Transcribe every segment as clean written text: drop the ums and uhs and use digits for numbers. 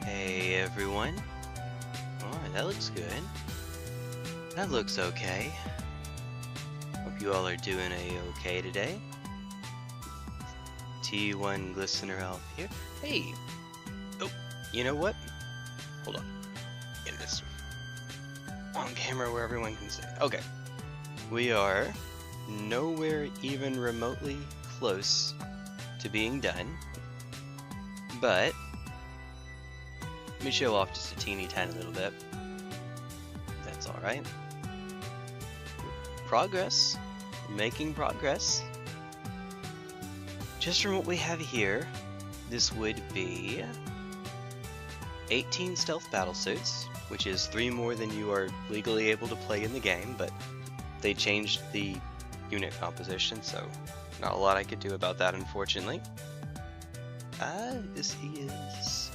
Hey everyone. Oh, that looks good. That looks okay. Hope you all are doing a-okay today. T1 listener elf here. Hey! Oh, you know what? Hold on. Get this on on camera where everyone can see. Okay. We are nowhere even remotely close to being done. But let me show off just a teeny tiny little bit. That's alright. Progress. Making progress. Just from what we have here, this would be 18 stealth battlesuits, which is 3 more than you are legally able to play in the game, but they changed the unit composition, so not a lot I could do about that, unfortunately. This is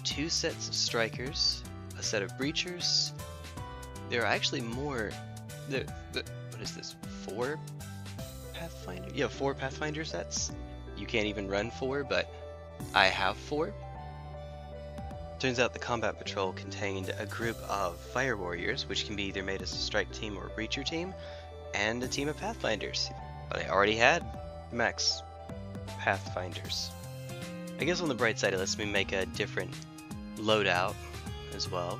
2 sets of strikers, a set of breachers. There are actually more. What is this? 4 Pathfinder? Yeah, 4 Pathfinder sets. You can't even run 4, but I have 4. Turns out the combat patrol contained a group of fire warriors, which can be either made as a strike team or a breacher team, and a team of Pathfinders. But I already had max Pathfinders. I guess on the bright side, it lets me make a different loadout as well.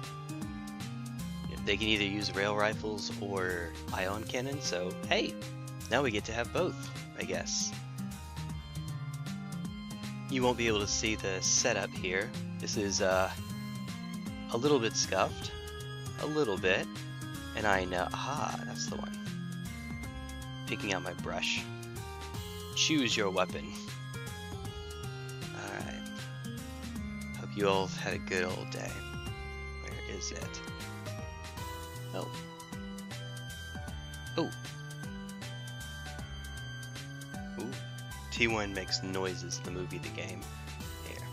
They can either use rail rifles or ion cannons, so hey, now we get to have both, I guess. You won't be able to see the setup here. This is a little bit scuffed, a little bit, and I know, aha, that's the one. Picking out my brush. Choose your weapon. Alright. Hope you all had a good old day. Where is it? Oh. Oh. Ooh. T1 makes noises in the movie The Game. Here.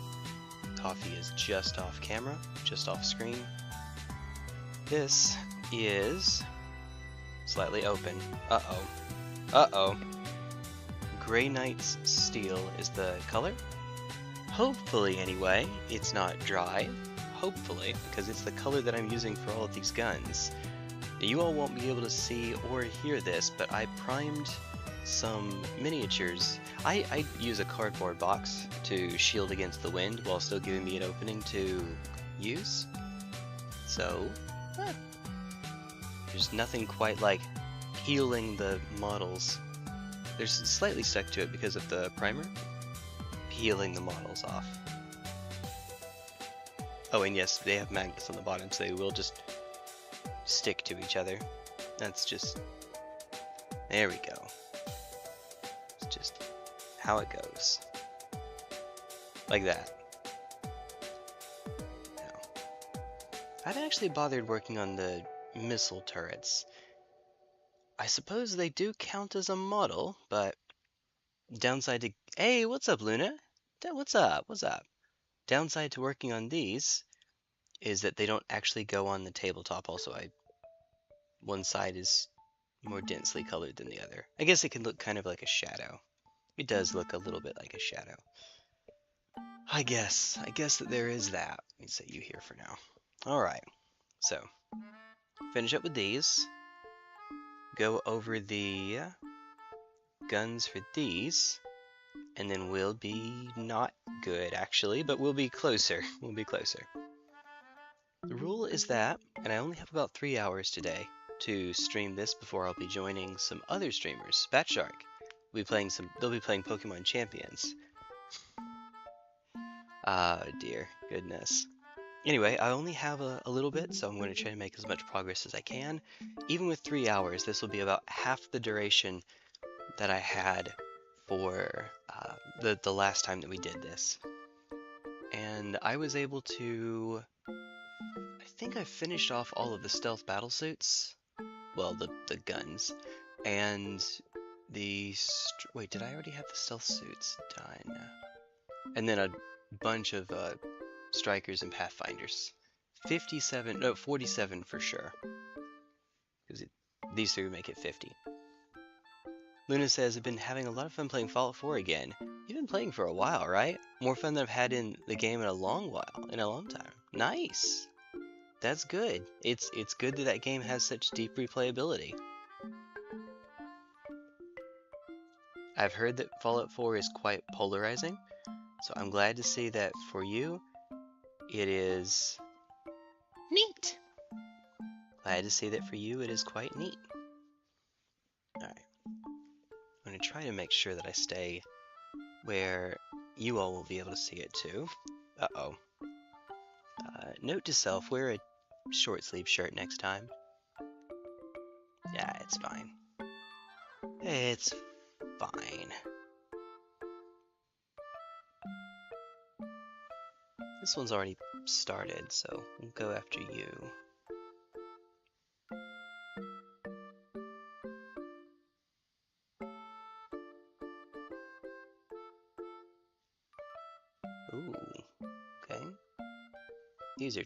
Coffee is just off camera, just off screen. This is slightly open. Uh-oh. Uh-oh. Grey Knight's Steel is the color. Hopefully, anyway, it's not dry. Hopefully, because it's the color that I'm using for all of these guns. You all won't be able to see or hear this, but I primed some miniatures. I use a cardboard box to shield against the wind while still giving me an opening to use. So, there's nothing quite like healing the models. There's slightly stuck to it because of the primer. Peeling the models off. Oh, and yes, they have magnets on the bottom, so they will just stick to each other. That's just... there we go. It's just how it goes. Like that. Now, I haven't actually bothered working on the missile turrets. I suppose they do count as a model, but downside to... hey, what's up, Luna? What's up? What's up? Downside to working on these is that they don't actually go on the tabletop. Also, one side is more densely colored than the other. I guess it can look kind of like a shadow. It does look a little bit like a shadow. I guess that there is that. Let me set you here for now. Alright, so finish up with these. Go over the guns for these. And then we'll be not good, actually, but we'll be closer. We'll be closer. The rule is that, and I only have about 3 hours today to stream this before I'll be joining some other streamers. Batshark. They'll be playing Pokemon Champions. Ah, dear goodness. Anyway, I only have a little bit, so I'm going to try to make as much progress as I can. Even with 3 hours, this will be about half the duration that I had for the last time that we did this. And I was able to... I think I finished off all of the stealth battlesuits. Well, the guns. And the... wait, did I already have the stealth suits done? And then a bunch of strikers and pathfinders. 47 for sure. Because these 3 would make it 50. Luna says, I've been having a lot of fun playing Fallout 4 again. You've been playing for a while, right? More fun than I've had in the game in a long time. Nice! That's good. It's good that game has such deep replayability. I've heard that Fallout 4 is quite polarizing, so I'm glad to see that for you, it is neat. Glad to see that for you it is quite neat. Alright. I'm going to try to make sure that I stay where you all will be able to see it too. Uh-oh. Note to self, wear a short sleeve shirt next time. Yeah, it's fine. It's fine. This one's already started, so we'll go after you. Ooh, okay. These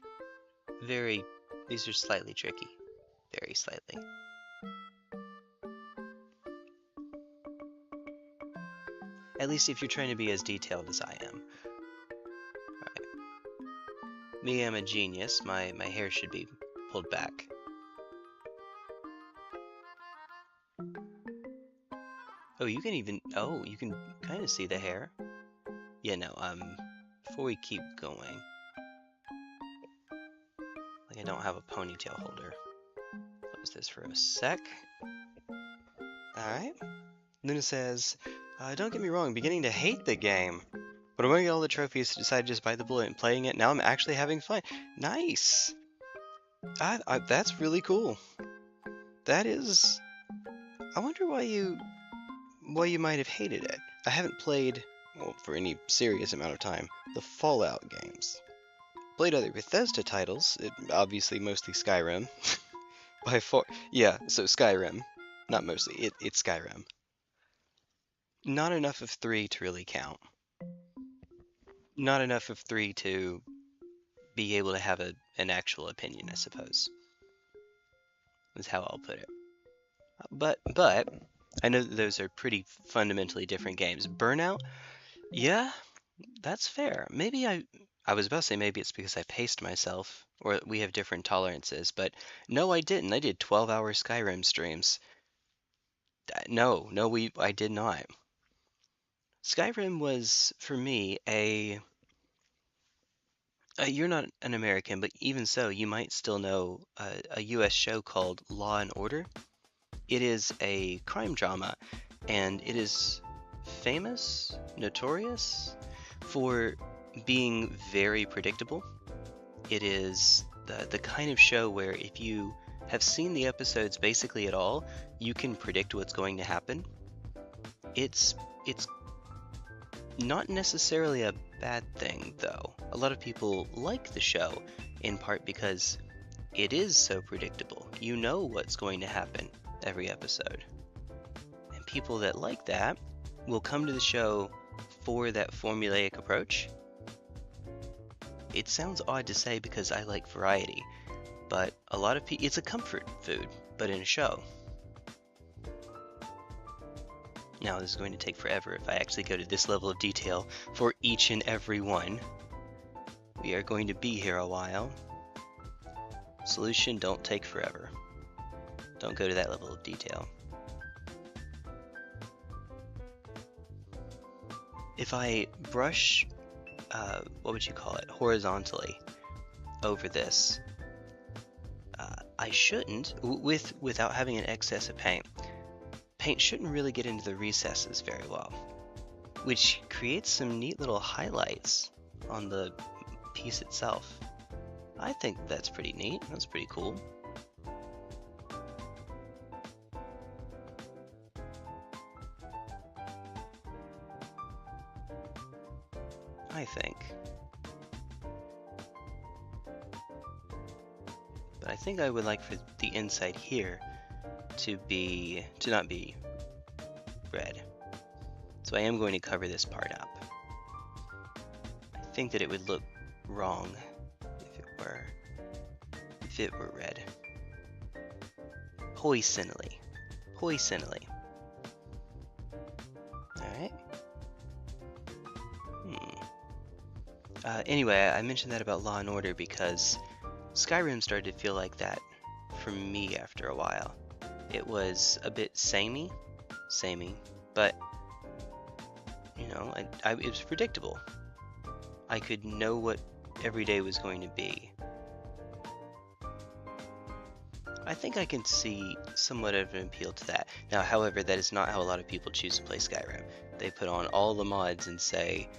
are slightly tricky. Very slightly. At least if you're trying to be as detailed as I am. Alright. Me, I'm a genius. My hair should be pulled back. Oh, you can kind of see the hair. Yeah, no, before we keep going, like I don't have a ponytail holder. Close this for a sec. Alright. Luna says, don't get me wrong, I'm beginning to hate the game. But I'm going to get all the trophies to decide to just bite the bullet and playing it. Now I'm actually having fun. Nice! That's really cool. That is... I wonder why you might have hated it. I haven't played, well, for any serious amount of time, the Fallout games. Played other Bethesda titles, obviously mostly Skyrim. By far, yeah, so Skyrim. Not mostly, it's Skyrim. Not enough of 3 to really count. Not enough of 3 to be able to have an actual opinion, I suppose. Is how I'll put it. But I know that those are pretty fundamentally different games. Burnout, yeah, that's fair. Maybe I was about to say maybe it's because I paced myself, or we have different tolerances, but no, I didn't. I did 12-hour Skyrim streams. No, I did not. Skyrim was, for me, you're not an American, but even so, you might still know a US show called Law and Order. It is a crime drama, and it is famous, notorious, for being very predictable. It is the kind of show where if you have seen the episodes basically at all, you can predict what's going to happen. It's not necessarily a bad thing, though. A lot of people like the show, in part because it is so predictable. You know what's going to happen every episode. And people that like that will come to the show for that formulaic approach. It sounds odd to say because I like variety, but a lot of people, it's a comfort food, but in a show. Now this is going to take forever if I actually go to this level of detail for each and every one. We are going to be here a while. Solution, don't take forever. Don't go to that level of detail. If I brush, what would you call it, horizontally over this, I shouldn't, without having an excess of paint shouldn't really get into the recesses very well, which creates some neat little highlights on the piece itself. I think that's pretty neat. That's pretty cool. I think. But I think I would like for the inside here to not be red. So I am going to cover this part up. I think that it would look wrong if it were red. Poisonally. Alright. Anyway, I mentioned that about Law and Order because Skyrim started to feel like that for me after a while. It was a bit samey, but you know, it was predictable. I could know what every day was going to be. I think I can see somewhat of an appeal to that. Now, however, that is not how a lot of people choose to play Skyrim. They put on all the mods and say,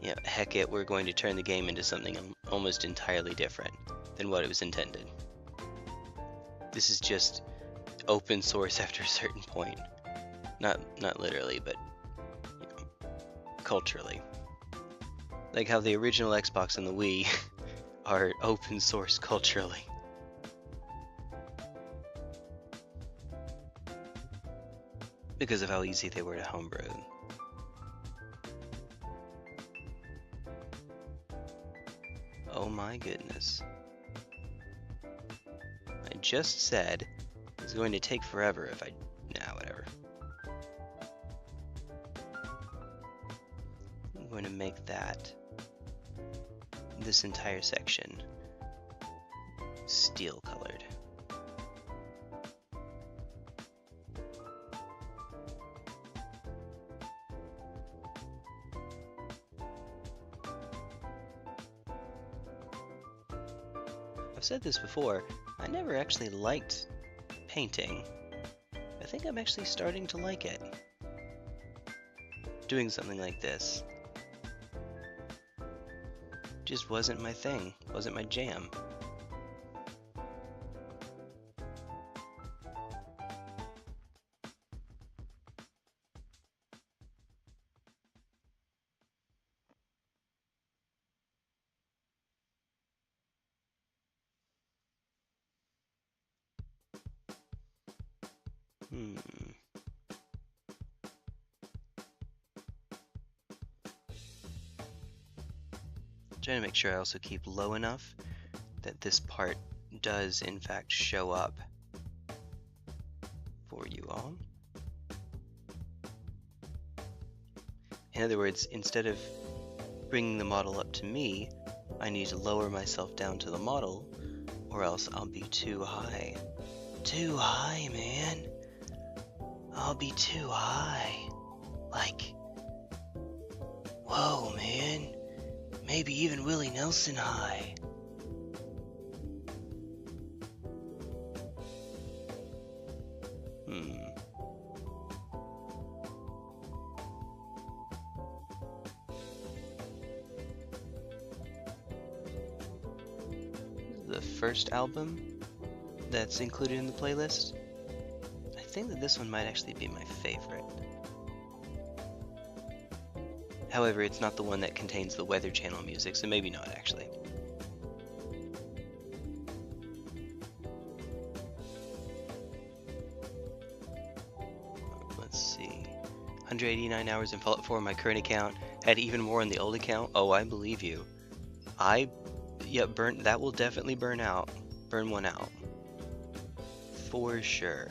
you know, heck it, we're going to turn the game into something almost entirely different than what it was intended. This is just open source after a certain point. Not literally, but you know, culturally. Like how the original Xbox and the Wii are open source culturally. Because of how easy they were to homebrew. Oh my goodness. I just said it's going to take forever if I... Nah, whatever. I'm going to make that, this entire section, steel colored. I've said this before, I never actually liked painting. I think I'm actually starting to like it. Doing something like this just wasn't my thing, wasn't my jam. Trying to make sure I also keep low enough that this part does in fact show up for you all. In other words, instead of bringing the model up to me, I need to lower myself down to the model, or else I'll be too high. Too high, man. I'll be too high. Like, whoa, man. Maybe even Willie Nelson high. The first album that's included in the playlist, I think that this one might actually be my favorite. However, it's not the one that contains the Weather Channel music, so maybe not actually. Let's see. 189 hours in Fallout 4 on my current account. Had even more on the old account. Oh, I believe you. That will definitely burn out. Burn one out. For sure.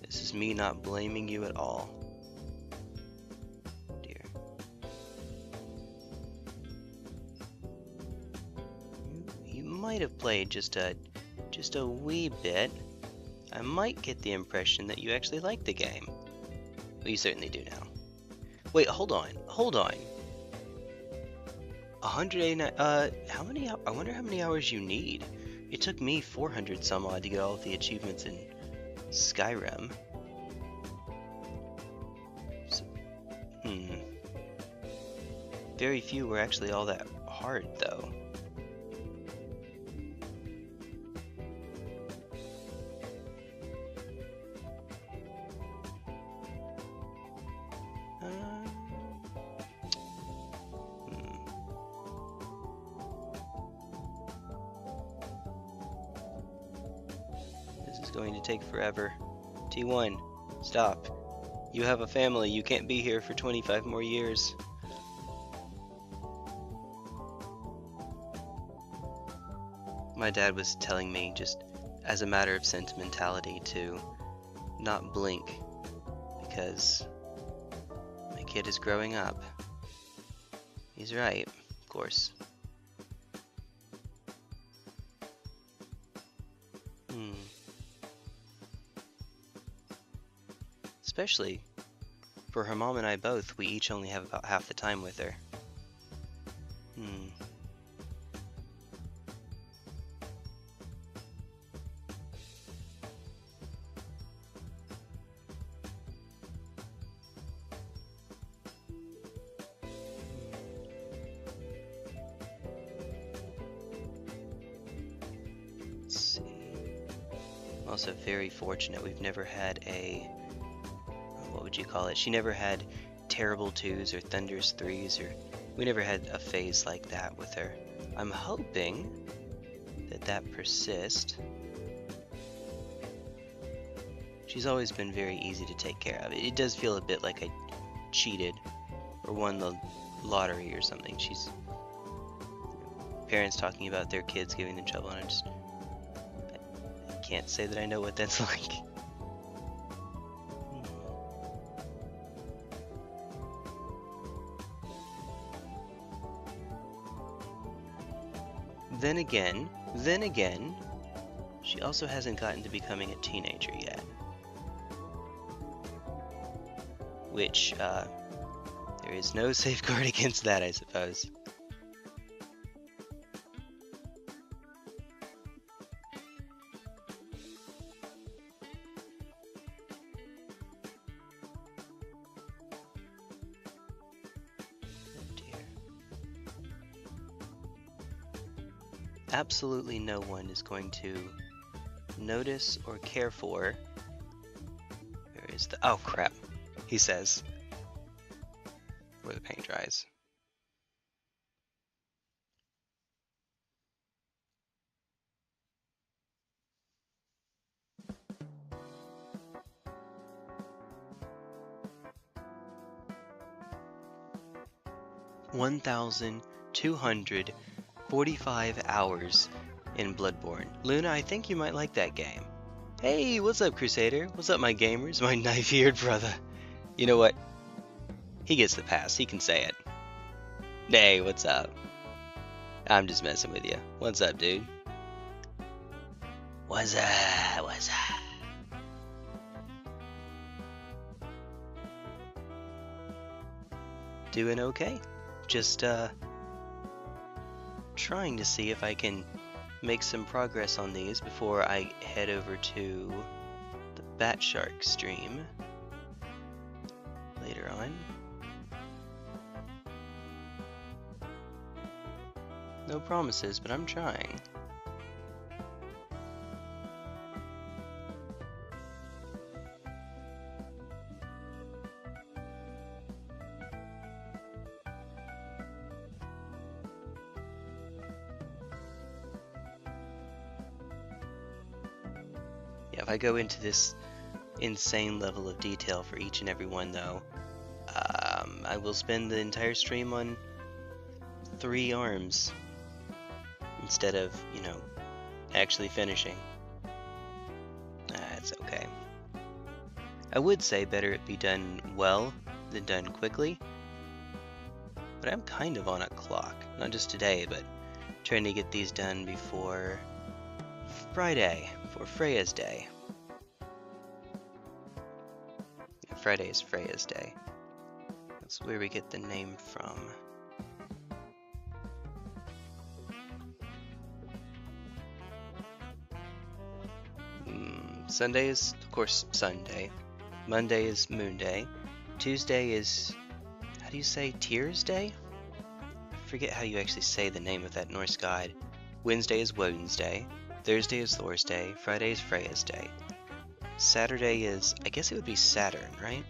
This is me not blaming you at all. Dear. You might have played just a wee bit. I might get the impression that you actually like the game. Well, you certainly do now. Wait, hold on. 189, how many, I wonder how many hours you need. It took me 400 some odd to get all of the achievements in Skyrim. So, very few were actually all that hard, though. Going to take forever. T1, stop. You have a family. You can't be here for 25 more years. My dad was telling me, just as a matter of sentimentality, to not blink because my kid is growing up. He's right, of course. Especially for her mom and I both, we each only have about half the time with her. I'm also very fortunate we've never had a, what would you call it? She never had terrible 2s or thunderous 3s, or we never had a phase like that with her. I'm hoping that that persists. She's always been very easy to take care of. It does feel a bit like I cheated or won the lottery or something. She's parents talking about their kids giving them trouble, and I can't say that I know what that's like. Then again, she also hasn't gotten to becoming a teenager yet. Which, there is no safeguard against that, I suppose. Absolutely no one is going to notice or care for. Where is the... Oh crap, he says. Where the paint dries. $1,245 hours in Bloodborne. Luna, I think you might like that game. Hey, what's up, Crusader? What's up, my gamers? My knife-eared brother. You know what? He gets the pass. He can say it. Hey, what's up? I'm just messing with you. What's up, dude? What's up? What's up? Doing okay. Just, trying to see if I can make some progress on these before I head over to the Bat Shark stream later on. No promises, but I'm trying. Yeah, if I go into this insane level of detail for each and every one, though, I will spend the entire stream on 3 arms instead of, you know, actually finishing. That's okay. I would say better it be done well than done quickly, but I'm kind of on a clock. Not just today, but trying to get these done before Friday, for Freya's Day. Friday is Freya's Day. That's where we get the name from. Sunday is, of course, Sunday. Monday is Moon Day. Tuesday is, how do you say, Tears Day? I forget how you actually say the name of that Norse god. Wednesday is Woden's Day. Thursday is Thor's Day. Friday is Freya's Day. Saturday is, I guess it would be Saturn, right?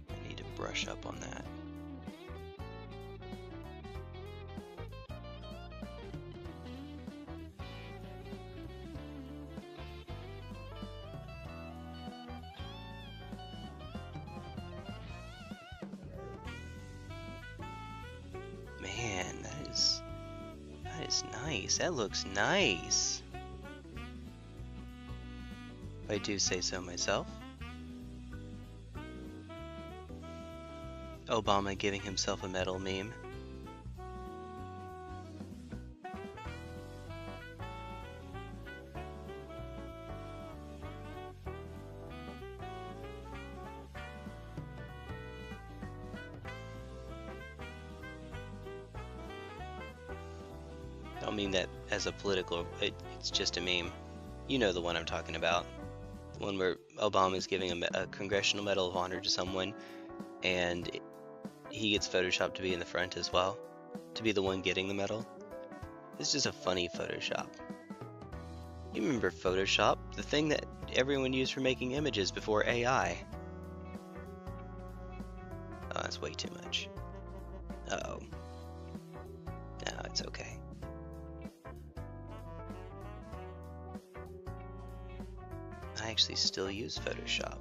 I need to brush up on that. Man, that is nice. That looks nice. If I do say so myself. Obama giving himself a medal meme. I don't mean that as a political, it's just a meme. You know the one I'm talking about. The one where Obama's giving a Congressional Medal of Honor to someone, and he gets photoshopped to be in the front as well, to be the one getting the medal. It's just a funny Photoshop. You remember Photoshop, the thing that everyone used for making images before AI. Oh, that's way too much. Uh-oh. No, it's okay. I actually still use Photoshop.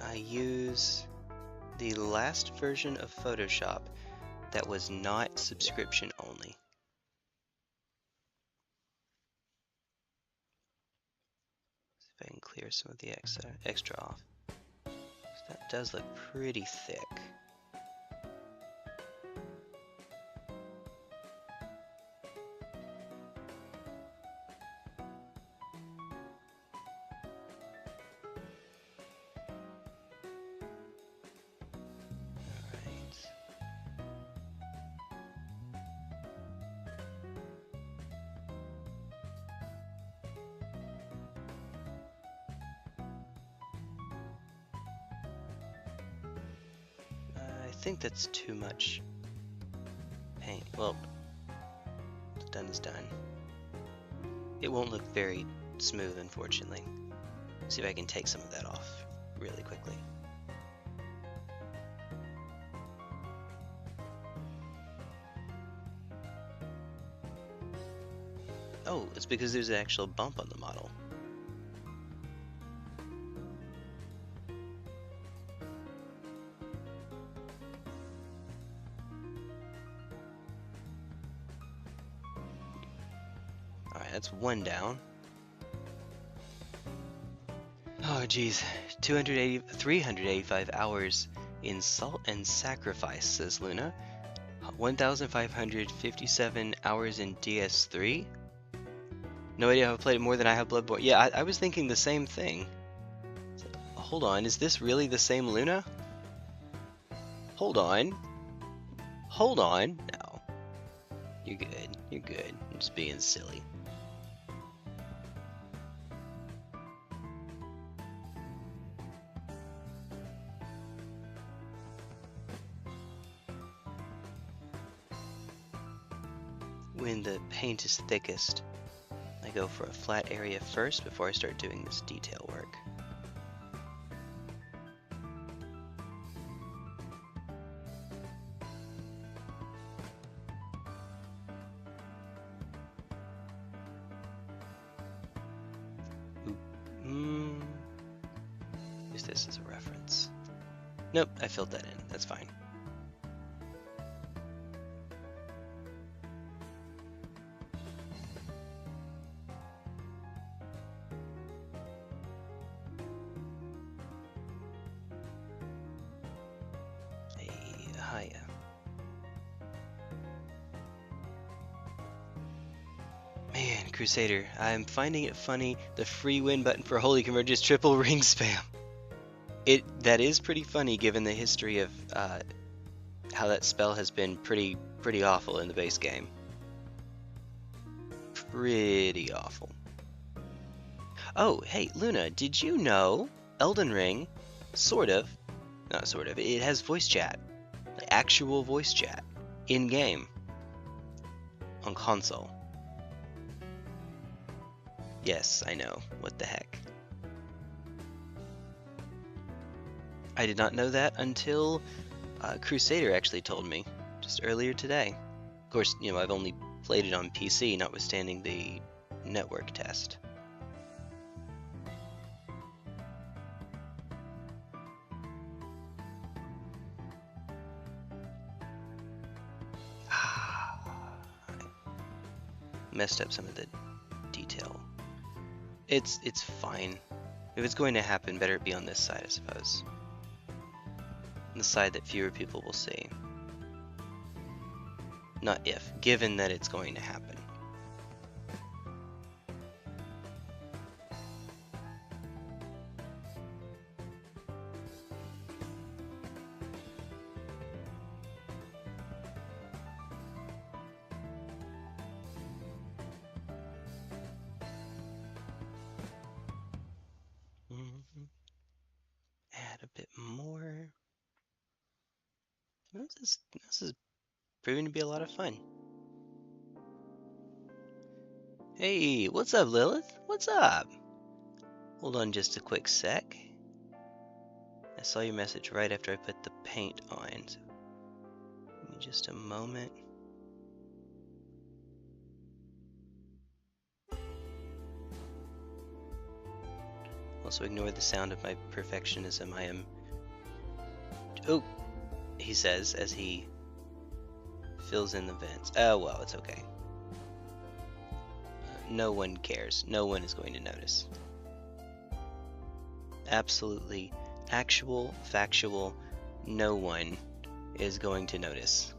I use the last version of Photoshop that was not subscription only. See if I can clear some of the extra off. That does look pretty thick. I think that's too much paint. Well, done is done. It won't look very smooth, unfortunately. See if I can take some of that off really quickly. Oh, it's because there's an actual bump on the model. That's one down. Oh geez, 385 hours in Salt and Sacrifice, says Luna. 1,557 hours in DS3. No idea how I've played it more than I have Bloodborne. Yeah, I was thinking the same thing. So, hold on, is this really the same Luna? Hold on. Hold on. No. You're good. You're good. I'm just being silly. When the paint is thickest, I go for a flat area first before I start doing this detail work. Use this as a reference. Nope, I filled that in. That's fine. Man, Crusader, I'm finding it funny the free win button for Holy Converge triple ring spam. That is pretty funny given the history of how that spell has been pretty awful in the base game. Pretty awful. Oh, hey, Luna, did you know Elden Ring, not sort of, it has voice chat. Like actual voice chat. In-game. On console. Yes, I know. What the heck. I did not know that until Crusader actually told me just earlier today. Of course, you know, I've only played it on PC, notwithstanding the network test. Messed up some of the detail. It's fine. If it's going to happen, better it be on this side, I suppose. The side that fewer people will see. Not if, given that it's going to happen. Add a bit more. This is proving to be a lot of fun. Hey, what's up, Lilith? What's up? Hold on just a quick sec. I saw your message right after I put the paint on. So give me just a moment. Also ignore the sound of my perfectionism. I am... Oh, he says as he fills in the vents. Oh, well, it's okay. No one cares. No one is going to notice. Absolutely, actual, factual, no one is going to notice.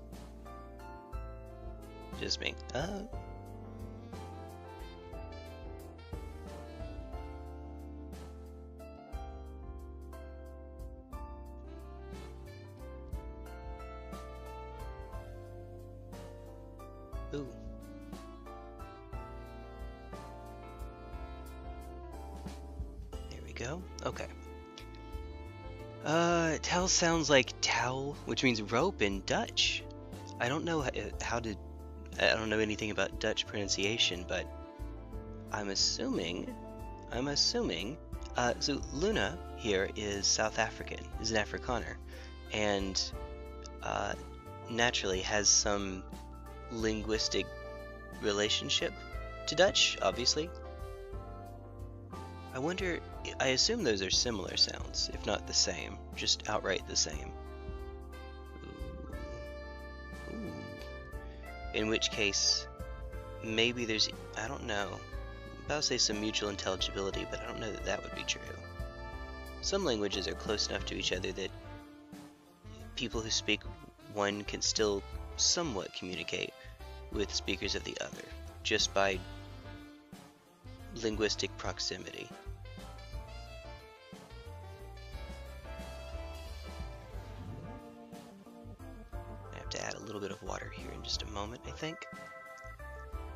Just me. Ooh. There we go. Okay. T'au sounds like towel, which means rope in Dutch. I don't know how to... I don't know anything about Dutch pronunciation, but I'm assuming... so Luna here is South African, is an Afrikaner, and naturally has some linguistic relationship to Dutch, obviously. I wonder, I assume those are similar sounds, if not the same, just outright the same. Ooh. Ooh. In which case, maybe there's, I don't know, I'm about to say some mutual intelligibility, but I don't know that that would be true. Some languages are close enough to each other that people who speak one can still somewhat communicate with speakers of the other, just by linguistic proximity. I have to add a little bit of water here in just a moment, I think.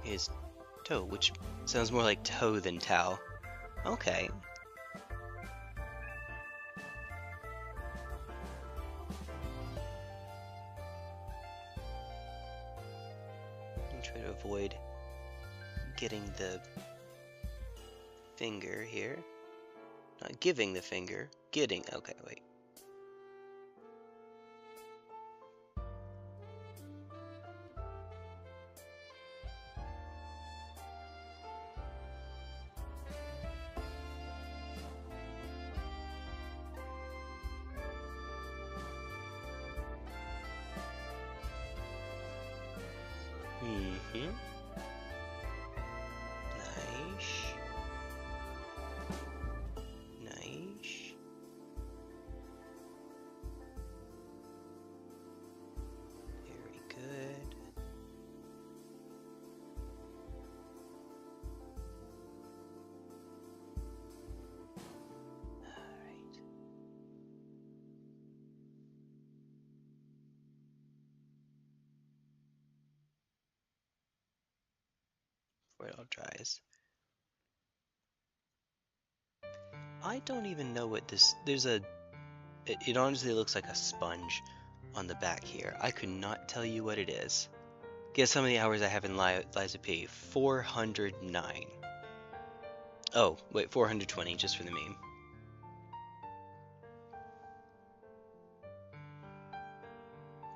Is T'au, which sounds more like toe than Tau. Okay. I'll try to avoid getting the finger here. Not giving the finger, getting. Okay, wait. Mm-hmm. Nice. Nice. Very good. Alright. Before it all dries. I don't even know what this... There's a... It honestly looks like a sponge on the back here. I could not tell you what it is. Guess how many hours I have in Liza P? 409. Oh, wait, 420, just for the meme.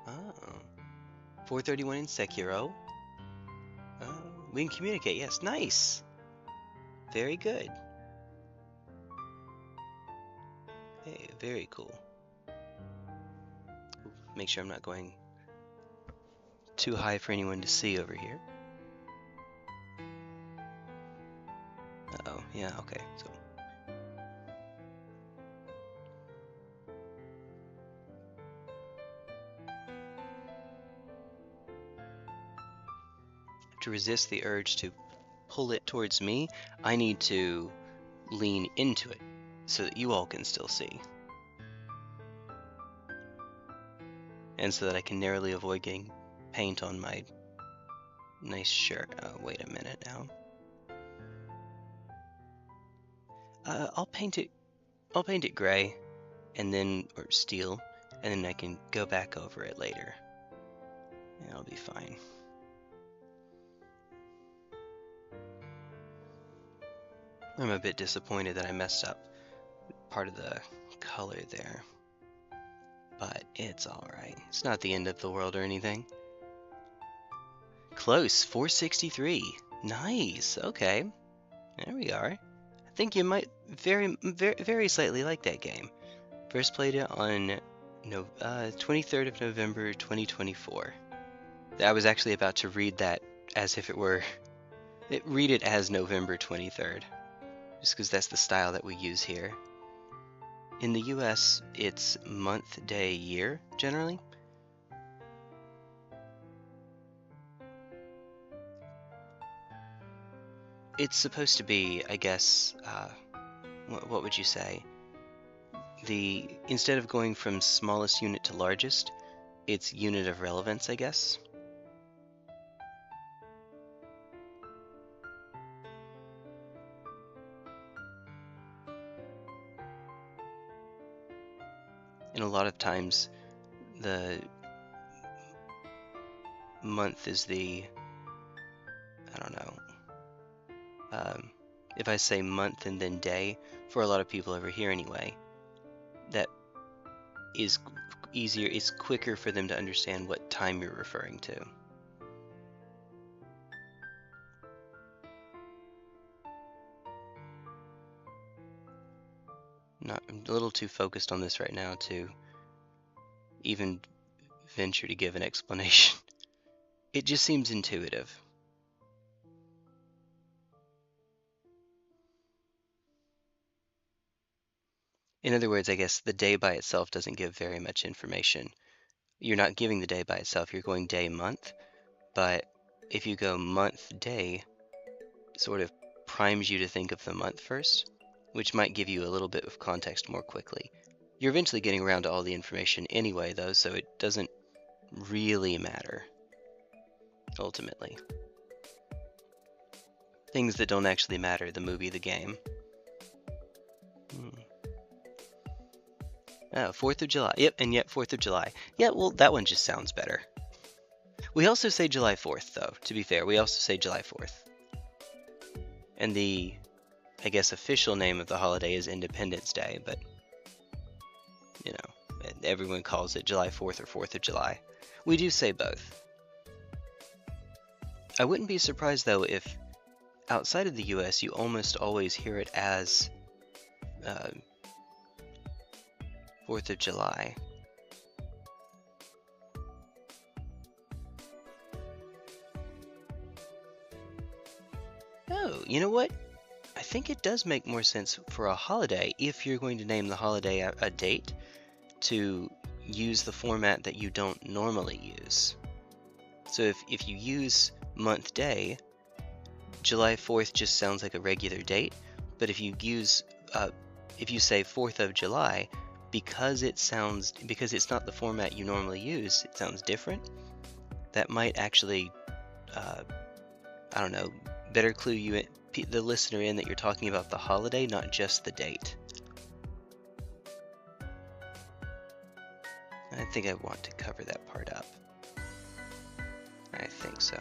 Oh. 431 in Sekiro. Oh, we can communicate, yes, nice! Very good. Hey, very cool. Ooh, make sure I'm not going too high for anyone to see over here. Uh-oh, yeah, okay, so. To resist the urge to pull it towards me, I need to lean into it so that you all can still see. And so that I can narrowly avoid getting paint on my nice shirt. Oh, wait a minute now. I'll paint it gray, and then, or steel, and then I can go back over it later. And it'll be fine. I'm a bit disappointed that I messed up part of the color there, but it's alright. It's not the end of the world or anything. Close, 463. Nice, okay. There we are. I think you might very slightly like that game. First played it on 23rd of November 2024. I was actually about to read that as if it were... read it as November 23rd. Just because that's the style that we use here. In the US, it's month, day, year, generally. It's supposed to be, I guess, what would you say? Instead of going from smallest unit to largest, it's unit of relevance, I guess. And a lot of times, the month is the, I don't know, if I say month and then day, for a lot of people over here anyway, that is easier, it's quicker for them to understand what time you're referring to. I'm a little too focused on this right now to even venture to give an explanation. It just seems intuitive. In other words, I guess the day by itself doesn't give very much information. You're not giving the day by itself, you're going day, month. But if you go month, day, it sort of primes you to think of the month first, which might give you a little bit of context more quickly. You're eventually getting around to all the information anyway, though, so it doesn't really matter, ultimately. Things that don't actually matter, the movie, the game. Oh, 4th of July. Yep, and yet 4th of July. Yeah, well, that one just sounds better. We also say July 4th, though, to be fair. We also say July 4th. And the, I guess, official name of the holiday is Independence Day, but, you know, everyone calls it July 4th or 4th of July. We do say both. I wouldn't be surprised, though, if outside of the US, you almost always hear it as 4th of July. Oh, you know what? I think it does make more sense for a holiday, if you're going to name the holiday a date, to use the format that you don't normally use. So if you use month day, July 4th just sounds like a regular date, but if you use, if you say 4th of July, because it's not the format you normally use, it sounds different. That might actually, I don't know, better clue you in, the listener in that you're talking about the holiday, not just the date. I think I want to cover that part up. I think so.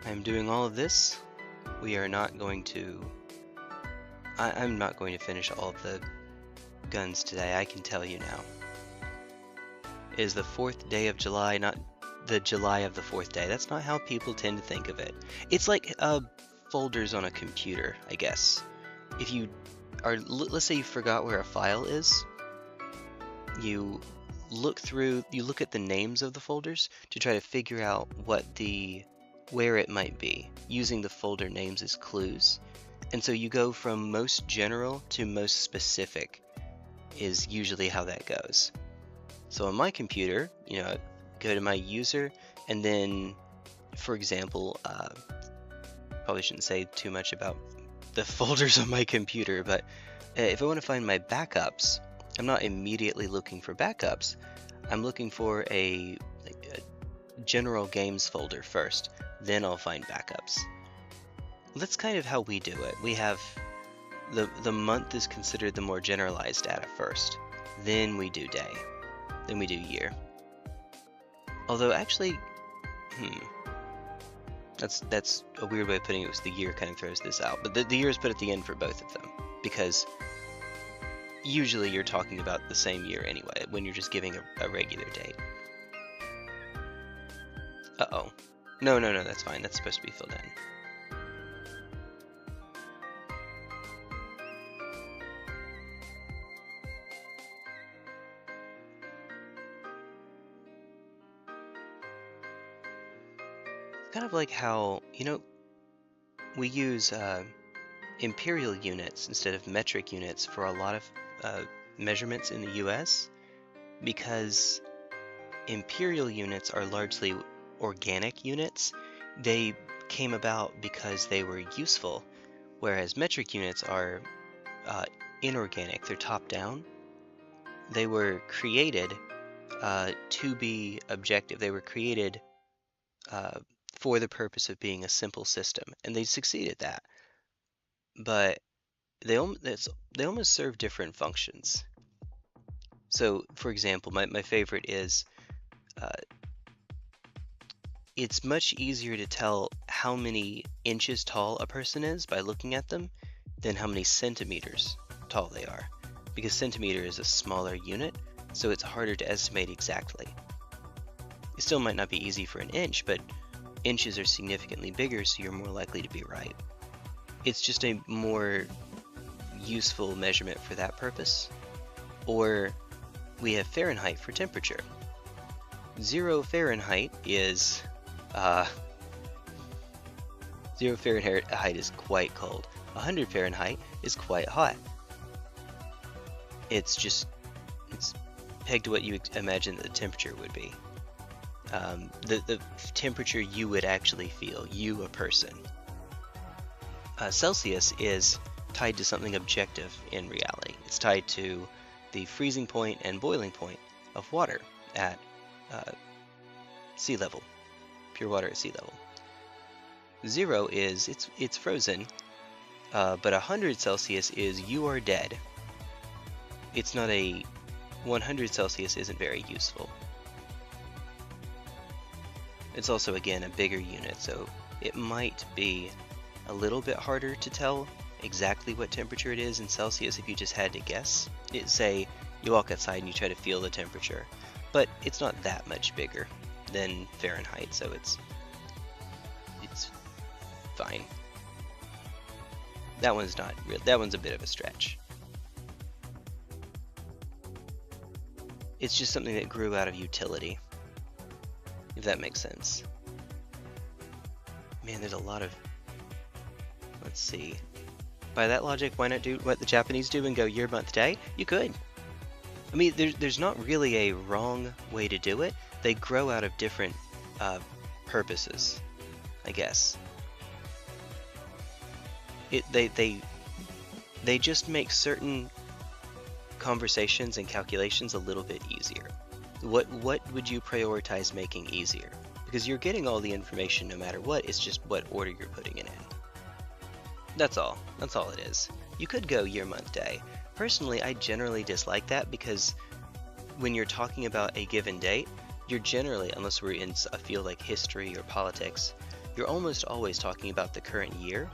I'm doing all of this. We are not going to... I'm not going to finish all of the guns today, I can tell you now. It is the 4th day of July, not the July of the 4th day. That's not how people tend to think of it. It's like folders on a computer, I guess. If you are, let's say you forgot where a file is, you look at the names of the folders to try to figure out where it might be, using the folder names as clues. And so you go from most general to most specific is usually how that goes. So on my computer, you know, go to my user, and then, for example, probably shouldn't say too much about the folders on my computer, but if I want to find my backups, I'm not immediately looking for backups. I'm looking for a general games folder first, then I'll find backups. That's kind of how we do it. We have the month is considered the more generalized data first. Then we do day. Then we do year. Although actually, that's a weird way of putting it, because the year kind of throws this out. But the year is put at the end for both of them, because usually you're talking about the same year anyway, when you're just giving a regular date. Uh-oh. No, that's fine. That's supposed to be filled in. Kind of like how, we use imperial units instead of metric units for a lot of measurements in the US, because imperial units are largely organic units. They came about because they were useful, whereas metric units are inorganic. They're top down. They were created to be objective. They were created for the purpose of being a simple system, and they succeed at that. But they almost serve different functions. So, for example, my favorite is it's much easier to tell how many inches tall a person is by looking at them than how many centimeters tall they are, because centimeter is a smaller unit, so it's harder to estimate exactly. It still might not be easy for an inch, but inches are significantly bigger, so you're more likely to be right. It's just a more useful measurement for that purpose. Or we have Fahrenheit for temperature. 0 Fahrenheit is 0 Fahrenheit is quite cold. 100 Fahrenheit is quite hot. It's pegged to what you imagine that the temperature would be. The temperature you would actually feel, you a person. Celsius is tied to something objective in reality. It's tied to the freezing point and boiling point of water at sea level, pure water at sea level. 0 is it's frozen, but 100 Celsius is you are dead. It's not 100 Celsius isn't very useful. It's also, again, a bigger unit, so it might be a little bit harder to tell exactly what temperature it is in Celsius if you just had to guess. Say you walk outside and you try to feel the temperature, but it's not that much bigger than Fahrenheit, so it's fine. That one's not real. That one's a bit of a stretch. It's just something that grew out of utility, if that makes sense. Man, there's a lot of... Let's see. By that logic, why not do what the Japanese do and go year, month, day? You could. I mean, there's not really a wrong way to do it. They grow out of different purposes, I guess. They just make certain conversations and calculations a little bit easier. What would you prioritize making easier? Because you're getting all the information no matter what, it's just what order you're putting it in. That's all it is. You could go year, month, day. Personally, I generally dislike that, because when you're talking about a given date, you're generally, unless we're in a field like history or politics, you're almost always talking about the current year,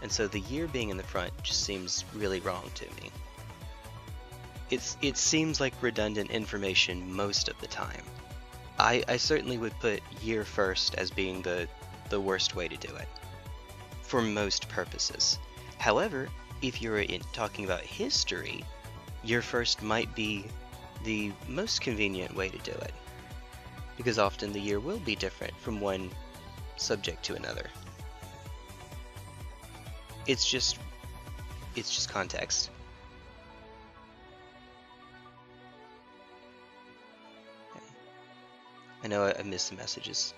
and so the year being in the front just seems really wrong to me. It seems like redundant information most of the time. I certainly would put year first as being the worst way to do it, for most purposes. However, if you're talking about history, year first might be the most convenient way to do it, because often the year will be different from one subject to another. It's just context. I know I missed some messages.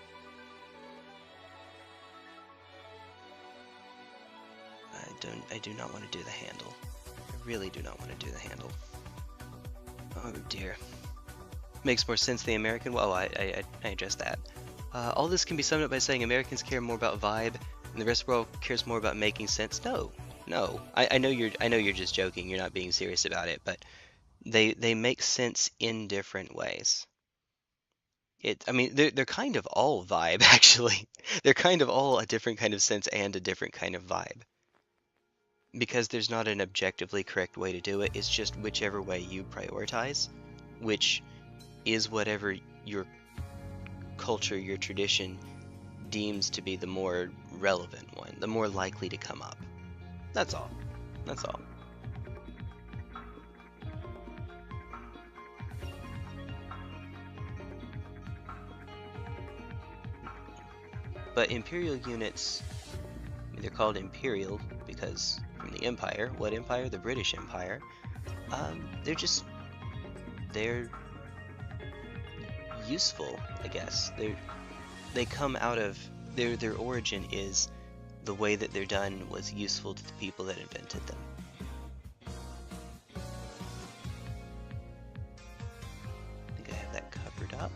I do not want to do the handle. I really do not want to do the handle. Oh dear. Makes more sense the American. Well, I addressed that. All this can be summed up by saying Americans care more about vibe and the rest of the world cares more about making sense. No, no. I know you're just joking. You're not being serious about it, but they make sense in different ways. I mean, they're kind of all vibe actually. They're kind of all a different kind of sense and a different kind of vibe. Because there's not an objectively correct way to do it. It's just whichever way you prioritize, which is whatever your culture, your tradition deems to be the more relevant one, the more likely to come up. That's all. That's all. But Imperial units, they're called Imperial because from the Empire. What Empire? The British Empire. They're useful, I guess. They come out of their origin is the way that they're done was useful to the people that invented them. I think I have that covered up.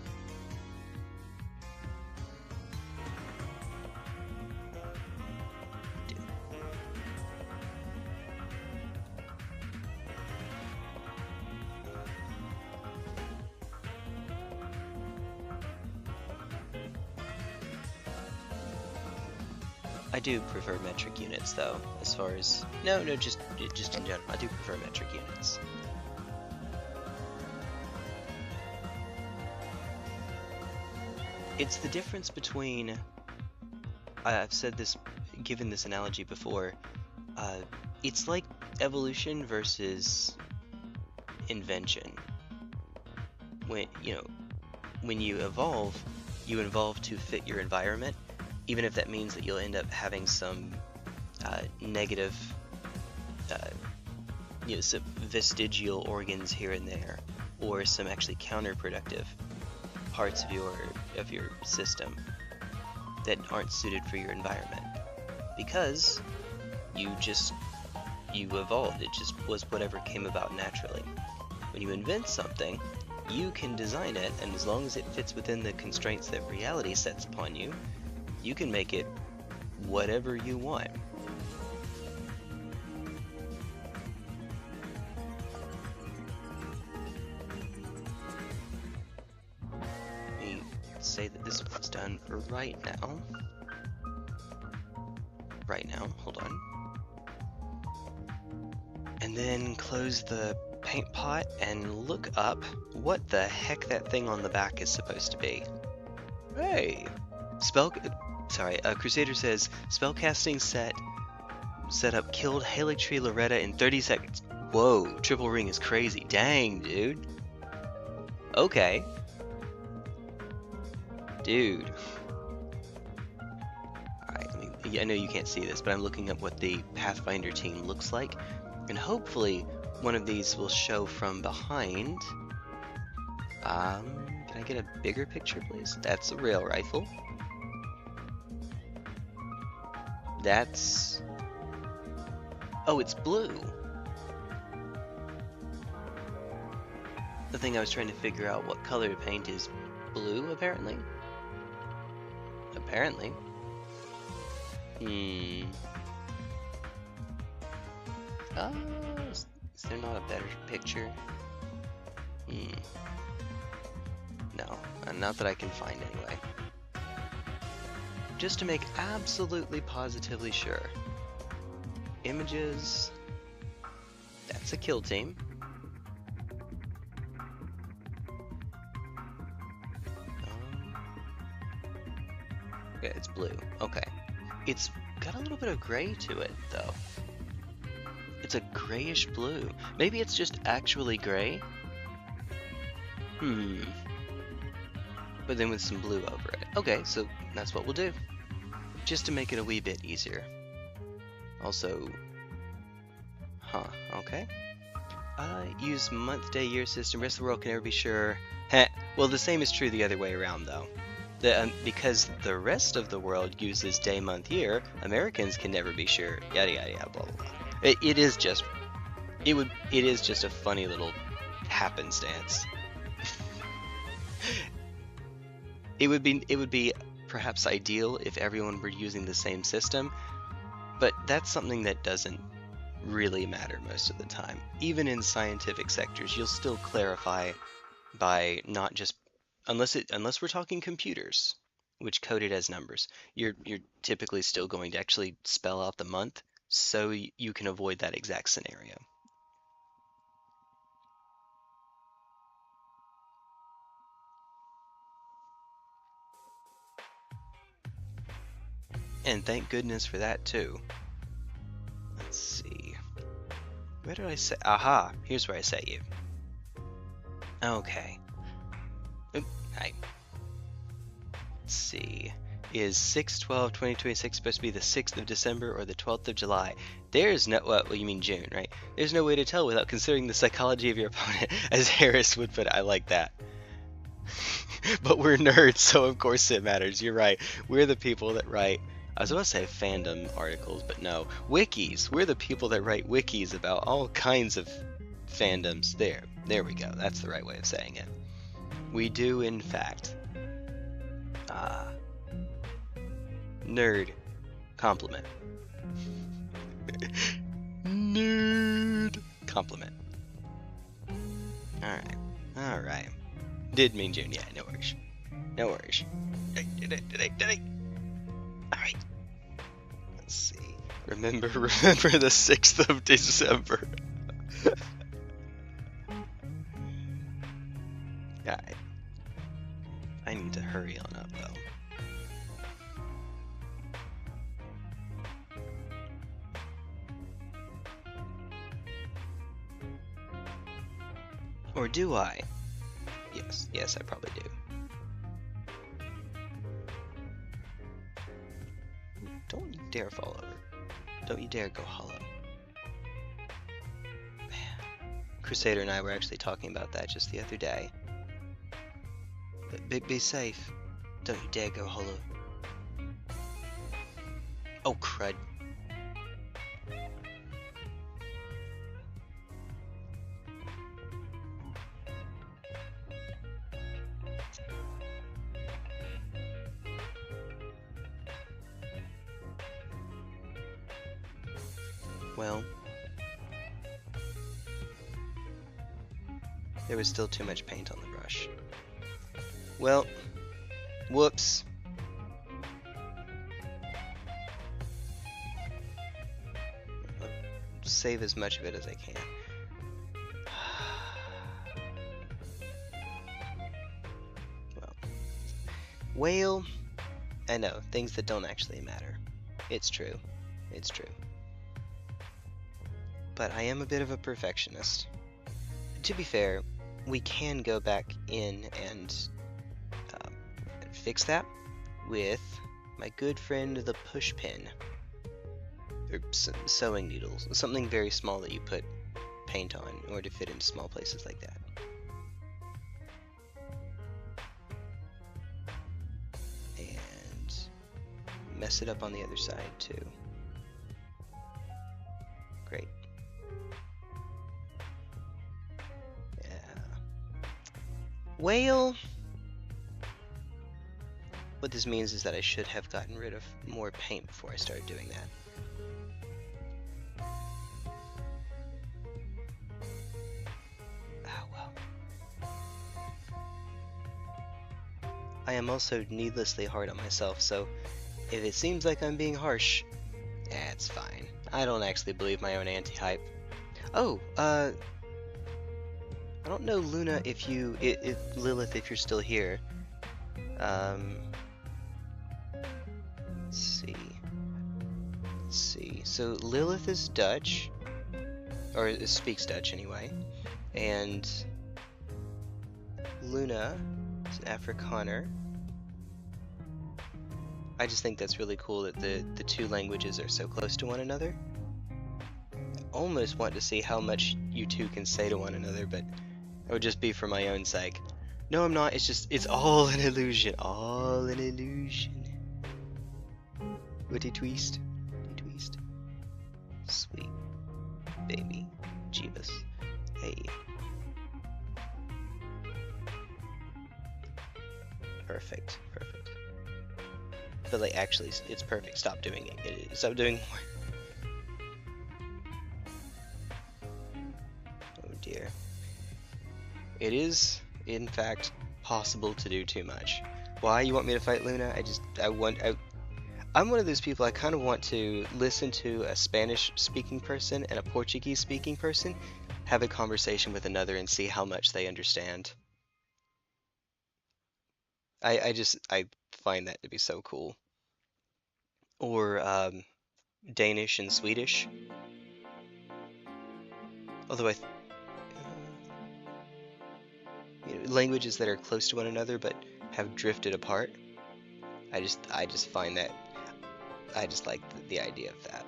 I do prefer metric units though, as far as... No, just in general, I do prefer metric units. It's the difference between... I've said this, given this analogy before, it's like evolution versus invention. When you evolve to fit your environment, even if that means that you'll end up having some negative, some vestigial organs here and there, or some actually counterproductive parts of your system that aren't suited for your environment, because you evolved. It just was whatever came about naturally. When you invent something, you can design it, and as long as it fits within the constraints that reality sets upon you, you can make it whatever you want. Let me say that this one's done right now. Hold on. And then close the paint pot and look up what the heck that thing on the back is supposed to be. Hey! Crusader says, spellcasting setup killed Halictree Loretta in 30 seconds. Whoa, triple ring is crazy. Dang, dude. Okay. Dude. Alright, I know you can't see this, but I'm looking up what the Pathfinder team looks like, and hopefully one of these will show from behind. Can I get a bigger picture, please? That's a rail rifle. That's... Oh, it's blue. The thing I was trying to figure out what color to paint is blue, apparently. Apparently. Is there not a better picture? No, not that I can find anyway. Just to make absolutely positively sure. Images. That's a kill team. Yeah, it's blue. Okay. It's got a little bit of gray to it, though. It's a grayish blue. Maybe it's just actually gray? But then with some blue over it. Okay, so that's what we'll do. Just to make it a wee bit easier. Also... okay. Use month, day, year system. Rest of the world can never be sure. Heh. Well, the same is true the other way around, though. Because the rest of the world uses day, month, year, Americans can never be sure. Yada yada yada, blah blah blah. It is just a funny little happenstance. It would be perhaps ideal if everyone were using the same system, but that's something that doesn't really matter most of the time. Even in scientific sectors, you'll still clarify by not just unless we're talking computers, which code it as numbers. You're typically still going to actually spell out the month so you can avoid that exact scenario. And thank goodness for that too. Let's see. Where did I say? Aha! Here's where I set you. Okay. Oop, hi. Let's see. Is 6/12/2026 supposed to be the 6th of December or the 12th of July? There's no, well, you mean June, right? There's no way to tell without considering the psychology of your opponent, as Harris would put it. I like that. But we're nerds, so of course it matters. You're right. We're the people that write, I was about to say fandom articles, but no. Wikis. We're the people that write wikis about all kinds of fandoms. There we go. That's the right way of saying it. We do, in fact. Nerd. Compliment. Nerd. Compliment. Alright. Did mean June, yeah, no worries. No worries. Did I? Alright. Let's see. Remember the 6th of December. Alright. I need to hurry on up, though. Or do I? Yes, I probably do. Don't you dare fall over. Don't you dare go hollow. Man. Crusader and I were actually talking about that just the other day. Be safe. Don't you dare go hollow. Oh, crud. Well, there was still too much paint on the brush. Well, whoops. I'll save as much of it as I can. Well, I know, things that don't actually matter. It's true. It's true. But I am a bit of a perfectionist. To be fair, we can go back in and fix that with my good friend the push pin. Or sewing needles. Something very small that you put paint on in order to fit into small places like that. And mess it up on the other side too. Great. Well, what this means is that I should have gotten rid of more paint before I started doing that. Ah, well. I am also needlessly hard on myself, so if it seems like I'm being harsh, it's fine. I don't actually believe my own anti-hype. Oh, I don't know, Luna, if Lilith, if you're still here. Let's see. So Lilith is Dutch, or speaks Dutch anyway, and Luna is an Afrikaner. I just think that's really cool that the two languages are so close to one another. I almost want to see how much you two can say to one another, but it would just be for my own sake. No, I'm not. It's all an illusion. All an illusion. What a twist. Sweet baby Jeebus. Hey. Perfect. But like, actually, it's perfect. Stop doing it. Stop doing more. Oh dear. It is, in fact, possible to do too much. Why you want me to fight Luna? I'm one of those people, I kind of want to listen to a Spanish-speaking person and a Portuguese-speaking person have a conversation with another and see how much they understand. I find that to be so cool. Or Danish and Swedish. Although languages that are close to one another but have drifted apart. I just find that I just like the idea of that.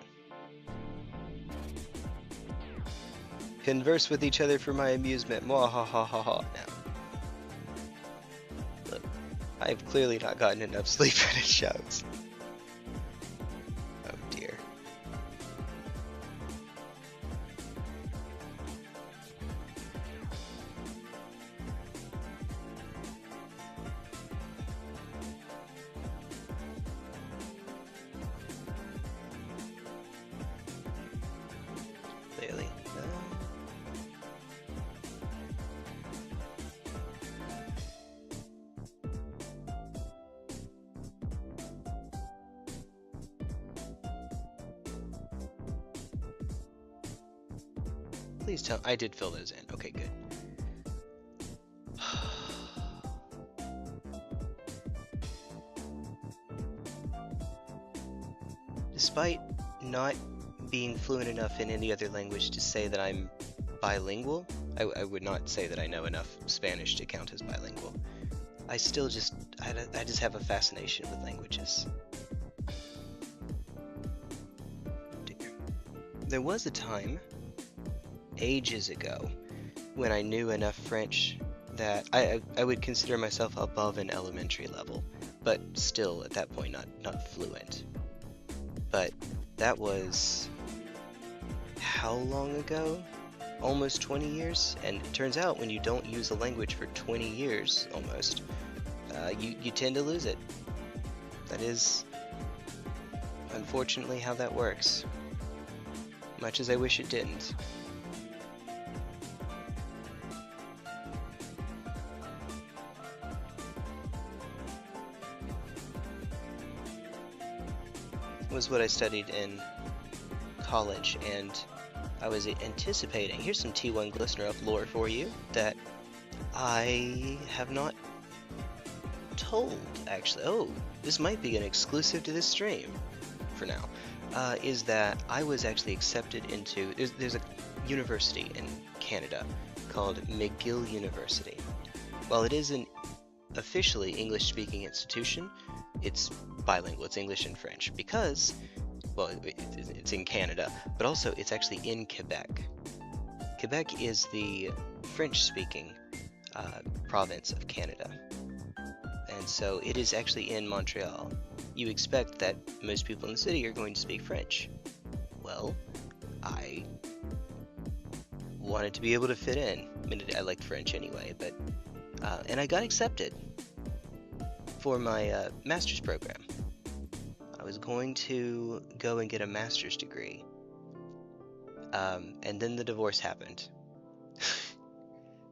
Converse with each other for my amusement. Mwahahaha. Now, look, I have clearly not gotten enough sleep and it shows. Oh dear. Clearly. Please tell. I did fill those in. Okay, good. Despite not being fluent enough in any other language to say that I'm bilingual, I would not say that I know enough Spanish to count as bilingual. I still just have a fascination with languages. Dear. There was a time, ages ago, when I knew enough French that I would consider myself above an elementary level, but still at that point not fluent. But that was how long ago? Almost 20 years? And it turns out when you don't use a language for 20 years, almost, you tend to lose it. That is, unfortunately, how that works. Much as I wish it didn't. Was what I studied in college, and I was anticipating. Here's some T1 Glistener Up lore for you that I have not told, actually. Oh, this might be an exclusive to this stream for now. Is that I was actually accepted into. There's a university in Canada called McGill University. While it is an officially English-speaking institution, it's bilingual. It's English and French because, well, it's in Canada, but also it's actually in Quebec. Quebec is the French-speaking province of Canada, and so it is actually in Montreal. You expect that most people in the city are going to speak French. Well, I wanted to be able to fit in. I mean, I liked French anyway, but and I got accepted for my master's program. I was going to go and get a master's degree, and then the divorce happened.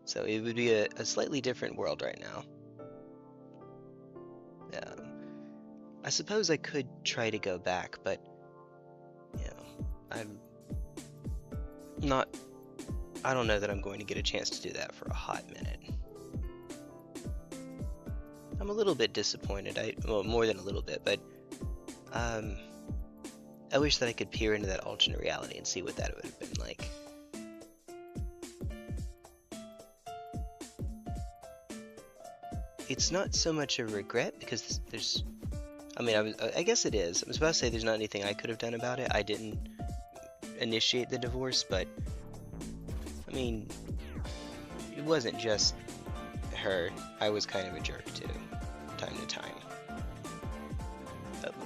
So it would be a slightly different world right now. I suppose I could try to go back, but I'm not. I don't know that I'm going to get a chance to do that for a hot minute. I'm a little bit disappointed. Well, more than a little bit, but I wish that I could peer into that alternate reality and see what that would have been like. It's not so much a regret because there's. I mean, I guess it is. I was about to say there's not anything I could have done about it. I didn't initiate the divorce, but I mean, it wasn't just her. I was kind of a jerk too, time to time.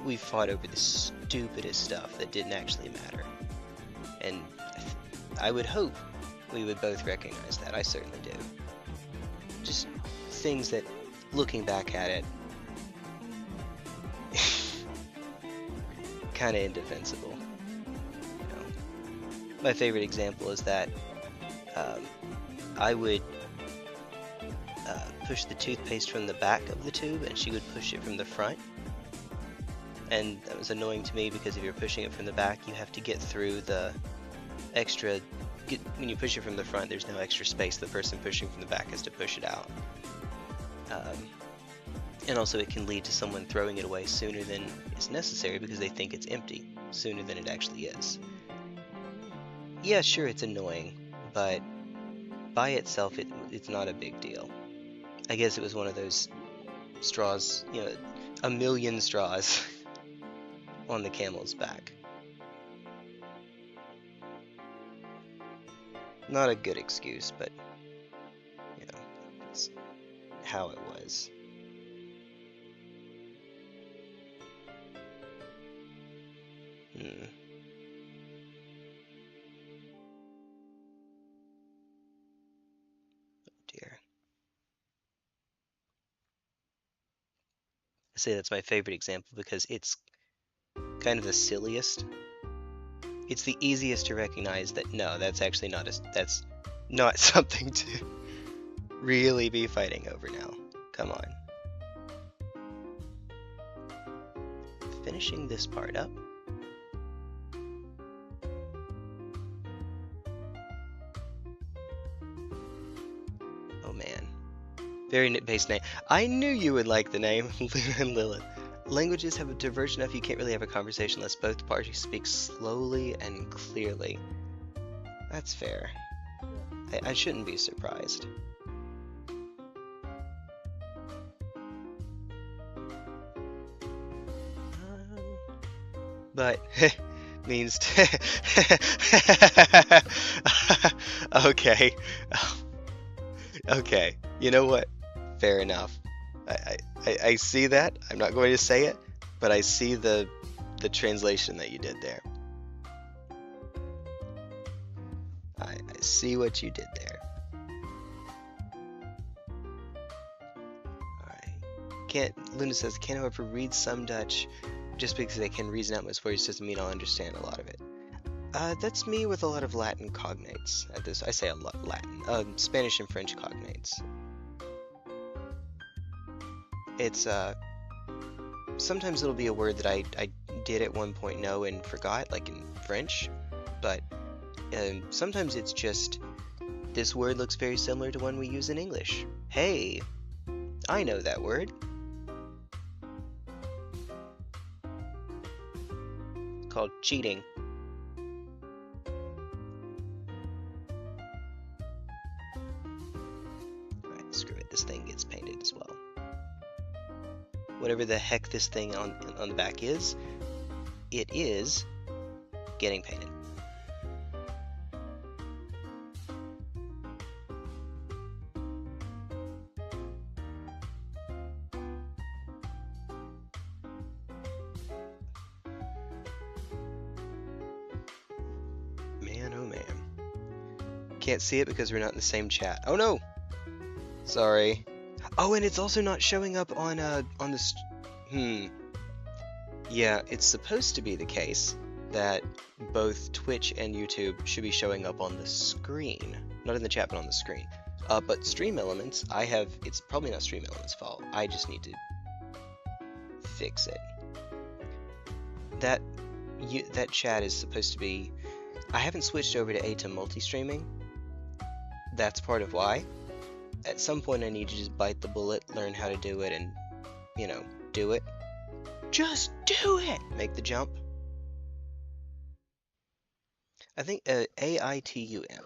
We fought over the stupidest stuff that didn't actually matter, and I would hope we would both recognize that. I certainly do. Just things that, looking back at it, kind of indefensible. You know? My favorite example is that I would push the toothpaste from the back of the tube, and she would push it from the front. And that was annoying to me because if you're pushing it from the back, you have to get through the extra. When you push it from the front, there's no extra space. The person pushing from the back has to push it out. And also it can lead to someone throwing it away sooner than is necessary because they think it's empty, sooner than it actually is. Yeah, sure, it's annoying, but by itself, it's not a big deal. I guess it was one of those straws, you know, a million straws on the camel's back. Not a good excuse, but, you know, that's how it was. Dear. I say that's my favorite example because it's kind of the silliest. It's the easiest to recognize that no, that's actually not that's not something to really be fighting over now. Come on. Finishing this part up. Oh man. Very nit-based name. I knew you would like the name, Luna and Lilith. Languages have a diverged enough you can't really have a conversation unless both parties speak slowly and clearly. That's fair. I shouldn't be surprised. But means okay. Okay. You know what? Fair enough. I see that. I'm not going to say it, but I see the translation that you did there. I see what you did there. Alright. Luna says, can't however read some Dutch. Just because they can reason out most words doesn't mean I'll understand a lot of it. That's me with a lot of Latin cognates. I say a lot Latin. Spanish and French cognates. It's sometimes it'll be a word that I did at one point know and forgot, like in French, but sometimes it's just this word looks very similar to one we use in English. Hey, I know that word. Called cheating. Alright, screw it. This thing gets painted as well. Whatever the heck this thing on the back is, it is getting painted. Man, oh man. Can't see it because we're not in the same chat. Oh no! Sorry. Oh, and it's also not showing up on the Yeah, it's supposed to be the case that both Twitch and YouTube should be showing up on the screen. Not in the chat, but on the screen. But Stream Elements, it's probably not Stream Elements' fault. I just need to fix it. That chat is supposed to be... I haven't switched over to ATEM multi-streaming. That's part of why. At some point I need to just bite the bullet, learn how to do it, and, you know, do it. Just do it! Make the jump. I think AITUM.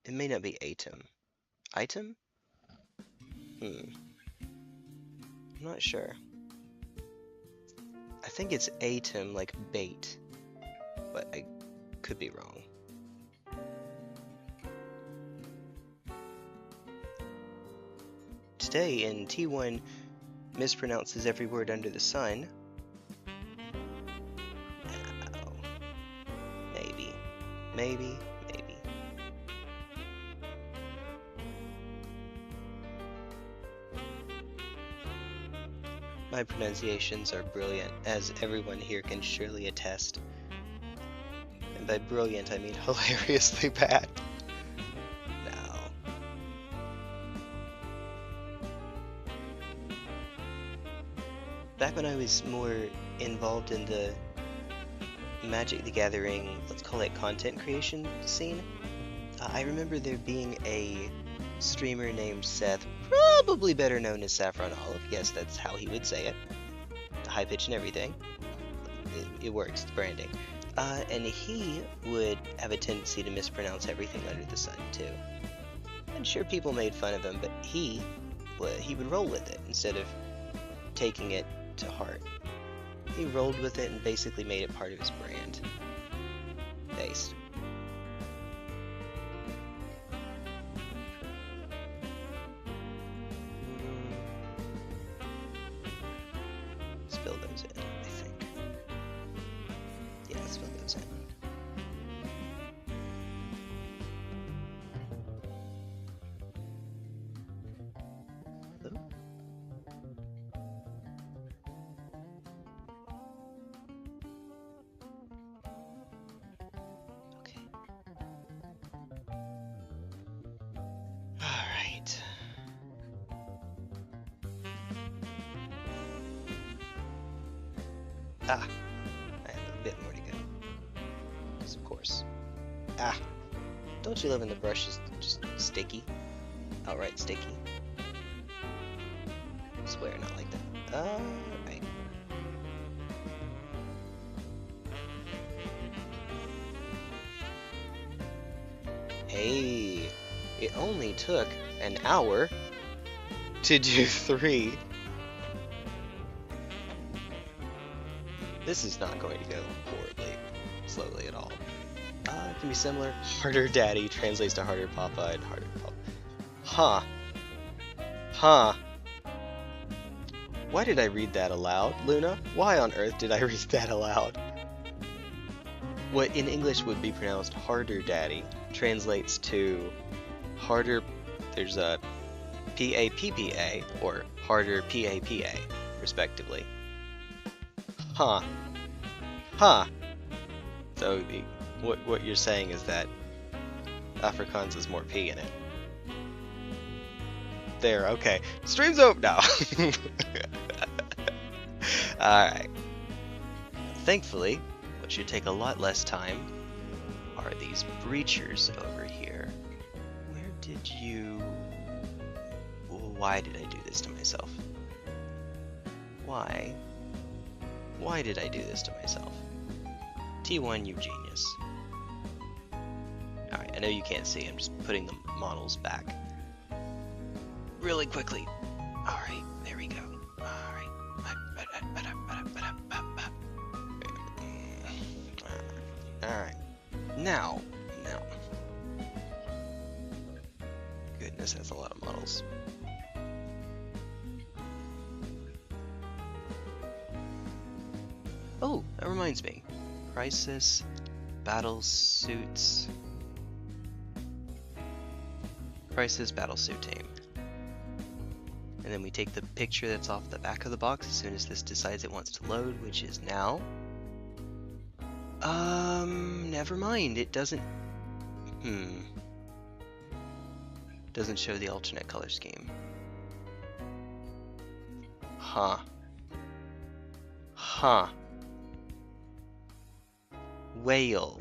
It may not be ATEM. Item? I'm not sure. I think it's ATEM, like bait. But I could be wrong. Today in T1 mispronounces every word under the sun. No. Maybe. Maybe. Maybe. My pronunciations are brilliant, as everyone here can surely attest. And by brilliant, I mean hilariously bad. No. Back when I was more involved in the Magic the Gathering, let's call it content creation scene, I remember there being a streamer named Seth, probably better known as Saffron Olive. Yes, that's how he would say it. High pitch and everything. It works, it's branding. And he would have a tendency to mispronounce everything under the sun, too. I'm sure people made fun of him, but he would roll with it instead of taking it to heart. He rolled with it and basically made it part of his brand. Based. Let's fill those in, I think. Yeah, let's fill those in. Ah, I have a bit more to go. Because of course. Ah, don't you love when the brush is just sticky? Outright sticky? I swear, not like that. Alright. Hey, it only took an hour to do 3. This is not going to go horribly slowly at all. It can be similar. Harder Daddy translates to Harder Papa and Harder Papa. Huh. Huh. Why did I read that aloud, Luna? Why on earth did I read that aloud? What in English would be pronounced Harder Daddy translates to Harder... There's a P-A-P-P-A or Harder P-A-P-A, respectively. Huh. Huh. So, what you're saying is that Afrikaans has more P in it. There, okay. Stream's over now! Alright. Thankfully, what should take a lot less time are these breachers over here. Where did you... Why did I do this to myself? Why? Why did I do this to myself? T1, you genius. Alright, I know you can't see, I'm just putting the models back really quickly. Alright, there we go. Alright. Alright. Now. Goodness, that's a lot of models. Oh, that reminds me. Crisis Battlesuits. Crisis Battlesuit team. And then we take the picture that's off the back of the box as soon as this decides it wants to load, which is now. Never mind, it doesn't... Doesn't show the alternate color scheme. Huh. Huh. Whale.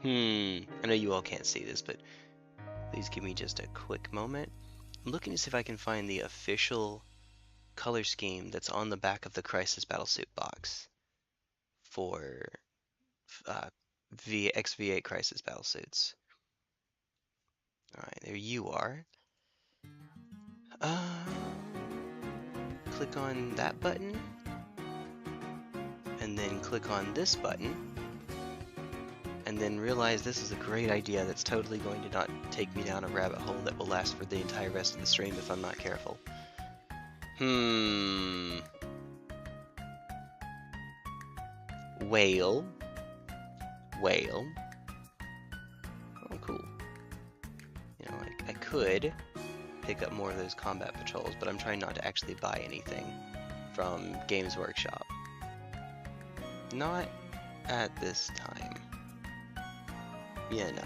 I know you all can't see this, but please give me just a quick moment. I'm looking to see if I can find the official color scheme that's on the back of the Crisis Battlesuit box for XV8 Crisis Battlesuits. Alright, there you are. Click on that button, and then click on this button, and then realize this is a great idea that's totally going to not take me down a rabbit hole that will last for the entire rest of the stream if I'm not careful. Whale. Oh, cool. You know, I could pick up more of those combat patrols, but I'm trying not to actually buy anything from Games Workshop. Not at this time. Yeah, no.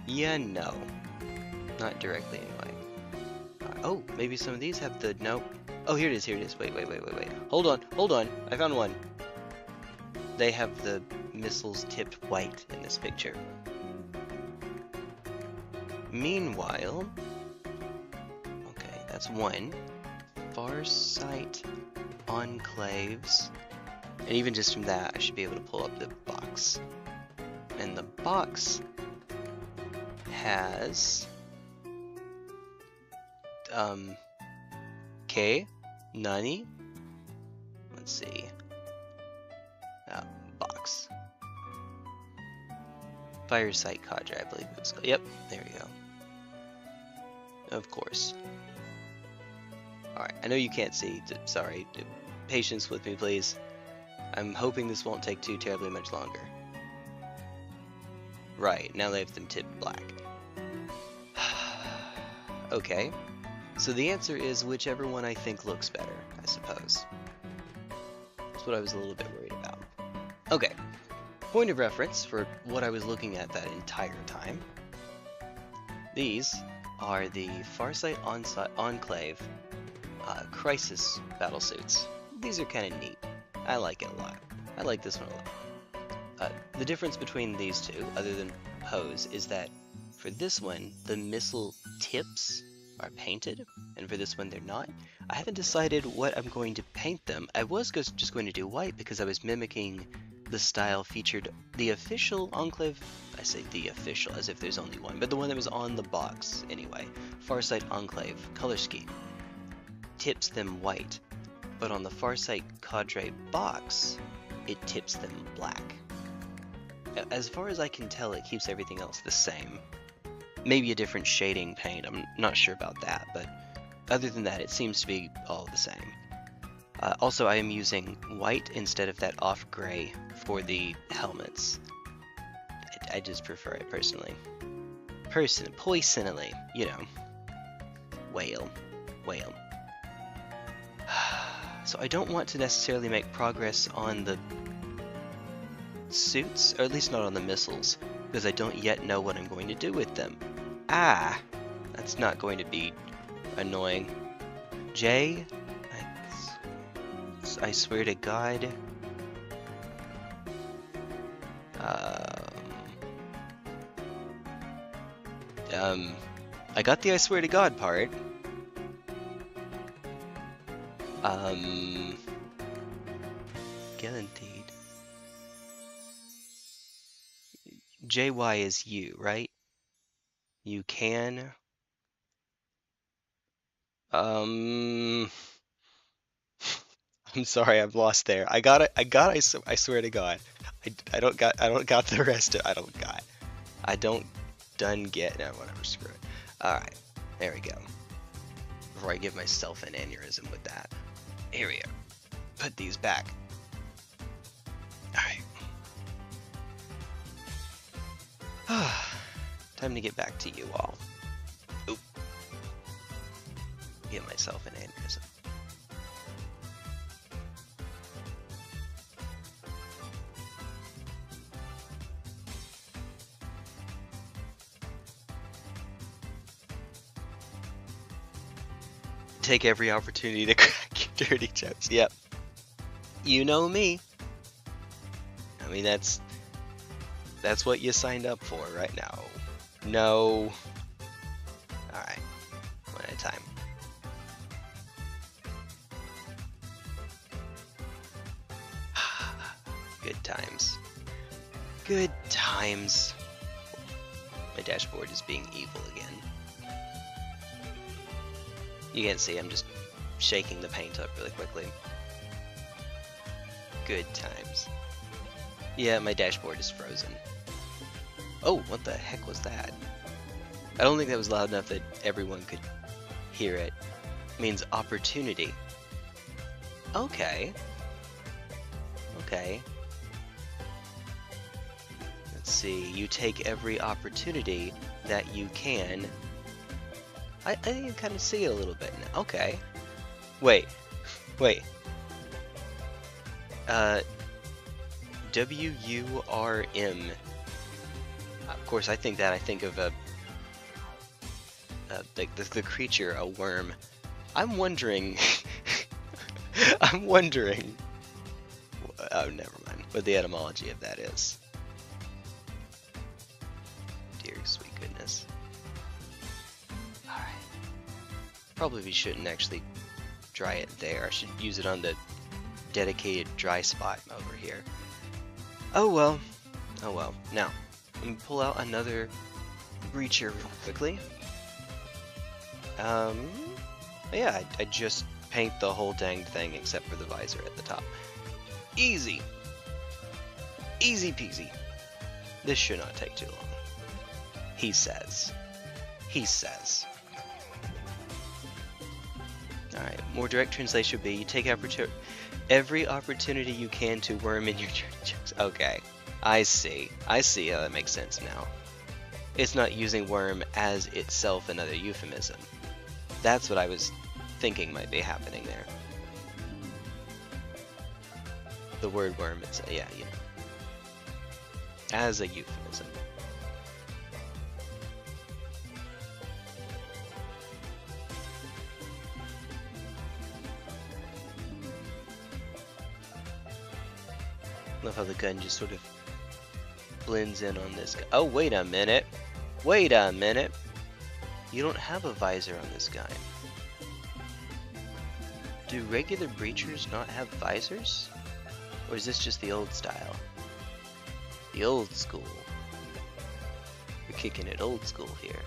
Yeah, no. Not directly, anyway. Oh, maybe some of these have the... Nope. Oh, here it is, here it is. Wait. Hold on. I found one. They have the missiles tipped white in this picture. Meanwhile... Okay, that's one. Farsight Enclaves. And even just from that, I should be able to pull up the box. And the box has... K? Nani? Let's see. Box. Farsight Cadre, I believe it was. Yep, there we go. Of course. Alright, I know you can't see. Sorry. Patience with me, please. I'm hoping this won't take too terribly much longer. Right, now they have them tipped black. Okay. So the answer is whichever one I think looks better, I suppose. That's what I was a little bit worried about. Okay. Point of reference for what I was looking at that entire time. These are the Farsight Enclave Crisis Battlesuits. These are kind of neat. I like it a lot. I like this one a lot. The difference between these two, other than pose, is that for this one, the missile tips are painted, and for this one they're not. I haven't decided what I'm going to paint them. I was just going to do white because I was mimicking the style featured the official Enclave. I say the official as if there's only one, but the one that was on the box anyway. Farsight Enclave color scheme tips them white, but on the Farsight Cadre box, it tips them black. As far as I can tell, it keeps everything else the same. Maybe a different shading paint, I'm not sure about that, but other than that, it seems to be all the same. Also, I am using white instead of that off gray for the helmets. I just prefer it personally. Personally, you know. Whale. So I don't want to necessarily make progress on the suits, or at least not on the missiles, because I don't yet know what I'm going to do with them. That's not going to be annoying. J, I swear to God. I got the I swear to God part. Guaranteed. JY is you, right? You can. I'm sorry, I'm lost there. I got it. I swear to God. I don't got the rest of. I don't done get. No, whatever. Screw it. All right, there we go. Before I give myself an aneurysm with that. Here we go. Put these back. All right. Time to get back to you all. Oop. Give myself an aneurysm. Take every opportunity to crack your dirty jokes. Yep. You know me. I mean, that's what you signed up for right now. No. Alright. One at a time. Good times. Good times. My dashboard is being evil again. You can't see, I'm just shaking the paint up really quickly. Good times. Yeah, my dashboard is frozen. Oh, what the heck was that? I don't think that was loud enough that everyone could hear it. It means opportunity. Okay. Okay. Let's see, you take every opportunity that you can I can kind of see it a little bit now. Okay. Wait. Wait. WURM. Of course, I think of the creature, a worm. I'm wondering. I'm wondering. Oh, never mind. What the etymology of that is. Dear sweet goodness. Alright. Probably we shouldn't actually dry it there. I should use it on the dedicated dry spot over here. Oh well. Oh well. Now, let me pull out another breacher real quickly. Yeah, I just paint the whole dang thing except for the visor at the top. Easy! Easy peasy. This should not take too long. He says. He says. Alright, more direct translation would be, you take every opportunity you can to worm in your jokes. Okay, I see. I see how that makes sense now. It's not using worm as itself another euphemism. That's what I was thinking might be happening there. The word worm, it's, yeah, you know. As a euphemism. Love how the gun just sort of blends in on this guy. Oh, wait a minute. Wait a minute. You don't have a visor on this guy. Do regular breachers not have visors? Or is this just the old style? The old school. We're kicking it old school here.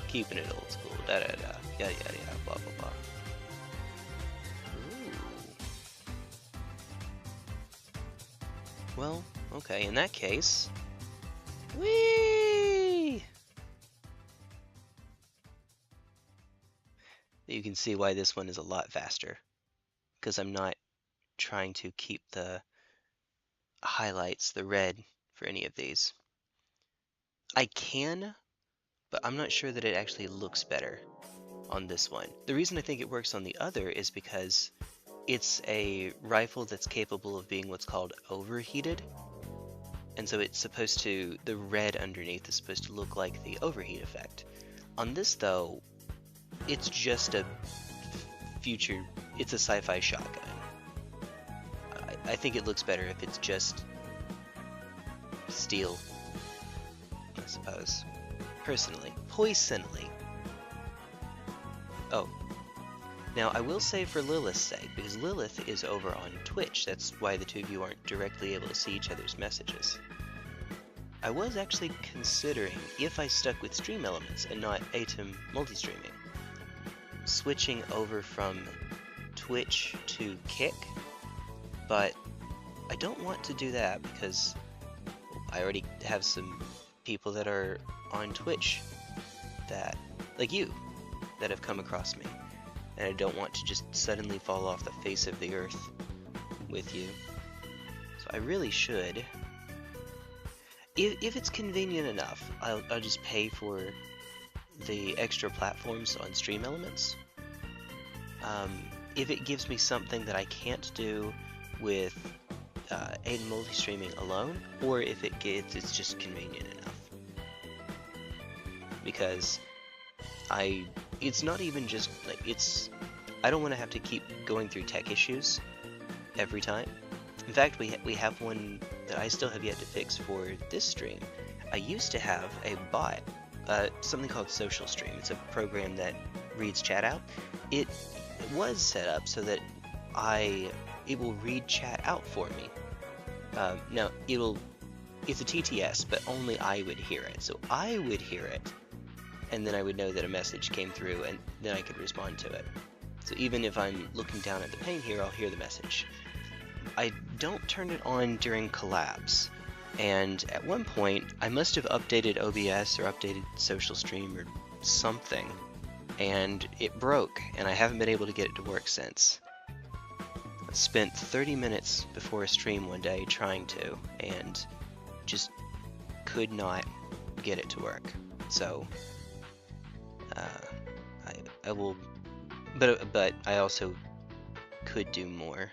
Keeping it old school. Da da da. Yada yada yada. Blah blah blah. Ooh. Well, okay, in that case. Whee! You can see why this one is a lot faster. Because I'm not trying to keep the highlights, the red, for any of these. I can, but I'm not sure that it actually looks better on this one. The reason I think it works on the other is because it's a rifle that's capable of being what's called overheated. And so it's supposed to, the red underneath is supposed to look like the overheat effect. On this though, it's just a future, it's a sci-fi shotgun. I think it looks better if it's just steel, I suppose. Personally. Poisonally. Oh. Now, I will say for Lilith's sake, because Lilith is over on Twitch, that's why the two of you aren't directly able to see each other's messages. I was actually considering, if I stuck with Stream Elements and not ATEM multi-streaming, switching over from Twitch to Kick, but I don't want to do that because I already have some people that are on Twitch that, like you, that have come across me, and I don't want to just suddenly fall off the face of the earth with you. So I really should, if it's convenient enough, I'll just pay for the extra platforms on Stream Elements. If it gives me something that I can't do with ATEM multi-streaming alone, or if it's just convenient enough. Because it's not even just like I don't want to have to keep going through tech issues every time. In fact, we have one that I still have yet to fix for this stream. I used to have a bot, something called Social Stream. It's a program that reads chat out. It was set up so that it will read chat out for me. Now, it's a TTS, but only I would hear it. So I would hear it, and then I would know that a message came through, and then I could respond to it. So even if I'm looking down at the pane here, I'll hear the message. I don't turn it on during collabs, and at one point, I must have updated OBS or updated Social Stream or something, and it broke, and I haven't been able to get it to work since. I spent 30 minutes before a stream one day trying to, and just could not get it to work. So, I will, but I also could do more.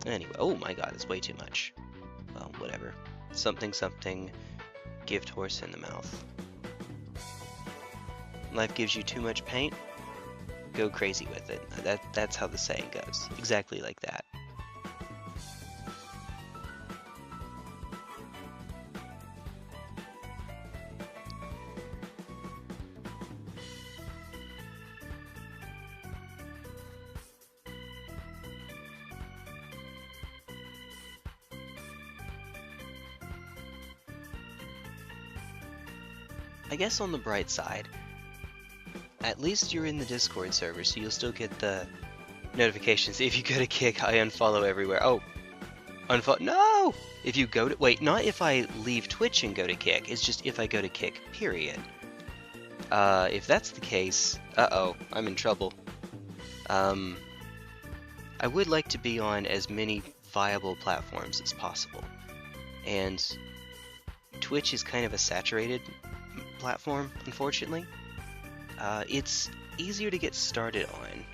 Anyway, oh my god, it's way too much. Well, whatever. Something, gift horse in the mouth. Life gives you too much paint, go crazy with it. That's how the saying goes. Exactly like that. I guess on the bright side, at least you're in the Discord server, so you'll still get the notifications. If you go to Kick, I unfollow everywhere. Oh, unfollow. No! If you go to, wait, not if I leave Twitch and go to Kick, it's just if I go to Kick, period. If that's the case, uh-oh, I'm in trouble. I would like to be on as many viable platforms as possible. And Twitch is kind of a saturated platform, unfortunately. It's easier to get started on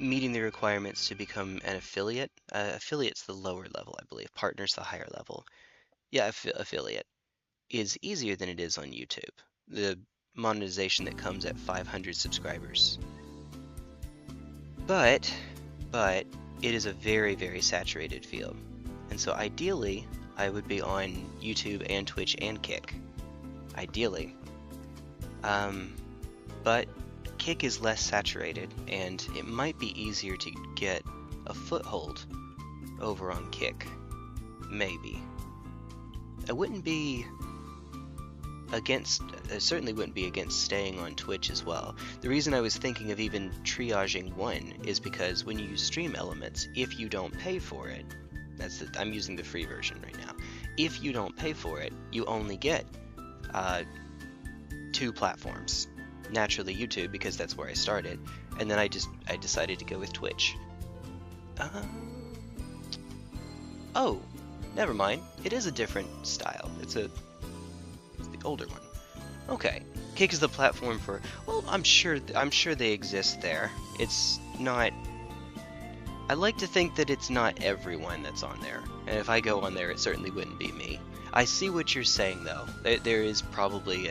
meeting the requirements to become an affiliate. Affiliate's the lower level, I believe. Partner's the higher level. Yeah, affiliate is easier than it is on YouTube. The monetization that comes at 500 subscribers. But it is a very, very saturated field. And so ideally, I would be on YouTube and Twitch and Kick. Ideally. But Kick is less saturated, and it might be easier to get a foothold over on Kick. Maybe. I wouldn't be against, I certainly wouldn't be against staying on Twitch as well. The reason I was thinking of even triaging one is because when you use stream elements, if you don't pay for it, I'm using the free version right now. If you don't pay for it, you only get 2 platforms. Naturally YouTube, because that's where I started, and then I decided to go with Twitch. Oh, never mind. It is a different style. It's the older one. Okay, Kick is the platform for. Well, I'm sure they exist there. It's not. I like to think that it's not everyone that's on there, and if I go on there, it certainly wouldn't be me. I see what you're saying, though. There is probably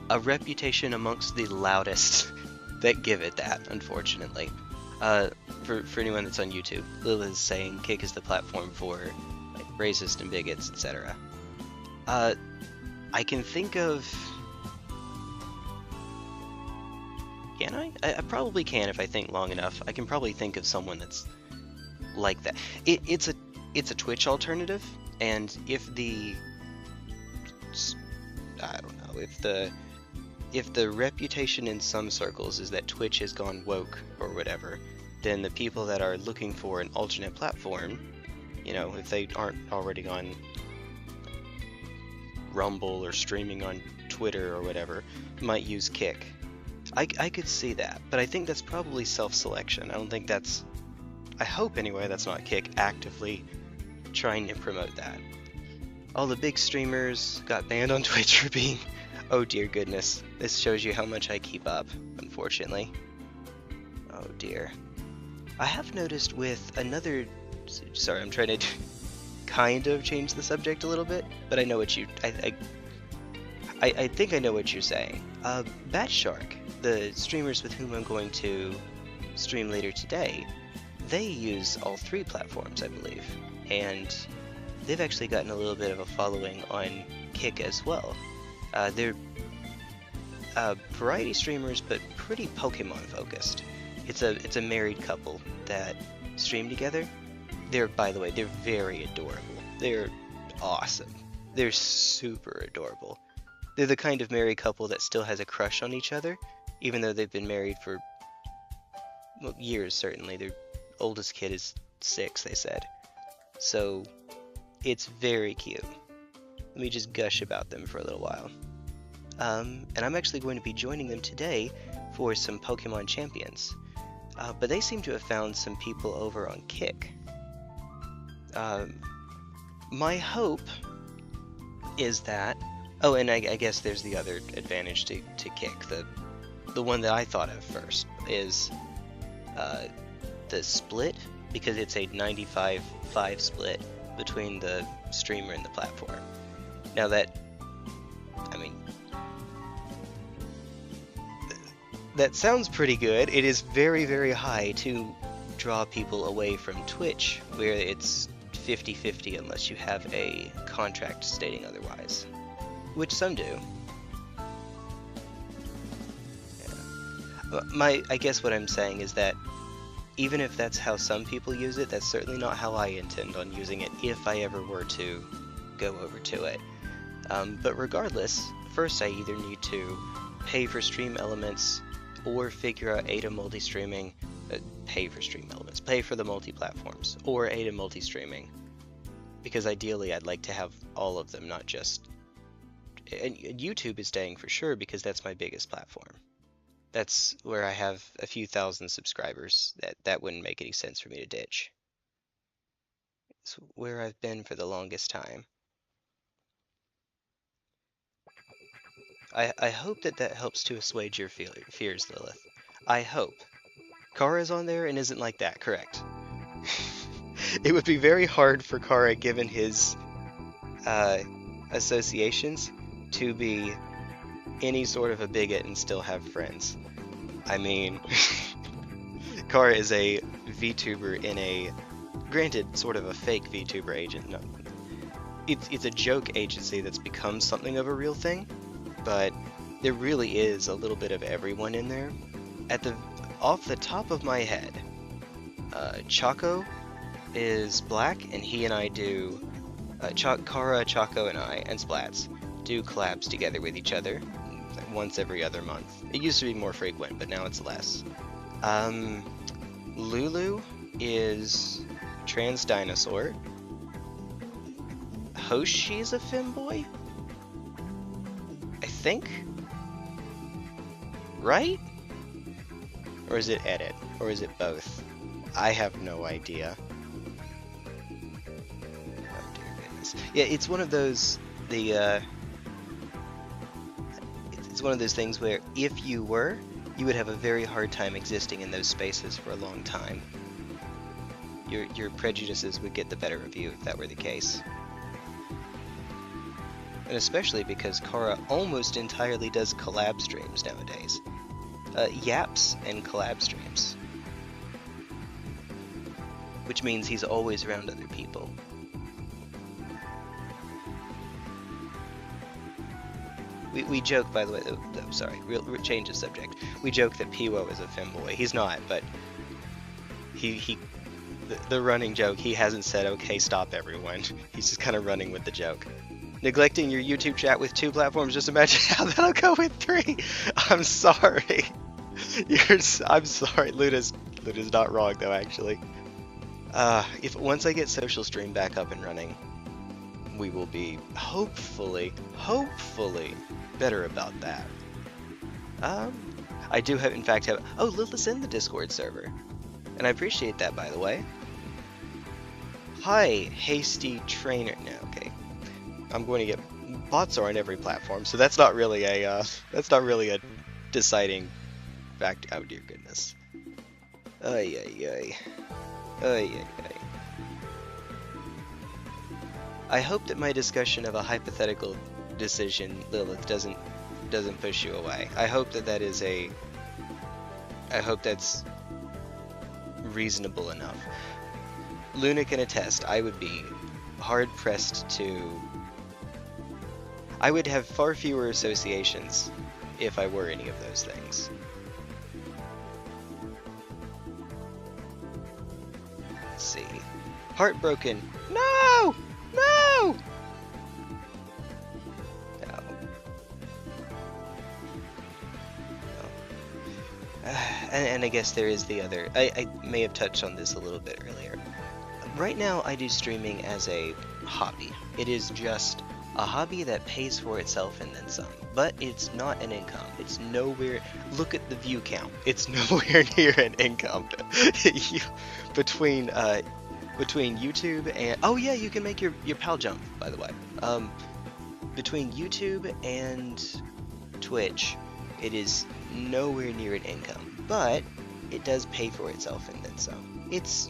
a reputation amongst the loudest that give it that, unfortunately. For anyone that's on YouTube, Lil is saying Kick is the platform for like racists and bigots, etc. I can think of. Can I? I probably can if I think long enough. I can probably think of someone that's like that. It's a Twitch alternative, and if the I don't know, if the reputation in some circles is that Twitch has gone woke or whatever, then the people that are looking for an alternate platform, you know, if they aren't already on Rumble or streaming on Twitter or whatever, might use Kick. I could see that, but I think that's probably self-selection. I don't think that's, I hope anyway, that's not Kick actively trying to promote that. All the big streamers got banned on Twitch for being, oh dear goodness, this shows you how much I keep up, unfortunately. Oh dear. I have noticed with another, sorry, I'm trying to kind of change the subject a little bit, but I know what you, I think I know what you're saying. Batshark, the streamers with whom I'm going to stream later today, they use all 3 platforms, I believe, and they've actually gotten a little bit of a following on Kick as well. They're variety streamers, but pretty Pokemon focused. It's a married couple that stream together. By the way, they're very adorable. They're awesome. They're super adorable. They're the kind of married couple that still has a crush on each other, even though they've been married for, well, years, certainly. Their oldest kid is 6, they said. So, it's very cute. Let me just gush about them for a little while. And I'm actually going to be joining them today for some Pokemon Champions. But they seem to have found some people over on Kick. My hope, is that... Oh, and I guess there's the other advantage to Kick. The one that I thought of first is the split, because it's a 95-5 split between the streamer and the platform. Now that, I mean, that sounds pretty good. It is very, very high to draw people away from Twitch, where it's 50-50 unless you have a contract stating otherwise, which some do. Yeah. I guess what I'm saying is that even if that's how some people use it, that's certainly not how I intend on using it if I ever were to go over to it. But regardless, first I either need to pay for stream elements or figure out ADA multi-streaming, pay for stream elements, pay for the multi-platforms, or ADA multi-streaming. Because ideally I'd like to have all of them, not just... And YouTube is staying for sure because that's my biggest platform. That's where I have a few thousand subscribers. That wouldn't make any sense for me to ditch. It's where I've been for the longest time. I hope that helps to assuage your fears, Lilith. I hope. Kara's on there and isn't like that, correct? It would be very hard for Kara, given his associations, to be any sort of a bigot and still have friends. I mean, Kara is a VTuber in a, granted, sort of a fake VTuber agent. No, it's a joke agency that's become something of a real thing, but there really is a little bit of everyone in there. Off the top of my head, Chaco is black, and he and I do, Kara, Chaco, and I, and Splats, do collabs together with each other once every other month. It used to be more frequent, but now it's less. Lulu is trans dinosaur. Hoshi's a femboy? I think? Right? Or is it edit? Or is it both? I have no idea. Oh dear goodness. Yeah, it's one of those, it's one of those things where if you were, you would have a very hard time existing in those spaces for a long time. Your prejudices would get the better of you if that were the case. And especially because Kara almost entirely does collab streams nowadays. Yaps and collab streams. Which means he's always around other people. We joke, by the way, sorry, real change of subject. We joke that Piwo is a femboy. He's not, but the running joke, he hasn't said, okay, stop everyone. He's just kind of running with the joke. Neglecting your YouTube chat with 2 platforms, just imagine how that'll go with 3. I'm sorry. I'm sorry, Luna's not wrong though, actually. Once I get Social Stream back up and running, we will be hopefully better about that. I do in fact have, oh, Lilith's in the Discord server, and I appreciate that, by the way. Hi, Hasty Trainer. No, okay. I'm going to get, bots are on every platform, so that's not really a deciding fact. Oh dear goodness. Ay ay ay. Ay ay ay. I hope that my discussion of a hypothetical decision, Lilith, doesn't push you away. I hope I hope that's reasonable enough. Luna can attest, I would be hard-pressed to... I would have far fewer associations if I were any of those things. Let's see. Heartbroken. No! No! No. And I guess there is the other... I may have touched on this a little bit earlier. Right now, I do streaming as a hobby. It is just a hobby that pays for itself and then some. But it's not an income. It's nowhere... Look at the view count. It's nowhere near an income. Between YouTube and... Oh yeah, you can make your PAL jump, by the way. between YouTube and Twitch, it is nowhere near an income, but it does pay for itself and then some. It's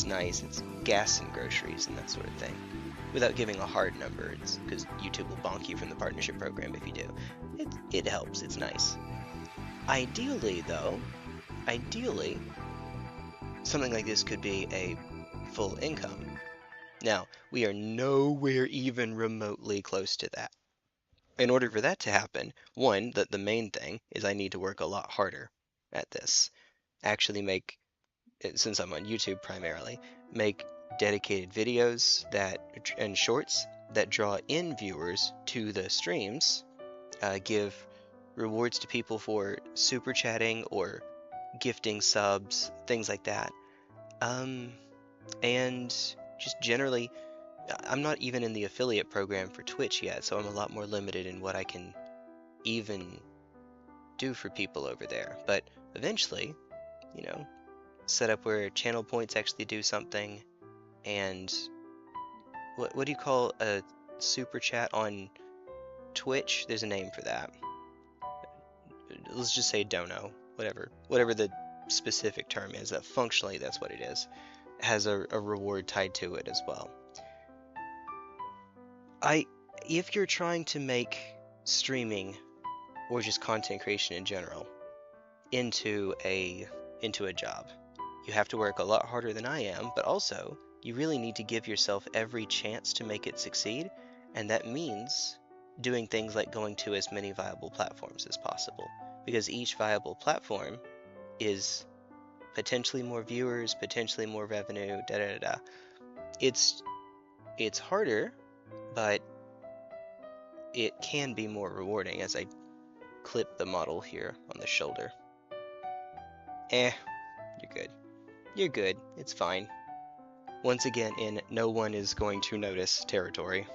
nice. It's gas and groceries and that sort of thing, without giving a hard number. It's because YouTube will bonk you from the partnership program if you do. It helps. It's nice. Ideally, though, something like this could be a full income. Now, we are nowhere even remotely close to that. In order for that to happen, one, the main thing is I need to work a lot harder at this. Actually make, since I'm on YouTube primarily, make dedicated videos and shorts that draw in viewers to the streams, give rewards to people for super chatting or gifting subs, things like that. And just generally, I'm not even in the affiliate program for Twitch yet, so I'm a lot more limited in what I can even do for people over there. But eventually, you know, set up where channel points actually do something, and what do you call a super chat on Twitch? There's a name for that. Let's just say dono, whatever the specific term is. That functionally that's what it is. It has a reward tied to it as well. If you're trying to make streaming or just content creation in general into a job, you have to work a lot harder than I am, but also you really need to give yourself every chance to make it succeed, and that means doing things like going to as many viable platforms as possible, because each viable platform is potentially more viewers, potentially more revenue, It's harder, but it can be more rewarding, as I clip the model here on the shoulder. You're good. You're good. It's fine. Once again, in no one is going to notice territory.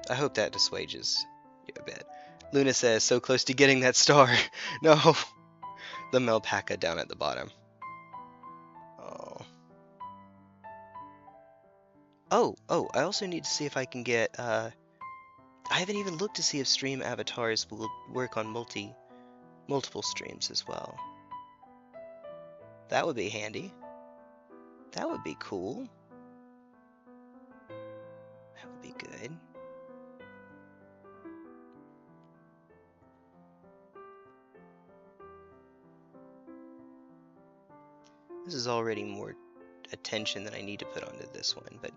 I hope that dissuades you a bit. Luna says, so close to getting that star. No, the Melpaca down at the bottom. Oh, I also need to see if I can get, I haven't even looked to see if stream avatars will work on multiple streams as well. That would be handy. That would be cool. That would be good. This is already more attention than I need to put onto this one, but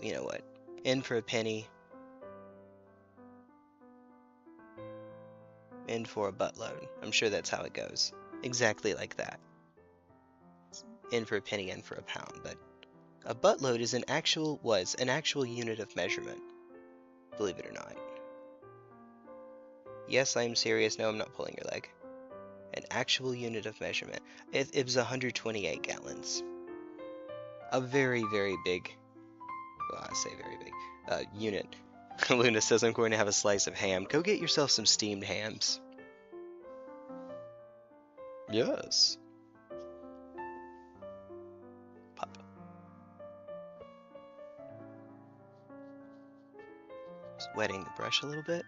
you know what? In for a penny. In for a buttload. I'm sure that's how it goes. Exactly like that. In for a penny, in for a pound, but a buttload is an actual unit of measurement. Believe it or not. Yes, I'm serious. No, I'm not pulling your leg. An actual unit of measurement. It was 128 gallons. A very, very big, well, I say very big, unit. Luna says, I'm going to have a slice of ham. Go get yourself some steamed hams. Yes. Pop. Just wetting the brush a little bit.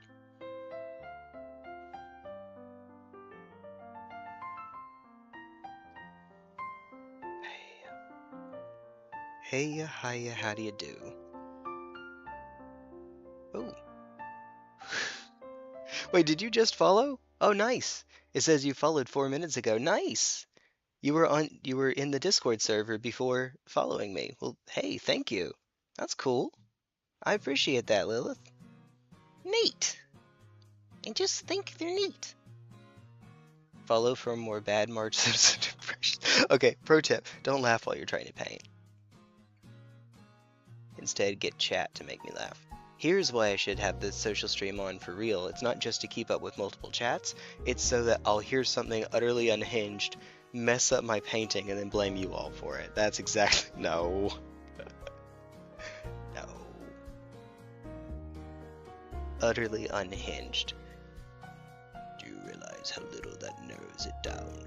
Hey, hiya, how do you do? Oh. Wait, did you just follow? Oh, nice. It says you followed 4 minutes ago. Nice. You were in the Discord server before following me. Well, hey, thank you. That's cool. I appreciate that, Lilith. Neat. And just think they're neat. Follow for more bad March Simpson impressions. Okay, pro tip, don't laugh while you're trying to paint. Instead, get chat to make me laugh. Here's why I should have the social stream on for real. It's not just to keep up with multiple chats, it's so that I'll hear something utterly unhinged, mess up my painting, and then blame you all for it. That's exactly... No. No. Utterly unhinged. Do you realize how little that narrows it down?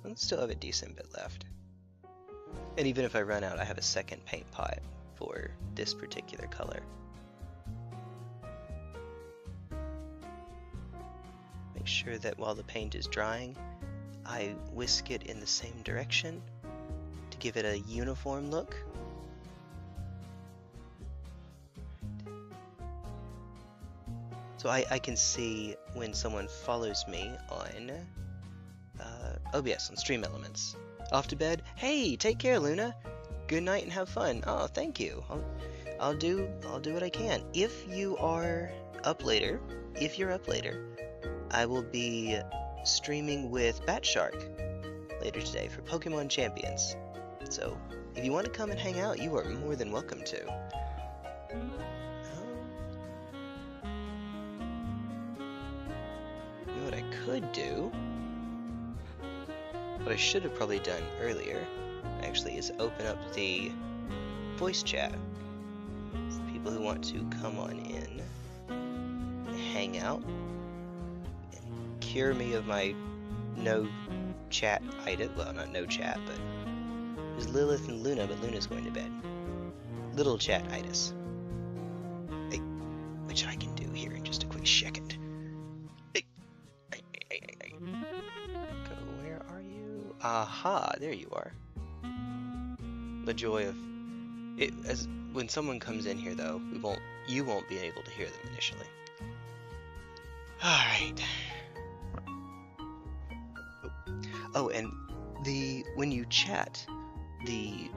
I still have a decent bit left. And even if I run out, I have a second paint pot for this particular color. Make sure that while the paint is drying, I whisk it in the same direction to give it a uniform look. So I can see when someone follows me on OBS, on Stream Elements. Off to bed? Hey, take care, Luna. Good night and have fun. Oh, thank you. I'll do what I can. If you're up later, I will be streaming with Batshark later today for Pokemon Champions. So if you want to come and hang out, you are more than welcome to. You know what I could do? What I should have probably done earlier, actually, is open up the voice chat for people who want to come on in and hang out and cure me of my no chat itis. Well, not no chat, but there's Lilith and Luna, but Luna's going to bed. Little chat itis. Which I can do here in just a quick second. Aha, there you are. The joy of it. As when someone comes in here, though, you won't be able to hear them initially. All right. Oh, and when you chat, the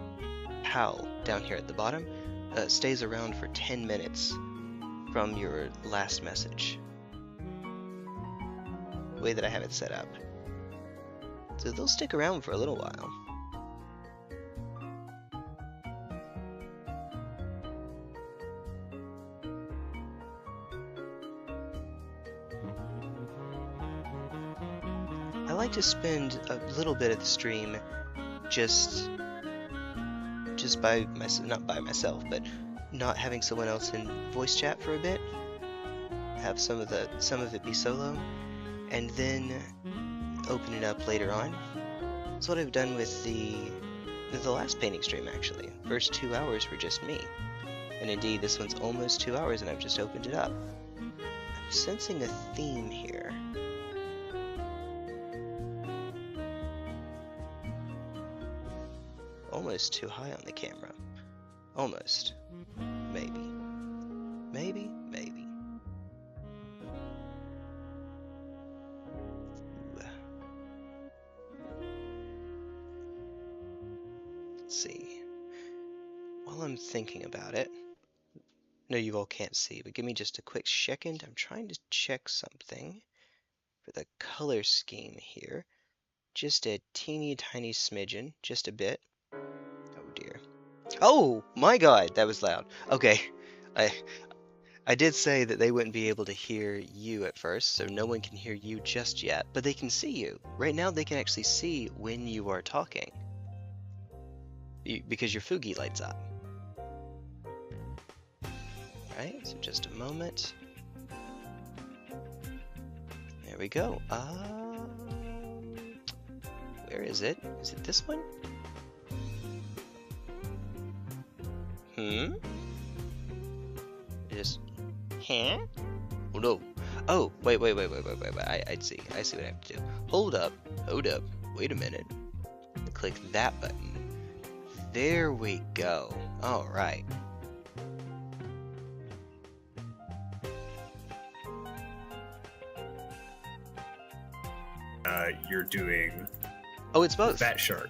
PAL down here at the bottom stays around for 10 minutes from your last message. The way that I have it set up. So they'll stick around for a little while. I like to spend a little bit of the stream just by myself, not by myself, but not having someone else in voice chat for a bit. Have some of it be solo, and then open it up later on. That's what I've done with the last painting stream, actually. First 2 hours were just me. And indeed, this one's almost 2 hours and I've just opened it up. I'm sensing a theme here. Almost too high on the camera. Almost. Maybe. Maybe. Maybe. Let's see. While I'm thinking about it, no, you all can't see, but give me just a quick second. I'm trying to check something for the color scheme here. Just a teeny tiny smidgen, just a bit. Oh dear. Oh my god, that was loud. Okay, I did say that they wouldn't be able to hear you at first, so no one can hear you just yet, but they can see you. Right now they can actually see when you are talking. Because your Fugi lights up. Alright, so just a moment. There we go. Where is it? Is it this one? Just... Huh? Oh no. Oh, wait. I see what I have to do. Hold up. Wait a minute. Click that button. There we go. Alright. You're doing... Oh, it's both. Bat Shark.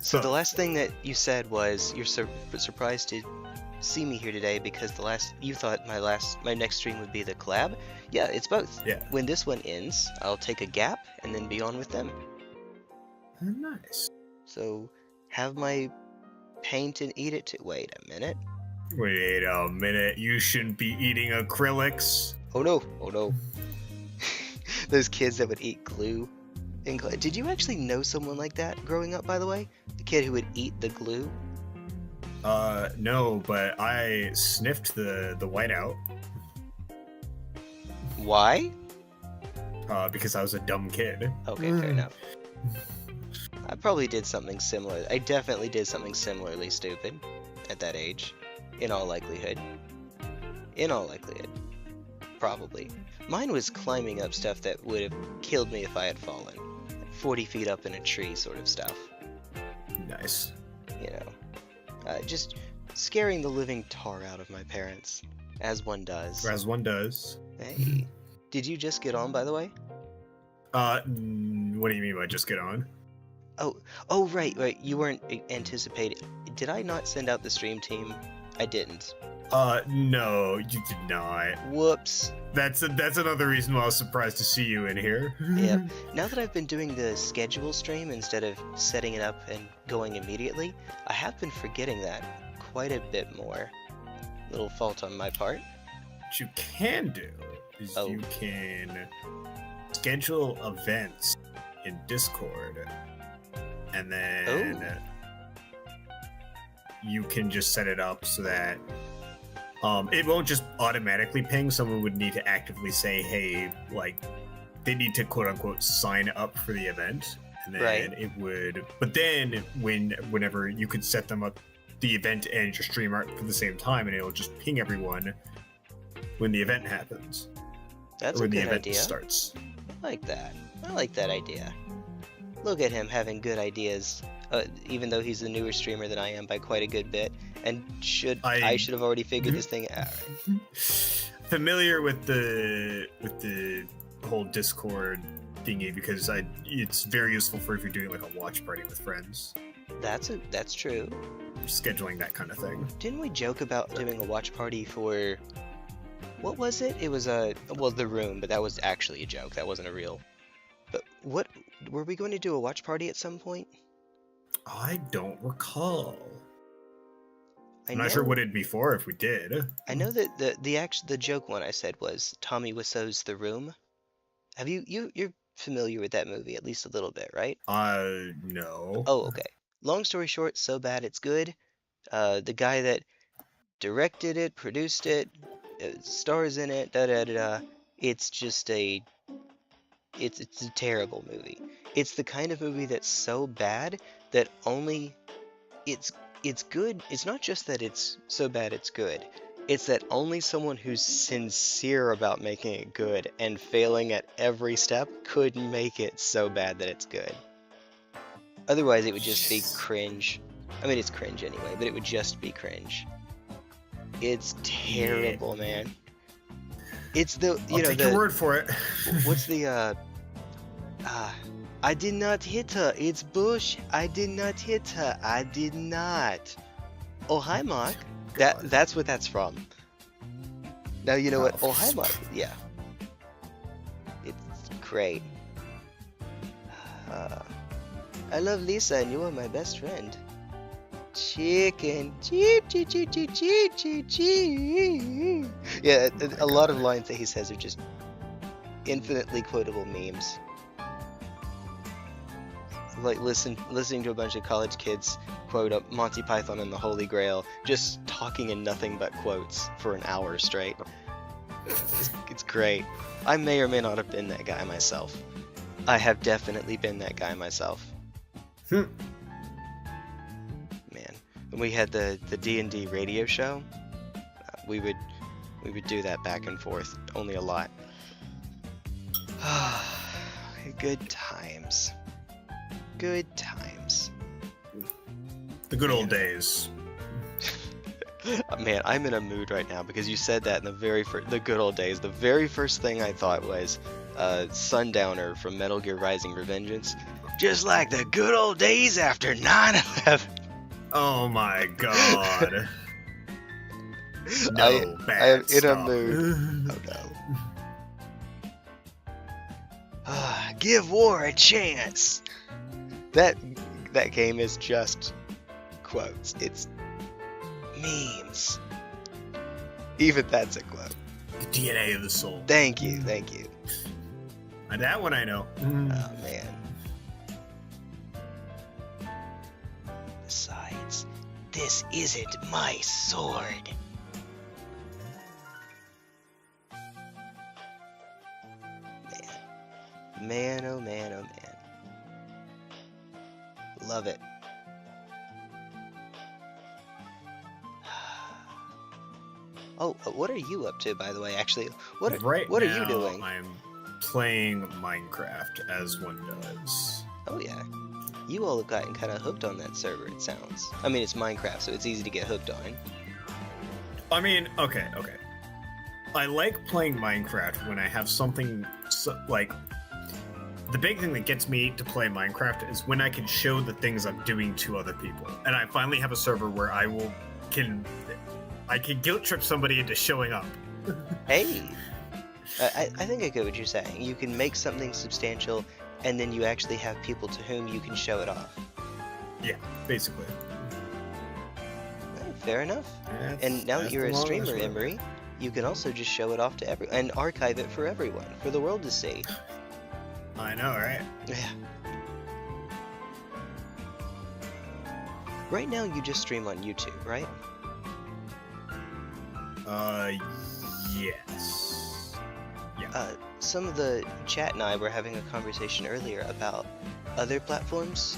So the last thing that you said was you're surprised to see me here today because you thought my next stream would be the collab. Yeah, it's both. Yeah. When this one ends, I'll take a gap and then be on with them. Nice. So have my paint and eat it too. Wait a minute. Wait a minute. You shouldn't be eating acrylics. Oh no. Those kids that would eat glue. Did you actually know someone like that growing up, by the way? The kid who would eat the glue? No, but I sniffed the whiteout. Why? Because I was a dumb kid. Okay, fair enough. probably did something similar. I definitely did something similarly stupid at that age. In all likelihood. In all likelihood. Probably. Mine was climbing up stuff that would have killed me if I had fallen. 40 feet up in a tree sort of stuff. Nice. You know. Just scaring the living tar out of my parents. As one does. As one does. Hey. Did you just get on, by the way? What do you mean by just get on? Oh, right. You weren't anticipating. Did I not send out the stream team? I didn't. No, you did not. Whoops. That's another reason why I was surprised to see you in here. Yep. Now that I've been doing the schedule stream instead of setting it up and going immediately, I have been forgetting that quite a bit more. Little fault on my part. What you can do is you can schedule events in Discord, and then you can just set it up so that it won't just automatically ping. Someone would need to actively say, hey, like, they need to quote unquote sign up for the event, and then it would. But then whenever you could set them up, the event and your stream art for the same time, and it'll just ping everyone when the event happens. That's or when a good the event idea. starts. I like that. I like that idea. Look at him having good ideas, even though he's the newer streamer than I am by quite a good bit. And I should have already figured this thing out. Familiar with the whole Discord thingy, because it's very useful for if you're doing like a watch party with friends. That's true. Scheduling that kind of thing. Didn't we joke about doing a watch party for... What was it? It was the room, but that was actually a joke. That wasn't a real... But what... Were we going to do a watch party at some point? I don't recall. I'm not sure what it'd be for if we did. I know that the joke one I said was Tommy Wiseau's The Room. Have you're familiar with that movie at least a little bit, right? No. Oh, okay. Long story short, so bad it's good. The guy that directed it, produced it, stars in it, it's just it's a terrible movie. It's the kind of movie that's so bad that only it's good. It's not just that it's so bad it's good. It's that only someone who's sincere about making it good and failing at every step could make it so bad that it's good. Otherwise, it would just be cringe. I mean, it's cringe anyway, but it would just be cringe. It's terrible, man. It's the I'll take your word for it. What's the I did not hit her. It's Bush. I did not hit her. I did not. Oh, hi, Mark. That's what that's from. Now you know what. Oh, hi, Mark. Yeah. It's great. I love Lisa, and you are my best friend. Chicken. Cheep, cheep, cheep, cheep, cheep, cheep, cheep. Yeah, a lot of lines that he says are just infinitely quotable memes. Like listening to a bunch of college kids quote up Monty Python and the Holy Grail, just talking in nothing but quotes for an hour straight. It's great. I may or may not have been that guy myself. I have definitely been that guy myself. Man, when we had the D&D radio show, we would do that back and forth, only a lot. Good times. Good times. The good old days. Man, I'm in a mood right now because you said that in the good old days. The very first thing I thought was Sundowner from Metal Gear Rising: Revengeance. Just like the good old days after 9/11. Oh my god. I am in a mood. Oh no. Give war a chance. That game is just quotes. It's memes. Even that's a quote. The DNA of the soul. Thank you. That one I know. Oh man. Besides, this isn't my sword. Man, oh man, oh man. Love it. Oh, what are you up to, by the way? Actually, what are you doing? I'm playing Minecraft, as one does. Oh yeah, you all have gotten kind of hooked on that server. It sounds. I mean, it's Minecraft, so it's easy to get hooked on. I mean, okay. I like playing Minecraft when I have something like. The big thing that gets me to play Minecraft is when I can show the things I'm doing to other people, and I finally have a server where I can guilt trip somebody into showing up. Hey, I think I get what you're saying. You can make something substantial, and then you actually have people to whom you can show it off. Yeah, basically. Well, fair enough. And now that you're a streamer, Emery, you can also just show it off to everyone and archive it for everyone, for the world to see. I know, right? Yeah. Right now, you just stream on YouTube, right? Yes. Yeah. Some of the chat and I were having a conversation earlier about other platforms.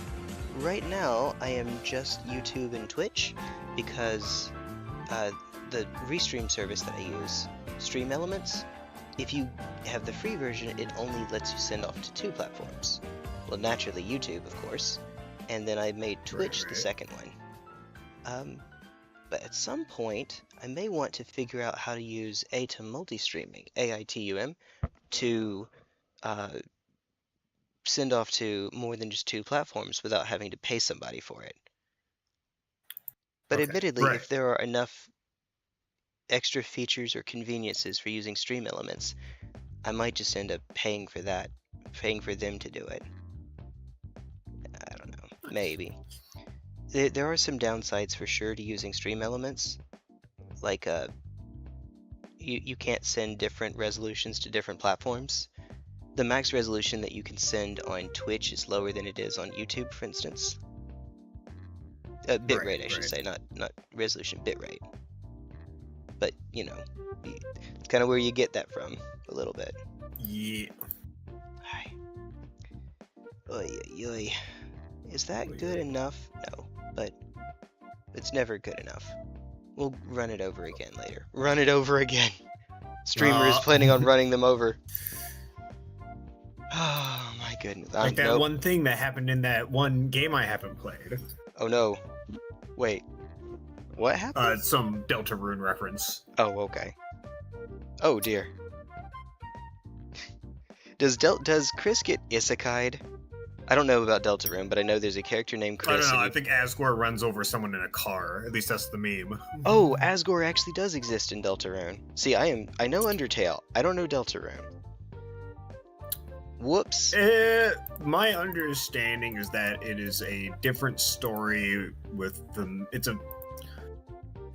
Right now, I am just YouTube and Twitch because the restream service that I use, Stream Elements, if you have the free version, it only lets you send off to 2 platforms. Well, naturally YouTube, of course, and then I made Twitch the second one. But at some point, I may want to figure out how to use AITUM multi-streaming, AITUM, to send off to more than just 2 platforms without having to pay somebody for it. But admittedly, if there are enough extra features or conveniences for using Stream Elements, I might just end up paying for that, paying for them to do it. I don't know, maybe. There are some downsides for sure to using Stream Elements, like you can't send different resolutions to different platforms. The max resolution that you can send on Twitch is lower than it is on YouTube, for instance. Bitrate, I should say, not resolution, bitrate. But, you know, it's kind of where you get that from, a little bit. Yeah. Hi. Oy, oy, oy. Is that good enough? No, but it's never good enough. We'll run it over again later. Run it over again! Streamer is planning on running them over. Oh my goodness. Like that one thing that happened in that one game I haven't played. Oh no. Wait. What happened? Some Deltarune reference. Oh, okay. Oh dear. Does Chris get isekai'd? I don't know about Deltarune, but I know there's a character named Chris. I don't know, I think Asgore runs over someone in a car. At least that's the meme. Oh, Asgore actually does exist in Deltarune. See, I know Undertale. I don't know Deltarune. Whoops. My understanding is that it is a different story with the...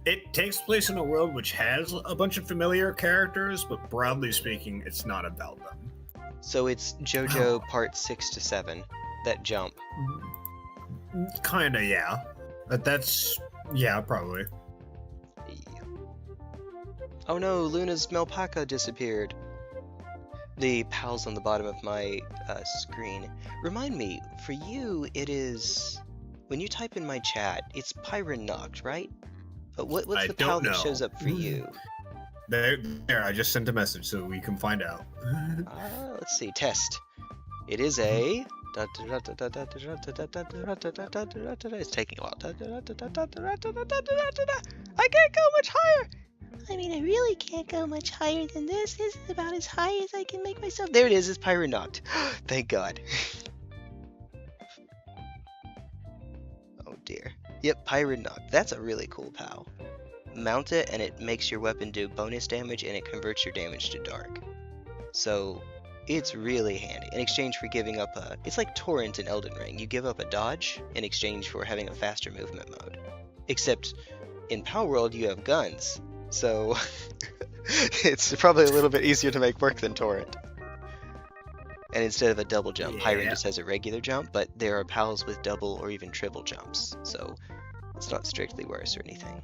It takes place in a world which has a bunch of familiar characters, but broadly speaking, it's not about them. So it's JoJo Part 6 to 7, that jump. Kinda, yeah. That's... yeah, probably. Oh no, Luna's Melpaka disappeared. The pals on the bottom of my screen. Remind me, for you, it is... When you type in my chat, it's Pyron Noct, right? What's the pal that shows up for you? There, I just sent a message so we can find out. Let's see, test. It is a... It's taking a while. I can't go much higher! I mean, I really can't go much higher than this. This is about as high as I can make myself. There it is, it's Pyron Noct. Thank God. Oh dear. Yep, Pyron Noct. That's a really cool pal. Mount it and it makes your weapon do bonus damage and it converts your damage to dark. So it's really handy. In exchange for giving up a... It's like Torrent in Elden Ring. You give up a dodge in exchange for having a faster movement mode. Except in Power World you have guns. So it's probably a little bit easier to make work than Torrent. And instead of a double jump, Pyron just has a regular jump, but there are pals with double or even triple jumps, so it's not strictly worse or anything.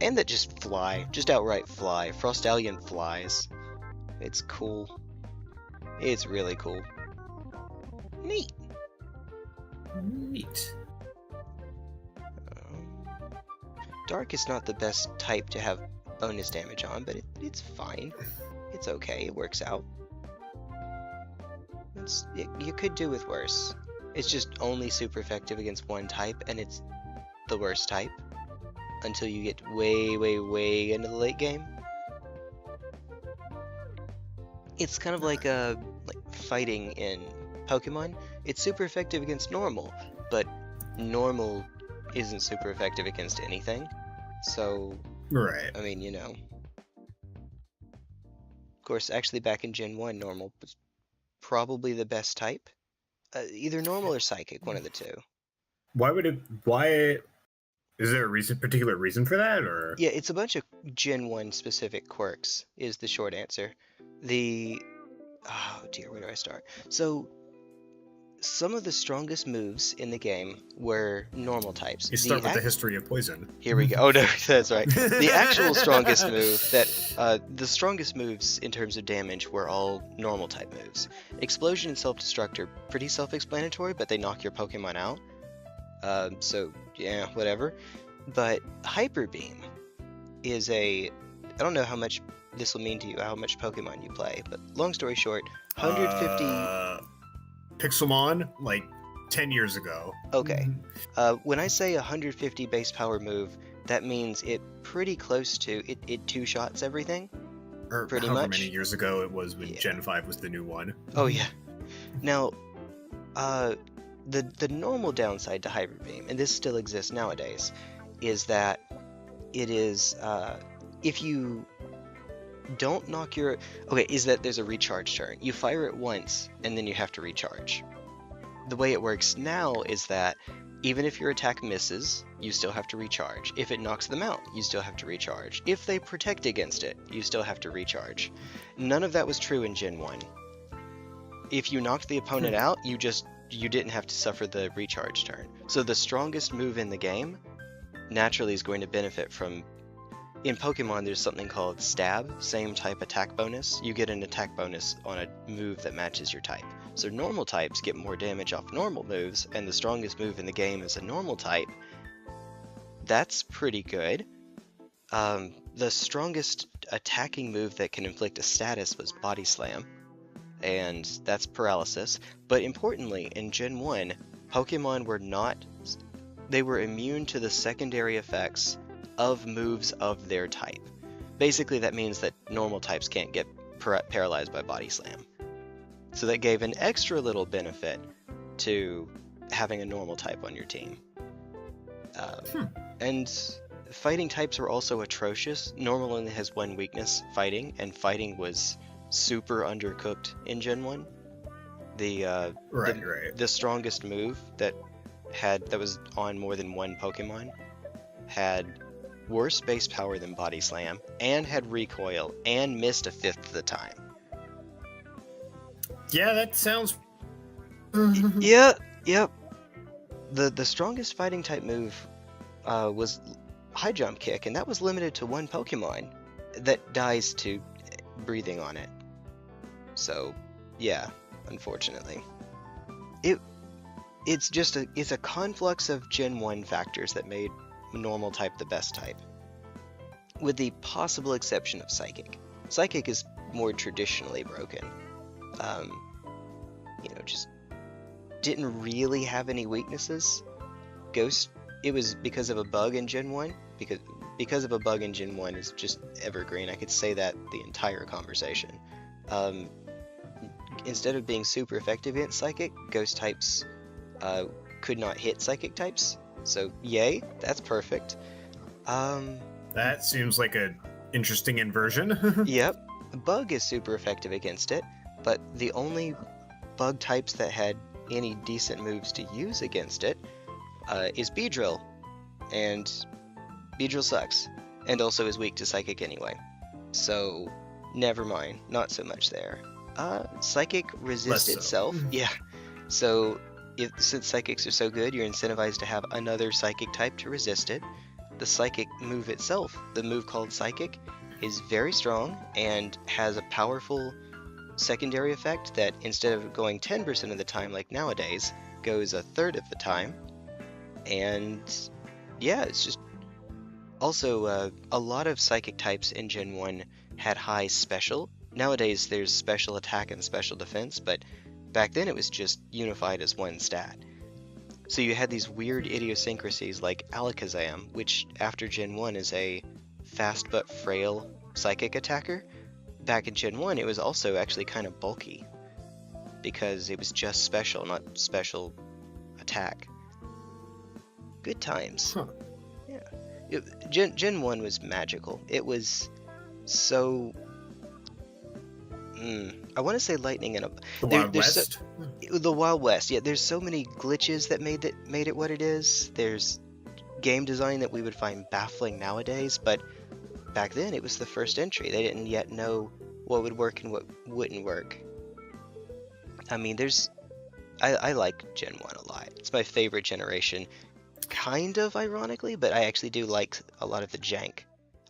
And that just fly, just outright fly. Frostallion flies. It's cool. It's really cool. Neat. Neat. Dark is not the best type to have bonus damage on, but it's fine. It's okay, it works out. You could do with worse. It's just only super effective against one type, and it's the worst type until you get way, way, way into the late game. It's kind of like fighting in Pokemon. It's super effective against normal, but normal isn't super effective against anything. So, right. I mean, you know. Of course, actually back in Gen 1, normal was probably the best type. Either normal or psychic, one of the two. Why is there a particular reason for that, or? Yeah, it's a bunch of Gen 1 specific quirks, is the short answer. Oh dear, where do I start? So, some of the strongest moves in the game were normal types. You start with the history of poison. Here we go. Oh no, that's right. The actual strongest move the strongest moves in terms of damage were all normal type moves. Explosion and Self-Destruct are pretty self-explanatory, but they knock your Pokemon out. So yeah, whatever. But Hyper Beam is I don't know how much this will mean to you, how much Pokemon you play, but long story short, 150... Pixelmon, like 10 years ago. Okay. When I say 150 base power move, that means it pretty close to, it two-shots everything. Or pretty however much. many years ago it was when Gen 5 was the new one. Oh yeah. Now, the normal downside to Hyper Beam, and this still exists nowadays, is that it is, if you don't knock your... Okay, is that there's a recharge turn. You fire it once, and then you have to recharge. The way it works now is that even if your attack misses, you still have to recharge. If it knocks them out, you still have to recharge. If they protect against it, you still have to recharge. None of that was true in Gen 1. If you knocked the opponent out, you didn't have to suffer the recharge turn. So the strongest move in the game naturally is going to benefit from... In Pokemon, there's something called Stab, same type attack bonus. You get an attack bonus on a move that matches your type. So normal types get more damage off normal moves, and the strongest move in the game is a normal type. That's pretty good. The strongest attacking move that can inflict a status was Body Slam, and that's paralysis. But importantly, in Gen 1, Pokemon were not... They were immune to the secondary effects of moves of their type. Basically, that means that normal types can't get paralyzed by Body Slam. So that gave an extra little benefit to having a normal type on your team. And fighting types were also atrocious. Normal only has one weakness, fighting, and fighting was super undercooked in Gen 1. The strongest move that was on more than one Pokemon had worse base power than Body Slam, and had recoil, and missed a fifth of the time. Yeah, that sounds... Yep. The strongest fighting type move was High Jump Kick, and that was limited to one Pokemon that dies to breathing on it. So, yeah, unfortunately. It's a conflux of Gen 1 factors that made normal type the best type, with the possible exception of Psychic. Psychic is more traditionally broken. Just didn't really have any weaknesses. Ghost, it was because of a bug in Gen 1, because of a bug in Gen 1 is just evergreen. I could say that the entire conversation. Instead of being super effective against Psychic, Ghost types could not hit Psychic types. So, yay, that's perfect. That seems like an interesting inversion. Yep. Bug is super effective against it, but the only bug types that had any decent moves to use against it is Beedrill. And Beedrill sucks, and also is weak to Psychic anyway. So, never mind, not so much there. Psychic resists itself. Yeah. So, since Psychics are so good, you're incentivized to have another Psychic type to resist it. The Psychic move itself, the move called Psychic, is very strong and has a powerful secondary effect that instead of going 10% of the time like nowadays, goes a third of the time. And yeah, it's just also a lot of psychic types in Gen 1 had high special. Nowadays there's special attack and special defense, but back then it was just unified as one stat. So you had these weird idiosyncrasies like Alakazam, which after Gen 1 is a fast but frail psychic attacker. Back in Gen 1 it was also actually kind of bulky, because it was just special, not special attack. Good times. Huh. Yeah. Gen 1 was magical. It was so... I want to say lightning in a... The Wild West? The Wild West, yeah. There's so many glitches that made it what it is. There's game design that we would find baffling nowadays, but back then it was the first entry. They didn't yet know what would work and what wouldn't work. I mean, I like Gen 1 a lot. It's my favorite generation. Kind of ironically, but I actually do like a lot of the jank.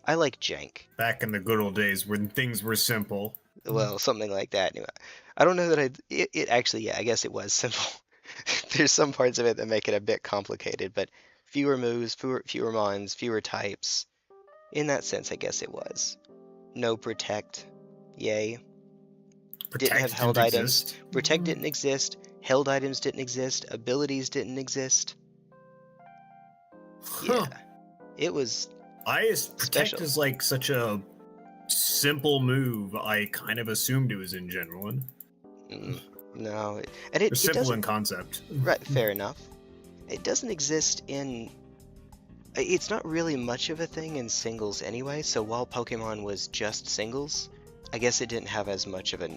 I like jank. Back in the good old days when things were simple. Well, something like that. I don't know that it actually, yeah, I guess it was simple. There's some parts of it that make it a bit complicated, but fewer moves, fewer mons, fewer types. In that sense, I guess it was. No protect. Yay. Protect didn't have held items. Exist. Protect didn't exist. Held items didn't exist. Abilities didn't exist. Huh. Yeah. It was Protect special. is like such a simple move. I kind of assumed it was in Gen 1. No. And it simple doesn't... in concept. Right, fair enough. It doesn't exist in... It's not really much of a thing in singles anyway, so while Pokemon was just singles, I guess it didn't have as much of a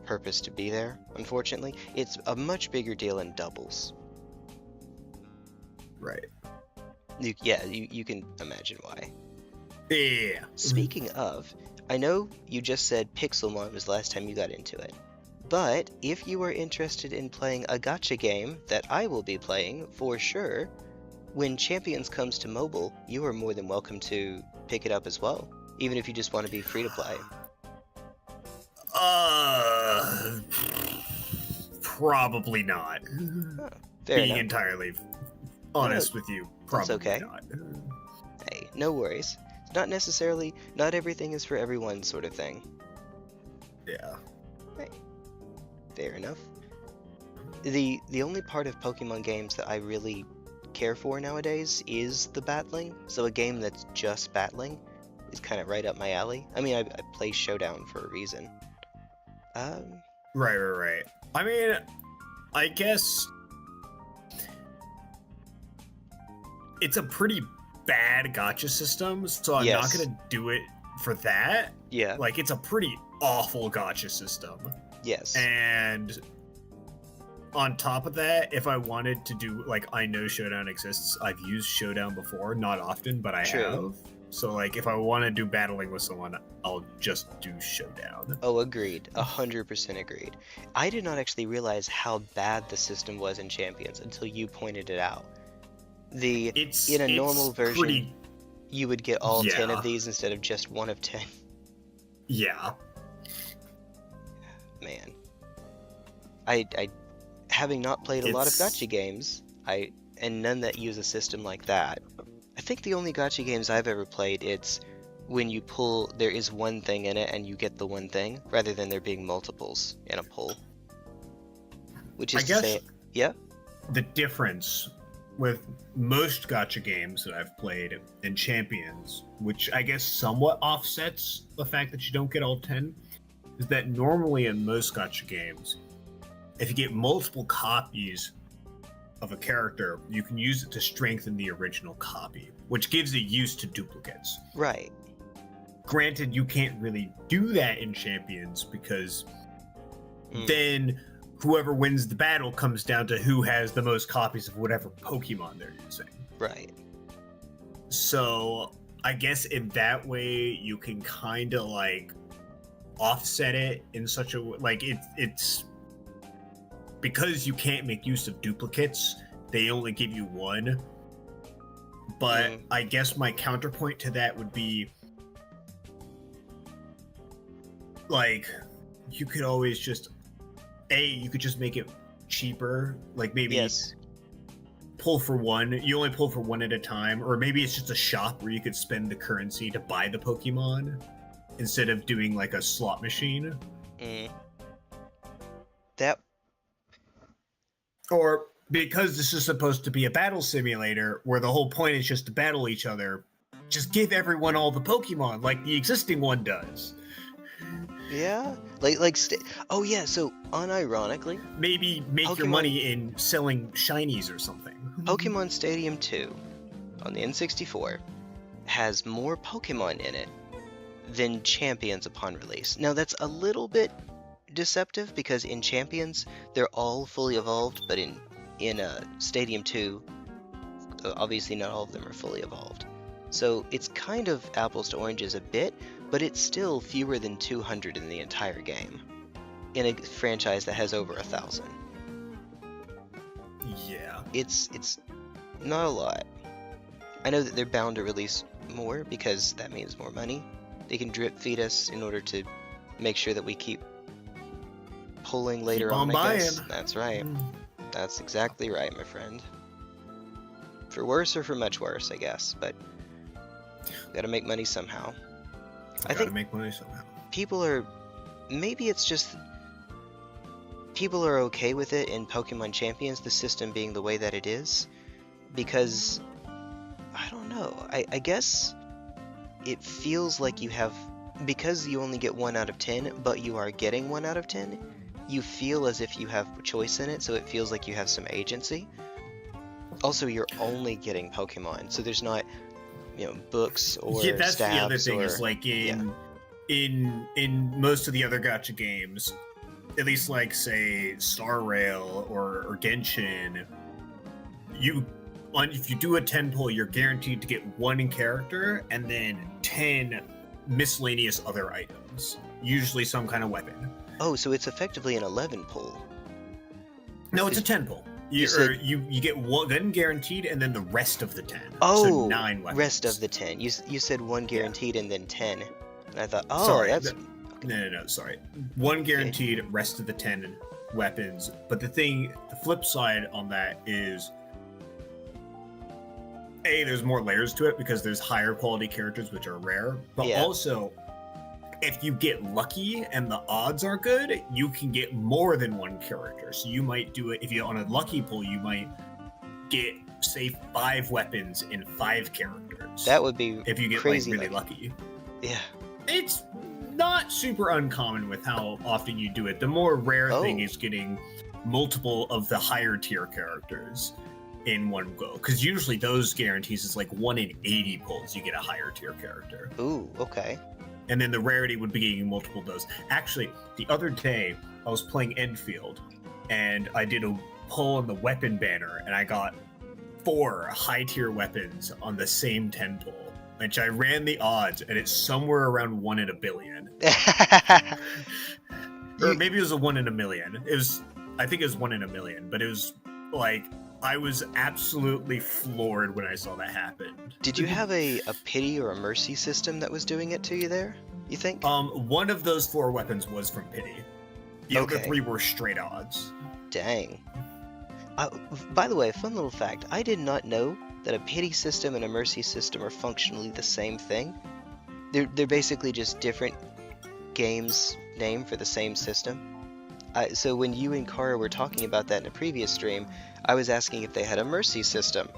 purpose to be there, unfortunately. It's a much bigger deal in doubles. Right. You can imagine why. Yeah. Speaking of, I know you just said Pixelmon was the last time you got into it, but if you are interested in playing a gacha game that I will be playing for sure, when Champions comes to mobile, you are more than welcome to pick it up as well, even if you just want to be free to play. Probably not. Oh, fair Being enough. entirely honest with you, probably okay. not. Hey, no worries. It's not necessarily, not everything is for everyone sort of thing. Yeah. Hey, fair enough. The only part of Pokemon games that I really care for nowadays is the battling, so a game that's just battling is kind of right up my alley. I mean, I play Showdown for a reason. Right. I mean, I guess it's a pretty bad gacha system, so I'm not gonna do it for that. Yeah. Like, it's a pretty awful gacha system. Yes. And on top of that, if I wanted to do, like, I know Showdown exists. I've used Showdown before, not often, but I have. So, like, if I want to do battling with someone, I'll just do Showdown. Oh, agreed. 100% agreed. I did not actually realize how bad the system was in Champions until you pointed it out. In a normal version, you would get all 10 of these instead of just one of 10. Yeah. Man. I having not played a lot of gacha games, and none that use a system like that, I think the only gacha games I've ever played, it's when you pull, there is one thing in it and you get the one thing, rather than there being multiples in a pull. Which is to say, yeah? The difference with most gacha games that I've played and Champions, which I guess somewhat offsets the fact that you don't get all 10, is that normally in most gacha games, if you get multiple copies of a character, you can use it to strengthen the original copy, which gives it use to duplicates. Right. Granted, you can't really do that in Champions because then whoever wins the battle comes down to who has the most copies of whatever Pokemon they're using. Right. So I guess in that way you can kind of like offset it in such a way, like it's because you can't make use of duplicates, they only give you one. But I guess my counterpoint to that would be, like, you could always just, you could just make it cheaper, like maybe Yes. pull for one. You only pull for one at a time, or maybe it's just a shop where you could spend the currency to buy the Pokemon instead of doing like a slot machine. That. Or because this is supposed to be a battle simulator where the whole point is just to battle each other, just give everyone all the Pokemon like the existing one does. Yeah, oh yeah. So unironically, Maybe make your money in selling shinies or something. Pokemon Stadium 2 on the N64 has more Pokemon in it than Champions upon release. Now that's a little bit deceptive because in Champions they're all fully evolved, but in Stadium 2, obviously not all of them are fully evolved. So it's kind of apples to oranges a bit, but it's still fewer than 200 in the entire game, in a franchise that has over 1,000. Yeah. It's not a lot. I know that they're bound to release more because that means more money. They can drip feed us in order to make sure that we keep pulling later on, I guess. That's right. That's exactly right, my friend. For worse or for much worse, I guess, but gotta make money somehow. I think make money somehow. Maybe it's just people are okay with it in Pokemon Champions, the system being the way that it is, because I don't know. I guess it feels like you have, because you only get 1 out of 10, but you are getting 1 out of 10. You feel as if you have choice in it, so it feels like you have some agency. Also, you're only getting Pokemon, so there's not, books or that's the other thing. Or, is like in most of the other gacha games, at least like say Star Rail or Genshin, if you do a 10 pull, you're guaranteed to get 1 character and then 10 miscellaneous other items, usually some kind of weapon. Oh, so it's effectively an 11 pull. No, it's a 10 pull. You get 1 guaranteed and then the rest of the 10. Oh, so 9 weapons. Rest of the 10. You said 1 guaranteed and then 10. And I thought, sorry, that's... No, sorry. 1 guaranteed, okay. Rest of the 10 weapons. But the flip side on that is, there's more layers to it because there's higher quality characters which are rare. But also, if you get lucky and the odds are good, you can get more than 1 character. So you might do it, if you're on a lucky pull, you might get, say, 5 weapons in 5 characters. That would be if you get crazy really lucky. Yeah. It's not super uncommon with how often you do it. The more rare thing is getting multiple of the higher tier characters in one go, because usually those guarantees is like 1 in 80 pulls you get a higher tier character. Ooh, okay. And then the rarity would be getting multiple of those. Actually, the other day I was playing Enfield and I did a pull on the weapon banner and I got 4 high tier weapons on the same 10 pull, which I ran the odds and it's somewhere around 1 in a billion. Or maybe it was a 1 in a million. I think it was 1 in a million, but it was like, I was absolutely floored when I saw that happen. Did you have a pity or a mercy system that was doing it to you there, you think? One of those 4 weapons was from pity. The other 3 were straight odds. Dang. By the way, fun little fact, I did not know that a pity system and a mercy system are functionally the same thing. They're basically just different games named for the same system. So when you and Kara were talking about that in a previous stream, I was asking if they had a mercy system.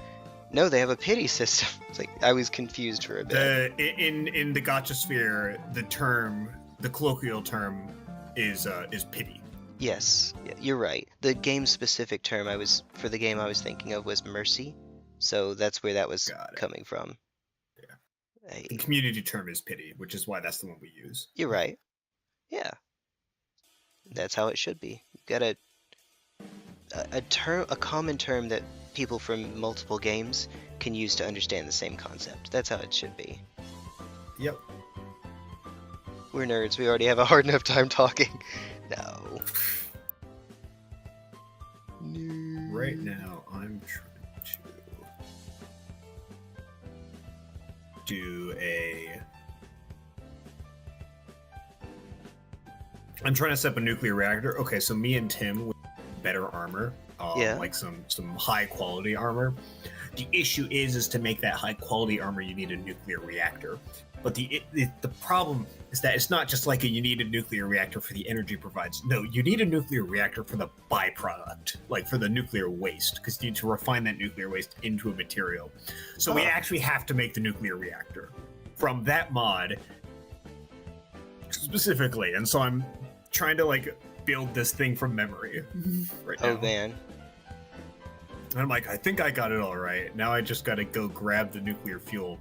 No, they have a pity system. It's like I was confused for a bit. In the gacha sphere, the colloquial term is pity. Yes, you're right. The game-specific term for the game I was thinking of was mercy, so that's where that was coming from. Yeah. The community term is pity, which is why that's the one we use. You're right. Yeah. That's how it should be. You've got a common term that people from multiple games can use to understand the same concept. That's how it should be. Yep. We're nerds. We already have a hard enough time talking. No. Right now, I'm trying to do I'm trying to set up a nuclear reactor. Okay, so me and Tim better armor, Yeah. like some high quality armor. The issue is to make that high quality armor, you need a nuclear reactor. But the problem is that it's not just like you need a nuclear reactor for the energy it provides. No, you need a nuclear reactor for the byproduct, like for the nuclear waste, because you need to refine that nuclear waste into a material. So we actually have to make the nuclear reactor from that mod specifically. And so I'm trying to like build this thing from memory right now. Oh man. And I'm like, I think I got it all right. Now I just got to go grab the nuclear fuel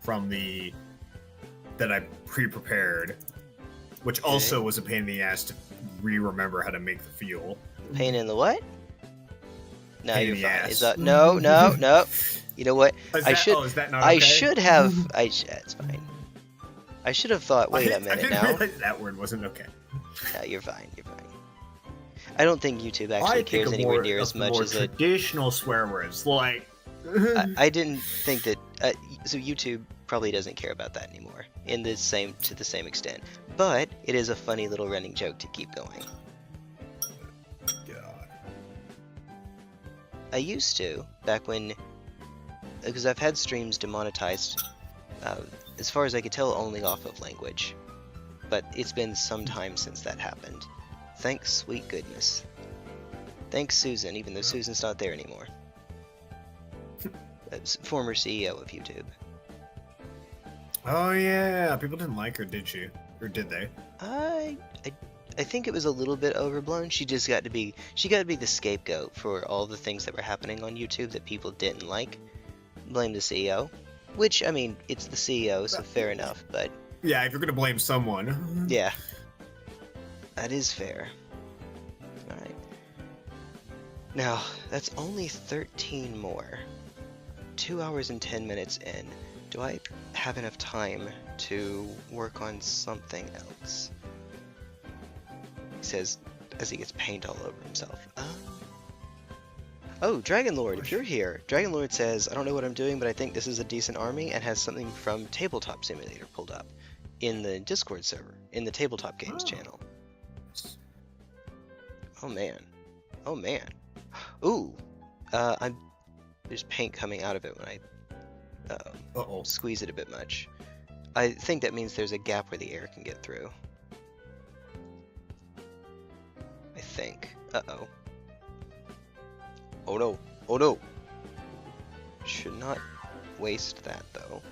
from that I pre-prepared, which also was a pain in the ass to remember how to make the fuel. Pain in the what? No, Pain you're in fine. the ass. Is that, no. You know what? Is that not okay? I should have. It's fine. I should have thought. Wait a minute I didn't now. realize that word wasn't okay. No, you're fine. You're fine. I don't think YouTube actually cares anywhere near as much as it. Traditional swear words, like. I didn't think that. So YouTube probably doesn't care about that anymore to the same extent. But it is a funny little running joke to keep going. God. I used to back when, because I've had streams demonetized. As far as I could tell, only off of language. But it's been some time since that happened. Thanks, sweet goodness. Thanks, Susan, even though Susan's not there anymore. Former CEO of YouTube. Oh yeah, people didn't like her, did she? Or did they? I think it was a little bit overblown. She got to be the scapegoat for all the things that were happening on YouTube that people didn't like. Blame the CEO. Which, I mean, it's the CEO, so fair enough, but... Yeah, if you're gonna blame someone. Yeah. That is fair. Alright. Now, that's only 13 more. 2 hours and 10 minutes in. Do I have enough time to work on something else? He says, as he gets paint all over himself. Oh, Dragon Lord, if you're here. Dragon Lord says, I don't know what I'm doing, but I think this is a decent army, and has something from Tabletop Simulator pulled up in the Discord server, in the Tabletop Games channel. Oh man. Oh man. Ooh. There's paint coming out of it when I squeeze it a bit much. I think that means there's a gap where the air can get through. I think. Uh-oh. Oh no. Oh no. Should not waste that though.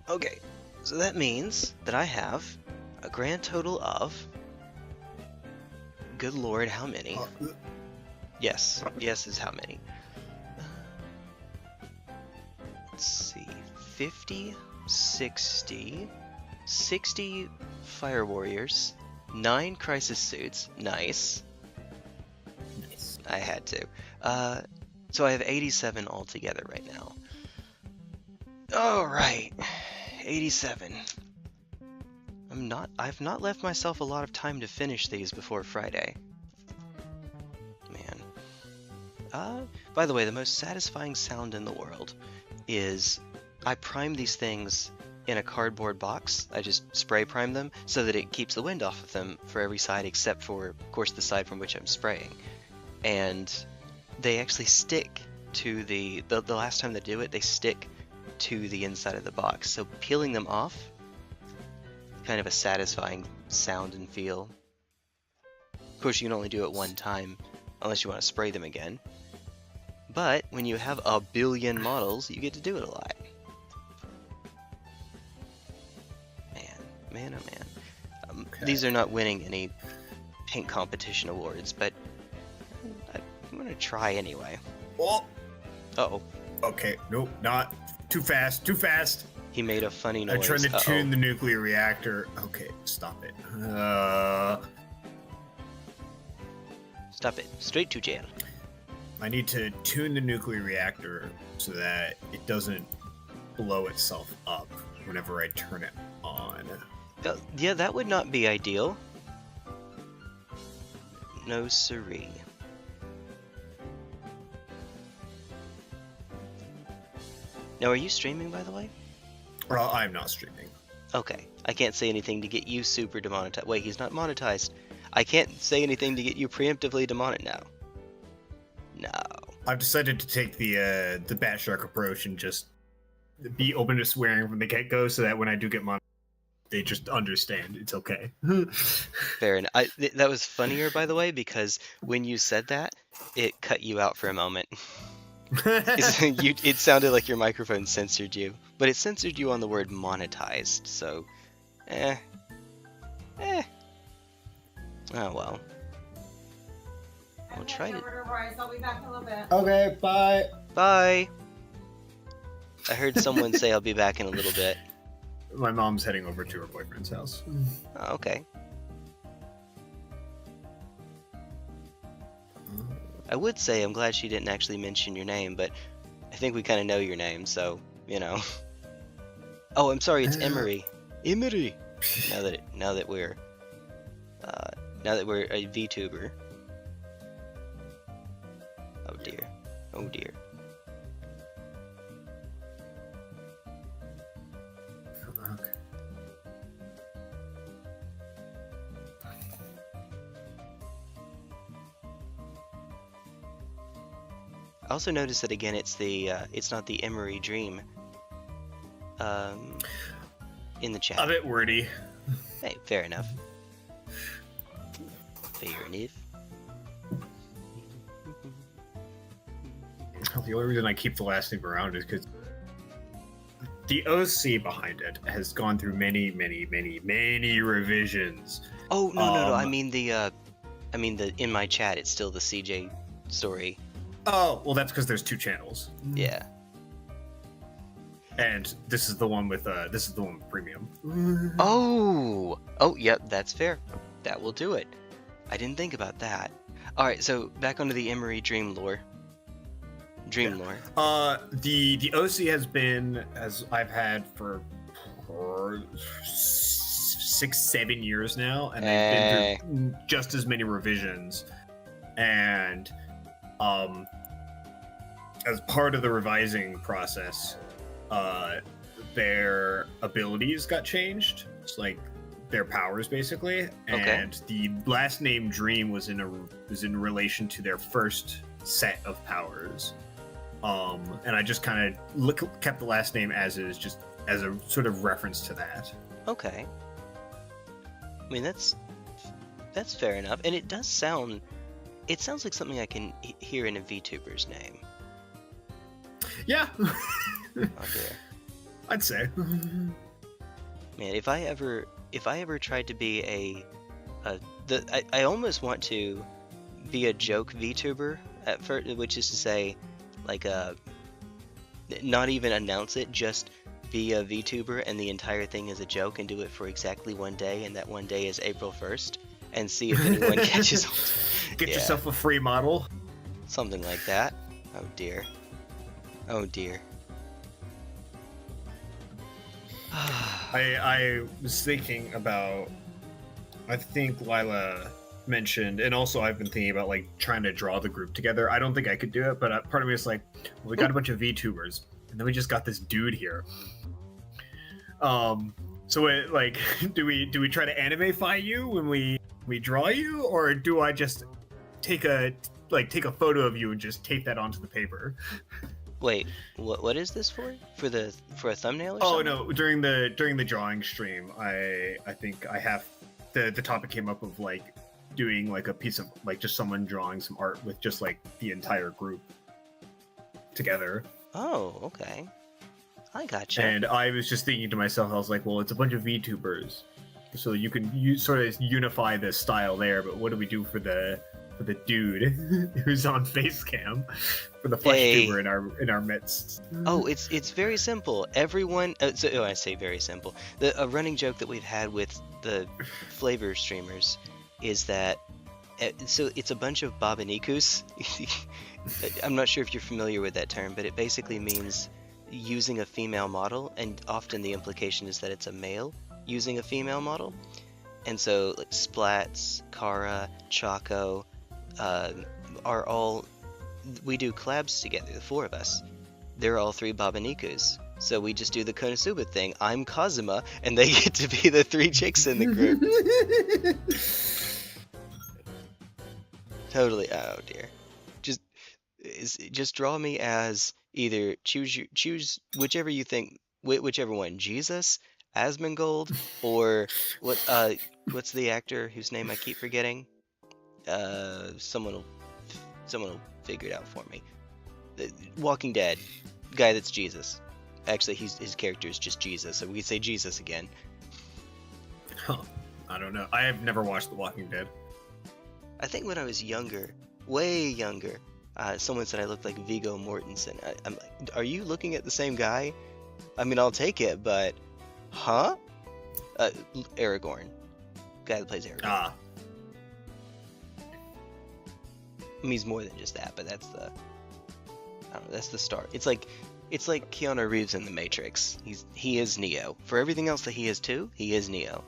Okay. So that means that I have a grand total of... Good lord, how many? Yes. Yes is how many. Let's see. 50, 60 Fire Warriors, 9 Crisis Suits. Nice. Nice. I had to. So I have 87 altogether right now. Alright. 87. I've not left myself a lot of time to finish these before Friday. Man. By the way, the most satisfying sound in the world is I prime these things in a cardboard box. I just spray prime them so that it keeps the wind off of them for every side except for, of course, the side from which I'm spraying. And they actually stick to the last time they do it, they stick to the inside of the box. So peeling them off, kind of a satisfying sound and feel. Of course, you can only do it one time unless you want to spray them again. But when you have a billion models, you get to do it a lot. Man, oh man. Okay. These are not winning any paint competition awards, but I'm gonna try anyway. Oh. Uh-oh. Okay, nope, not too fast, too fast. He made a funny noise. I'm trying to tune the nuclear reactor. Okay, stop it. Stop it. Straight to jail. I need to tune the nuclear reactor so that it doesn't blow itself up whenever I turn it on. Yeah, that would not be ideal. No siree. Now, are you streaming, by the way? Well, I'm not streaming. Okay, I can't say anything to get you super demonetized. Wait, he's not monetized. I can't say anything to get you preemptively demonetized now. No. I've decided to take the Bat Shark approach and just be open to swearing from the get-go, so that when I do get monetized, they just understand it's okay. Fair enough. That was funnier, by the way, because when you said that, it cut you out for a moment. It sounded like your microphone censored you, but it censored you on the word monetized, so Oh well. I'll try to. I'll be back in a little bit. Okay, bye. Bye. I heard someone say I'll be back in a little bit. My mom's heading over to her boyfriend's house. Oh, okay. I would say I'm glad she didn't actually mention your name, but I think we kind of know your name, so, you know. Oh, I'm sorry, it's Emery. Emery! Now that we're a VTuber. Oh dear. Oh dear. Okay. I also noticed that again. It's not the Emery Dream. In the chat. A bit wordy. Hey, fair enough. Fair enough. The only reason I keep the last name around is because the OC behind it has gone through many revisions. Oh no! I mean the in my chat, it's still the CJ story. Oh well, that's because there's two channels. Yeah. And this is the one with premium. Oh, yep, that's fair. That will do it. I didn't think about that. All right, so back onto the Emery Dream lore. Lore. The OC has been, as I've had for 6-7 years now, and they've been through just as many revisions. And as part of the revising process, their abilities got changed. It's like their powers, basically. And the last name Dream was in relation to their first set of powers. And I just kind of kept the last name as is, just as a sort of reference to that. Okay. I mean, that's fair enough, and it sounds like something I can hear in a VTuber's name. Yeah. Oh dear. I'd say. Man, if I ever tried to be I almost want to be a joke VTuber at first, which is to say, like, not even announce it, just be a VTuber and the entire thing is a joke, and do it for exactly one day, and that one day is April 1st, and see if anyone catches on. Get yourself a free model. Something like that. Oh dear. Oh dear. I was thinking about, I think Lila mentioned, and also I've been thinking about, like, trying to draw the group together. I don't think I could do it, but part of me is like, well, we got a bunch of VTubers, and then we just got this dude here. So like, do we try to animify you when we draw you, or do I just take a photo of you and just tape that onto the paper? Wait, what is this for? For a thumbnail or Oh something? no, during the drawing stream, I think I have the topic came up of, like, doing, like, a piece of, like, just someone drawing some art with just, like, the entire group together. Oh, okay. I gotcha. And I was just thinking to myself, I was like, well, it's a bunch of VTubers, so you can sort of unify the style there, but what do we do for the dude who's on Facecam, for the flesh tuber in our midst? Oh, it's very simple. Everyone. I say very simple. A running joke that we've had with the flavor streamers is that so it's a bunch of babanikus. I'm not sure if you're familiar with that term, but it basically means using a female model, and often the implication is that it's a male using a female model. And so, like, Splats, Kara, Chaco, are all, we do collabs together, the four of us. They're all three babanikus. So we just do the Konosuba thing. I'm Kazuma, and they get to be the three chicks in the group. Totally. Oh dear. just draw me as either choose whichever you think, whichever one, Jesus, Asmongold, or what's the actor whose name I keep forgetting? Someone will figure it out for me. The Walking Dead guy that's Jesus. Actually, his character is just Jesus, so we could say Jesus again. Huh. I don't know. I have never watched The Walking Dead. I think when I was younger, way younger, someone said I looked like Viggo Mortensen. I'm like, are you looking at the same guy? I mean, I'll take it, but huh? Aragorn, guy that plays Aragorn. Ah. I mean, he's more than just that, but that's the, I don't know, that's the start. It's like Keanu Reeves in The Matrix. He is Neo. For everything else that he is too, he is Neo.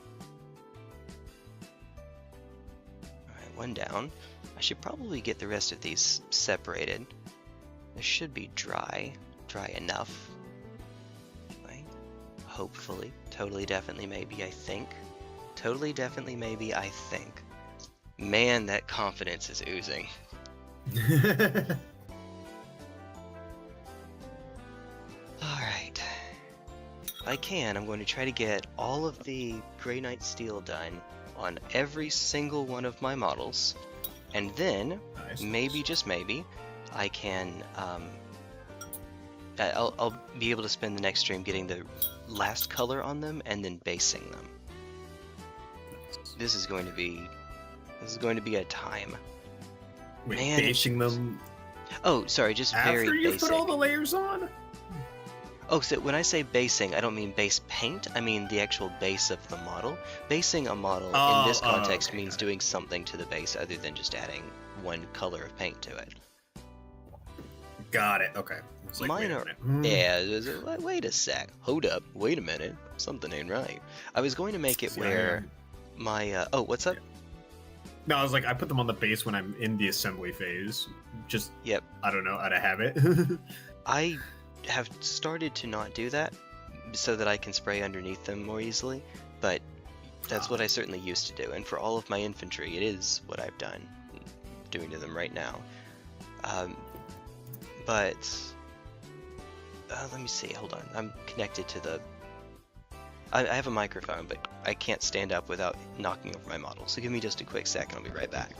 Alright, one down. I should probably get the rest of these separated. This should be dry enough. Right? Hopefully. Totally, definitely, maybe, I think. Totally, definitely, maybe, I think. Man, that confidence is oozing. Alright. If I can, I'm going to try to get all of the Grey Knight Steel done on every single one of my models. And then, maybe, just maybe, I can, I'll be able to spend the next stream getting the last color on them and then basing them. This is going to be a time. Wait, Man, basing them oh, sorry, just very after you basic. put all the layers on? Oh, so when I say basing, I don't mean base paint, I mean the actual base of the model. Basing a model in this context means doing something to the base other than just adding one color of paint to it. Got it, okay. Like, Mine are, yeah, wait a sec, hold up, wait a minute, something ain't right. I was going to make it where my, oh, what's up? No, I was like, I put them on the base when I'm in the assembly phase. Just, yep. I don't know, out of habit. I have started to not do that so that I can spray underneath them more easily, but that's what I certainly used to do, and for all of my infantry, it is what I've done, doing to them right now. But, let me see, hold on, I'm connected to the, I have a microphone, but I can't stand up without knocking over my model, so give me just a quick second, I'll be right back.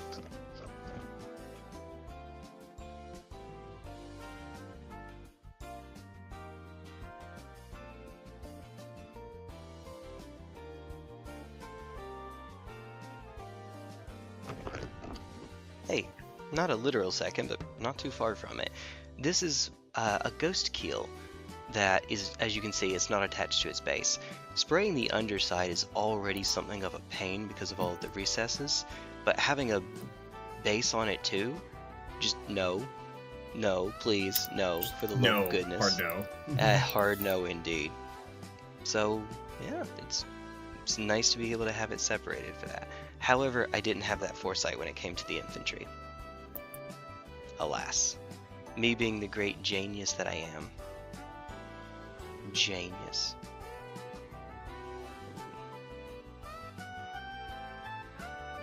Hey, not a literal second, but not too far from it. This is a ghost keel that is, as you can see, it's not attached to its base. Spraying the underside is already something of a pain because of all of the recesses, but having a base on it too, just no, please, no, for the love of goodness. Hard no. Hard no indeed. So, yeah, it's nice to be able to have it separated for that. However, I didn't have that foresight when it came to the infantry. Alas. Me being the great genius that I am. Genius.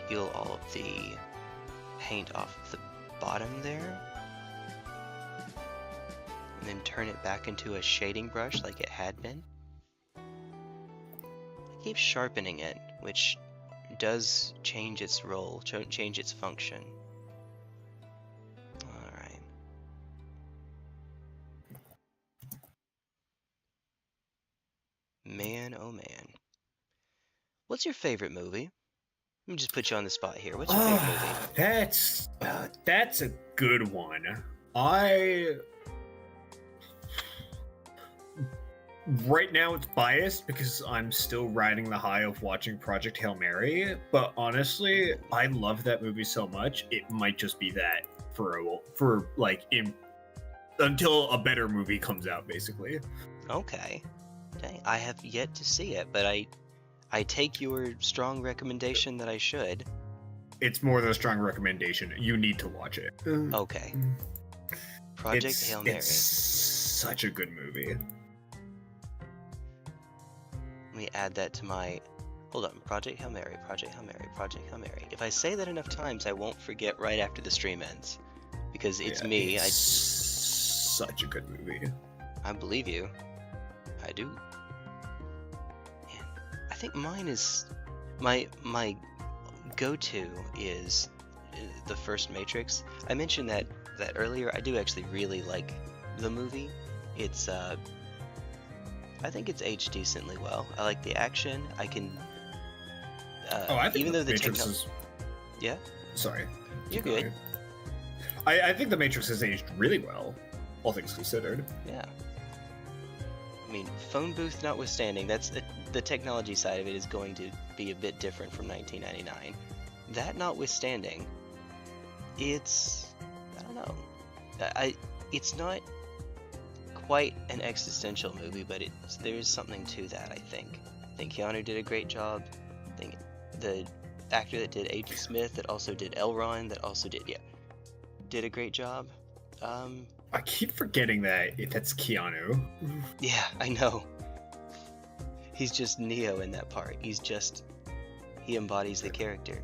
Peel all of the paint off the bottom there. And then turn it back into a shading brush like it had been. I keep sharpening it, which does change its role, change its function. Alright. Man, oh man. What's your favorite movie? Let me just put you on the spot here. What's your favorite movie? That's a good one. Right now it's biased because I'm still riding the high of watching Project Hail Mary, but honestly, I love that movie so much, it might just be that until a better movie comes out, basically. Okay. Dang, I have yet to see it, but I take your strong recommendation that I should. It's more than a strong recommendation. You need to watch it. Okay. Project Hail Mary. It's such a good movie. Let me add that to my... Hold on. Project Hail Mary, Project Hail Mary, Project Hail Mary. If I say that enough times, I won't forget right after the stream ends. because it's Yeah, me. It's such a good movie. I believe you. I do. Man, I think mine is my go-to is the first Matrix. I mentioned that earlier. I do actually really like the movie. It's I think it's aged decently well. I like the action. I can I think even though the Matrix is. Yeah. Sorry. You're good. I think the Matrix has aged really well, all things considered. Yeah. I mean, phone booth notwithstanding, that's the technology side of it is going to be a bit different from 1999. That notwithstanding, it's I don't know. It's not quite an existential movie, but there's something to that. I think Keanu did a great job. I think the actor that did Agent Smith, that also did Elrond, that also did a great job. I keep forgetting that's Keanu. Yeah, I know. He's just Neo in that part. He embodies the character.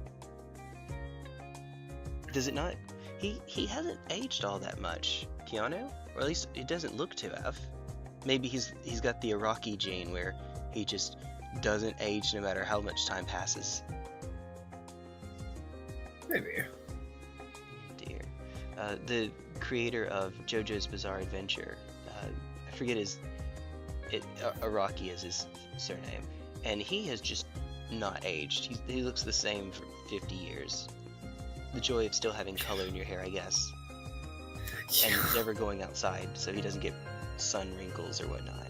Does it not? He hasn't aged all that much, Keanu, or at least it doesn't look to have. Maybe he's got the Iraqi gene where he just doesn't age no matter how much time passes. Maybe. Dear. The creator of JoJo's Bizarre Adventure, I forget Iraqi is his surname, and he has just not aged. He looks the same for 50 years. The joy of still having color in your hair, I guess. And never going outside, so he doesn't get sun wrinkles or whatnot.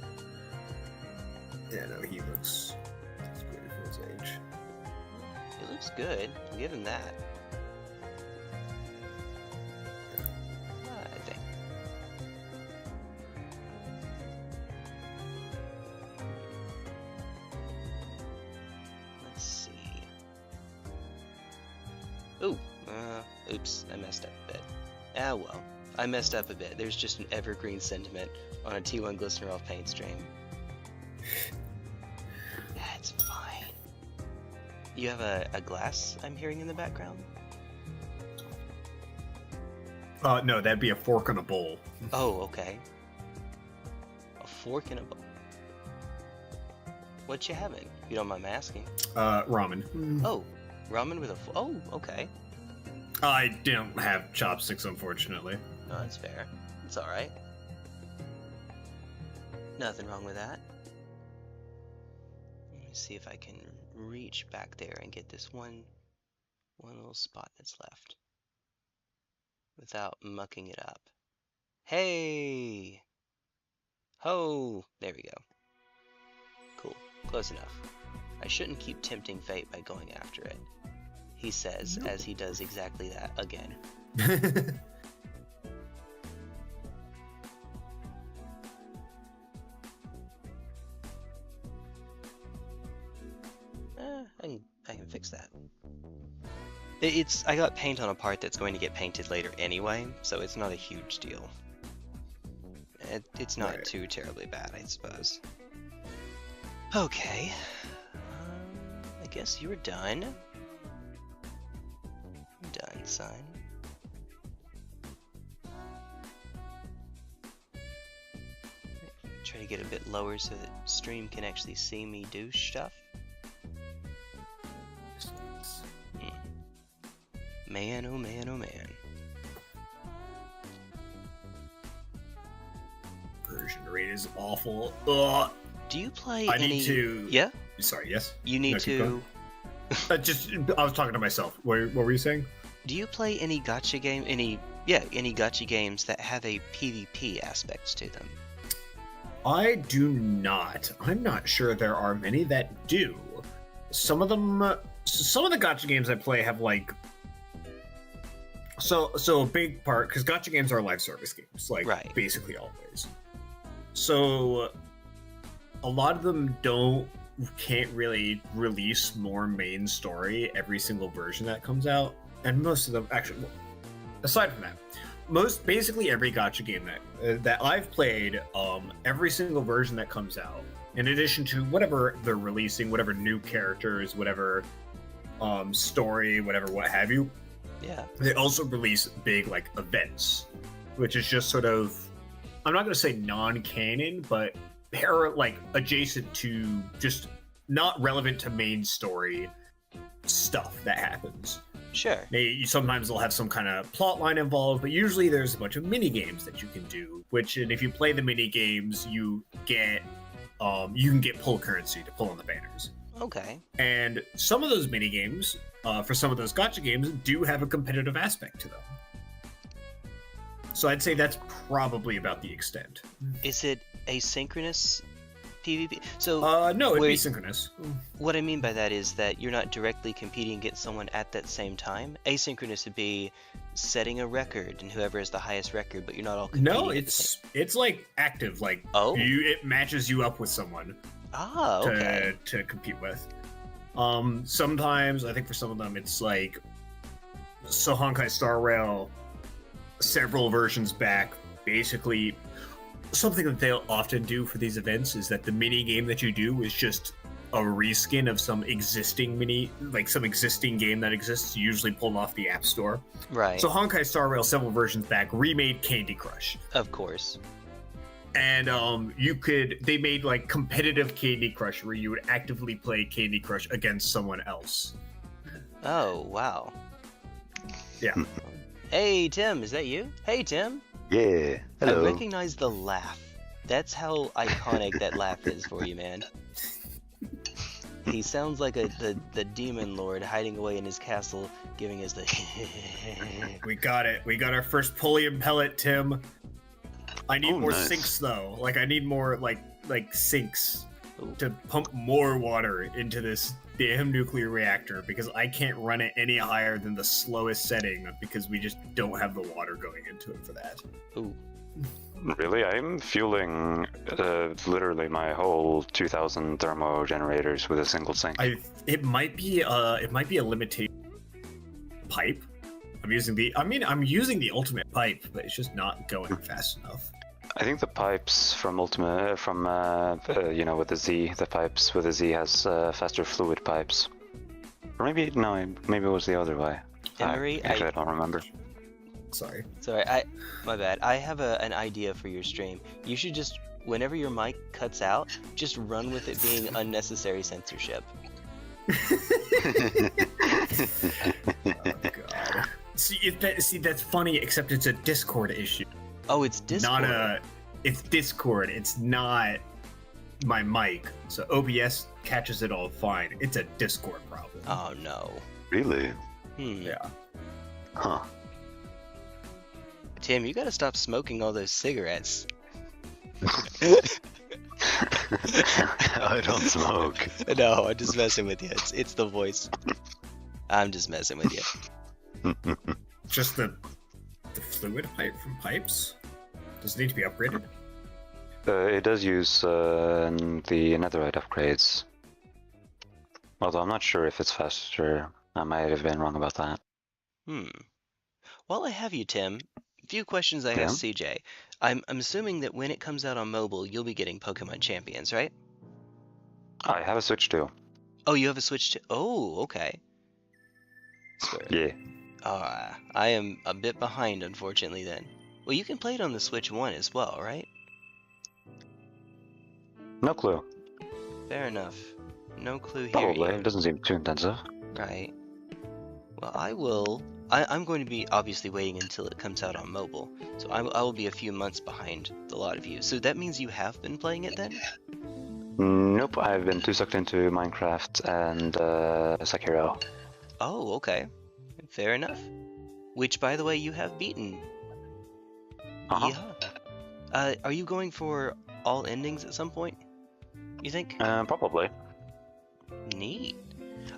Yeah, no, he looks good for his age. It looks good. I'll give him that. I think. Let's see. Ooh. Oops, I messed up a bit. Ah, well. I messed up a bit. There's just an evergreen sentiment on a T1 Glistener off paint stream. That's fine. You have a glass I'm hearing in the background? No, that'd be a fork on a bowl. Oh, okay. A fork in a bowl. What you having? You don't mind me asking. Ramen. Oh, ramen with a oh, okay. I don't have chopsticks, unfortunately. No, that's fair. It's alright. Nothing wrong with that. Let me see if I can reach back there and get this one little spot that's left without mucking it up. Hey! Ho! There we go. Cool. Close enough. I shouldn't keep tempting fate by going after it. He says, as he does exactly that again. I can fix that. I got paint on a part that's going to get painted later anyway, so it's not a huge deal. It's not too terribly bad, I suppose. Okay. I guess you're done. Done, son. Try to get a bit lower so that stream can actually see me do stuff. Man, oh man, oh man. Version rate is awful. Ugh. Do you play I any... need to... Yeah? Sorry, yes? You need to... I was talking to myself. What were you saying? Do you play any gacha game... any gacha games that have a PvP aspect to them? I do not. I'm not sure there are many that do. Some of the gacha games I play have like... So a big part, because gacha games are live service games, like basically always. So a lot of them can't really release more main story every single version that comes out, and most of them actually, aside from that, basically every gacha game that I've played, every single version that comes out, in addition to whatever they're releasing, whatever new characters, whatever story, whatever what have you, Yeah. They also release big like events, which is just sort of, I'm not going to say non-canon, but like adjacent to, just not relevant to main story stuff that happens. Sure. Sometimes they'll have some kind of plot line involved, but usually there's a bunch of mini games that you can do. And if you play the mini games, you can get pull currency to pull on the banners. Okay. And some of those mini games, for some of those gacha games, do have a competitive aspect to them. So I'd say that's probably about the extent. Is it asynchronous PvP? So no, it'd be synchronous. What I mean by that is that you're not directly competing against someone at that same time. Asynchronous would be setting a record, and whoever has the highest record, but you're not all competing. No, it's like active. Like it matches you up with someone. Okay. To compete with. Sometimes I think for some of them it's like, so Honkai Star Rail, several versions back, basically something that they'll often do for these events is that the mini game that you do is just a reskin of some existing game that exists, usually pulled off the App Store. Right. So Honkai Star Rail, several versions back, remade Candy Crush. Of course. And they made like competitive Candy Crush where you would actively play Candy Crush against someone else. Oh, wow. Yeah. Hey, Tim, is that you? Hey, Tim. Yeah, hello. I recognize the laugh. That's how iconic that laugh is for you, man. He sounds like the demon lord hiding away in his castle, giving us the... We got it. We got our first Pullium pellet, Tim. I need more nice. sinks, though. Like, I need more, like sinks to pump more water into this damn nuclear reactor, because I can't run it any higher than the slowest setting, because we just don't have the water going into it for that. Ooh. Really? I'm fueling literally my whole 2,000 thermo generators with a single sink. It might be a limitation pipe. I'm using the ultimate pipe, but it's just not going fast enough. I think the pipes from with the Z, the pipes with the Z has faster fluid pipes. Or maybe it was the other way. Emery, I don't remember. Sorry, my bad. I have an idea for your stream. You should just, whenever your mic cuts out, just run with it being unnecessary censorship. Oh god. See, that's funny, except it's a Discord issue. Oh, it's Discord. It's Discord. It's not my mic. So OBS catches it all fine. It's a Discord problem. Oh no. Really? Yeah. Huh. Tim, you gotta stop smoking all those cigarettes. I don't smoke. No, I'm just messing with you. It's the voice. I'm just messing with you. Just the fluid pipe from pipes? Does it need to be upgraded? It does use the netherite upgrades. Although I'm not sure if it's faster. I might have been wrong about that. While I have you, Tim, a few questions I asked CJ. I'm assuming that when it comes out on mobile, you'll be getting Pokemon Champions, right? I have a Switch too. Oh, you have a Switch too? Oh, okay. Yeah. I am a bit behind, unfortunately, then. Well, you can play it on the Switch 1 as well, right? No clue. Fair enough. No clue here. Probably. Either. It doesn't seem too intensive. Right. Well, I'm going to be obviously waiting until it comes out on mobile, so I will be a few months behind a lot of you. So that means you have been playing it then? Nope, I've been too sucked into Minecraft and Sekiro. Oh, okay. Fair enough. Which, by the way, you have beaten. Yeah. Are you going for all endings at some point? You think? Probably. Neat.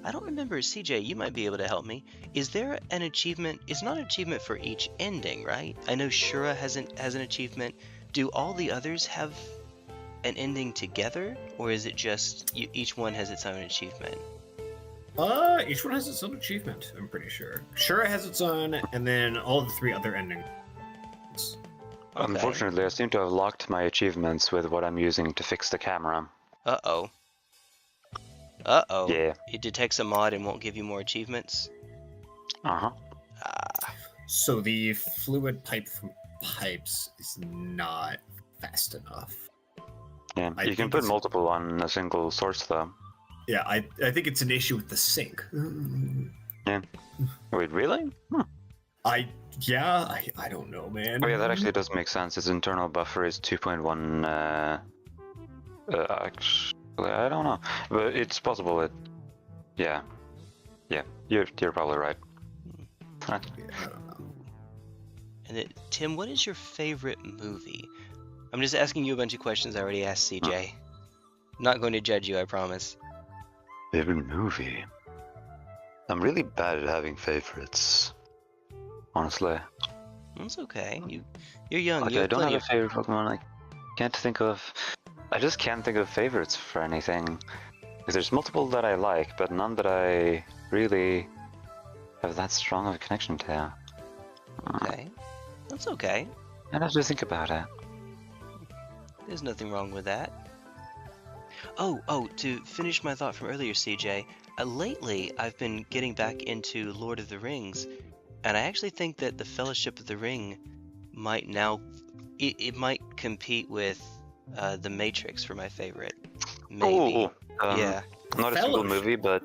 I don't remember, CJ, you might be able to help me. Is there an achievement? It's not an achievement for each ending, right? I know Shura has an achievement. Do all the others have an ending together? Or is it just each one has its own achievement? Each one has its own achievement, I'm pretty sure. Shura has its own, and then all the 3 other endings. Okay. Unfortunately, I seem to have locked my achievements with what I'm using to fix the camera. Uh-oh. Yeah. It detects a mod and won't give you more achievements? So the fluid pipe from pipes is not fast enough. Yeah, I you can think put it's- multiple on a single source though. Yeah, I think it's an issue with the sink. Wait, really? I don't know, man. Oh yeah, that actually does make sense. Its internal buffer is 2.1. Actually, I don't know, but it's possible it. Yeah, you're probably right. Yeah, I don't know. And Tim, what is your favorite movie? I'm just asking you a bunch of questions I already asked CJ. Not going to judge you, I promise. Favorite movie? I'm really bad at having favorites. Honestly. It's okay. You're young. Like, You I have don't have plenty a of. favorite Pokemon. I just can't think of favorites for anything. Because there's multiple that I like, but none that I really have that strong of a connection to. Okay. That's okay. I'd have to think about it. There's nothing wrong with that. Oh, to finish my thought from earlier, CJ, lately I've been getting back into Lord of the Rings, and I actually think that the Fellowship of the Ring might now, it might compete with The Matrix for my favorite. Maybe. Yeah. Not a single movie, but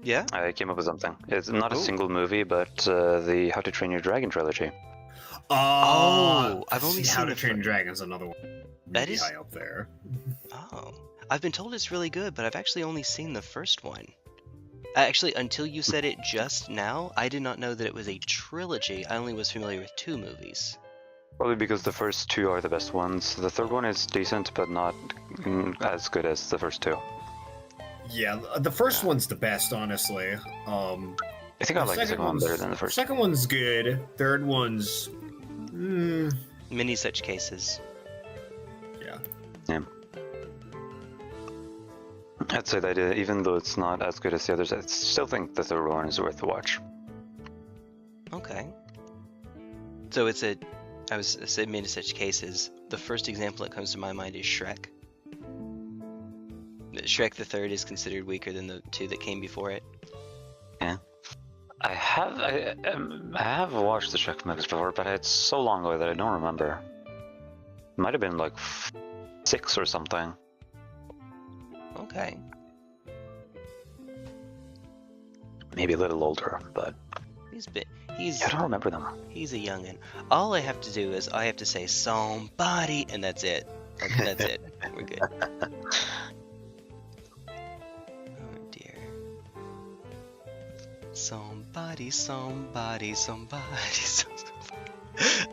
Yeah? I came up with something. It's not a Ooh. single movie, but the How to Train Your Dragon trilogy. I've only How seen to the Train Dragon's another one. That Really is- high up there. Oh. I've been told it's really good, but I've actually only seen the first one. Actually, until you said it just now, I did not know that it was a trilogy. I only was familiar with 2 movies. Probably because the first 2 are the best ones. The third one is decent, but not as good as the first 2. Yeah, the first one's the best, honestly. I think I like the second one better than the first. Second one's good. Third one's, Many such cases. yeah. I'd say that even though it's not as good as the others, I still think the third one is worth a watch. Okay. So I said many such cases. The first example that comes to my mind is Shrek. Shrek the third is considered weaker than the 2 that came before it. I have watched the Shrek movies before, but it's so long ago that I don't remember. It might have been like 6 or something. Okay. Maybe a little older, but He's I don't remember them. He's a youngin'. All I have to do is I have to say somebody, and that's it. That's it. We're good. Oh dear. Somebody.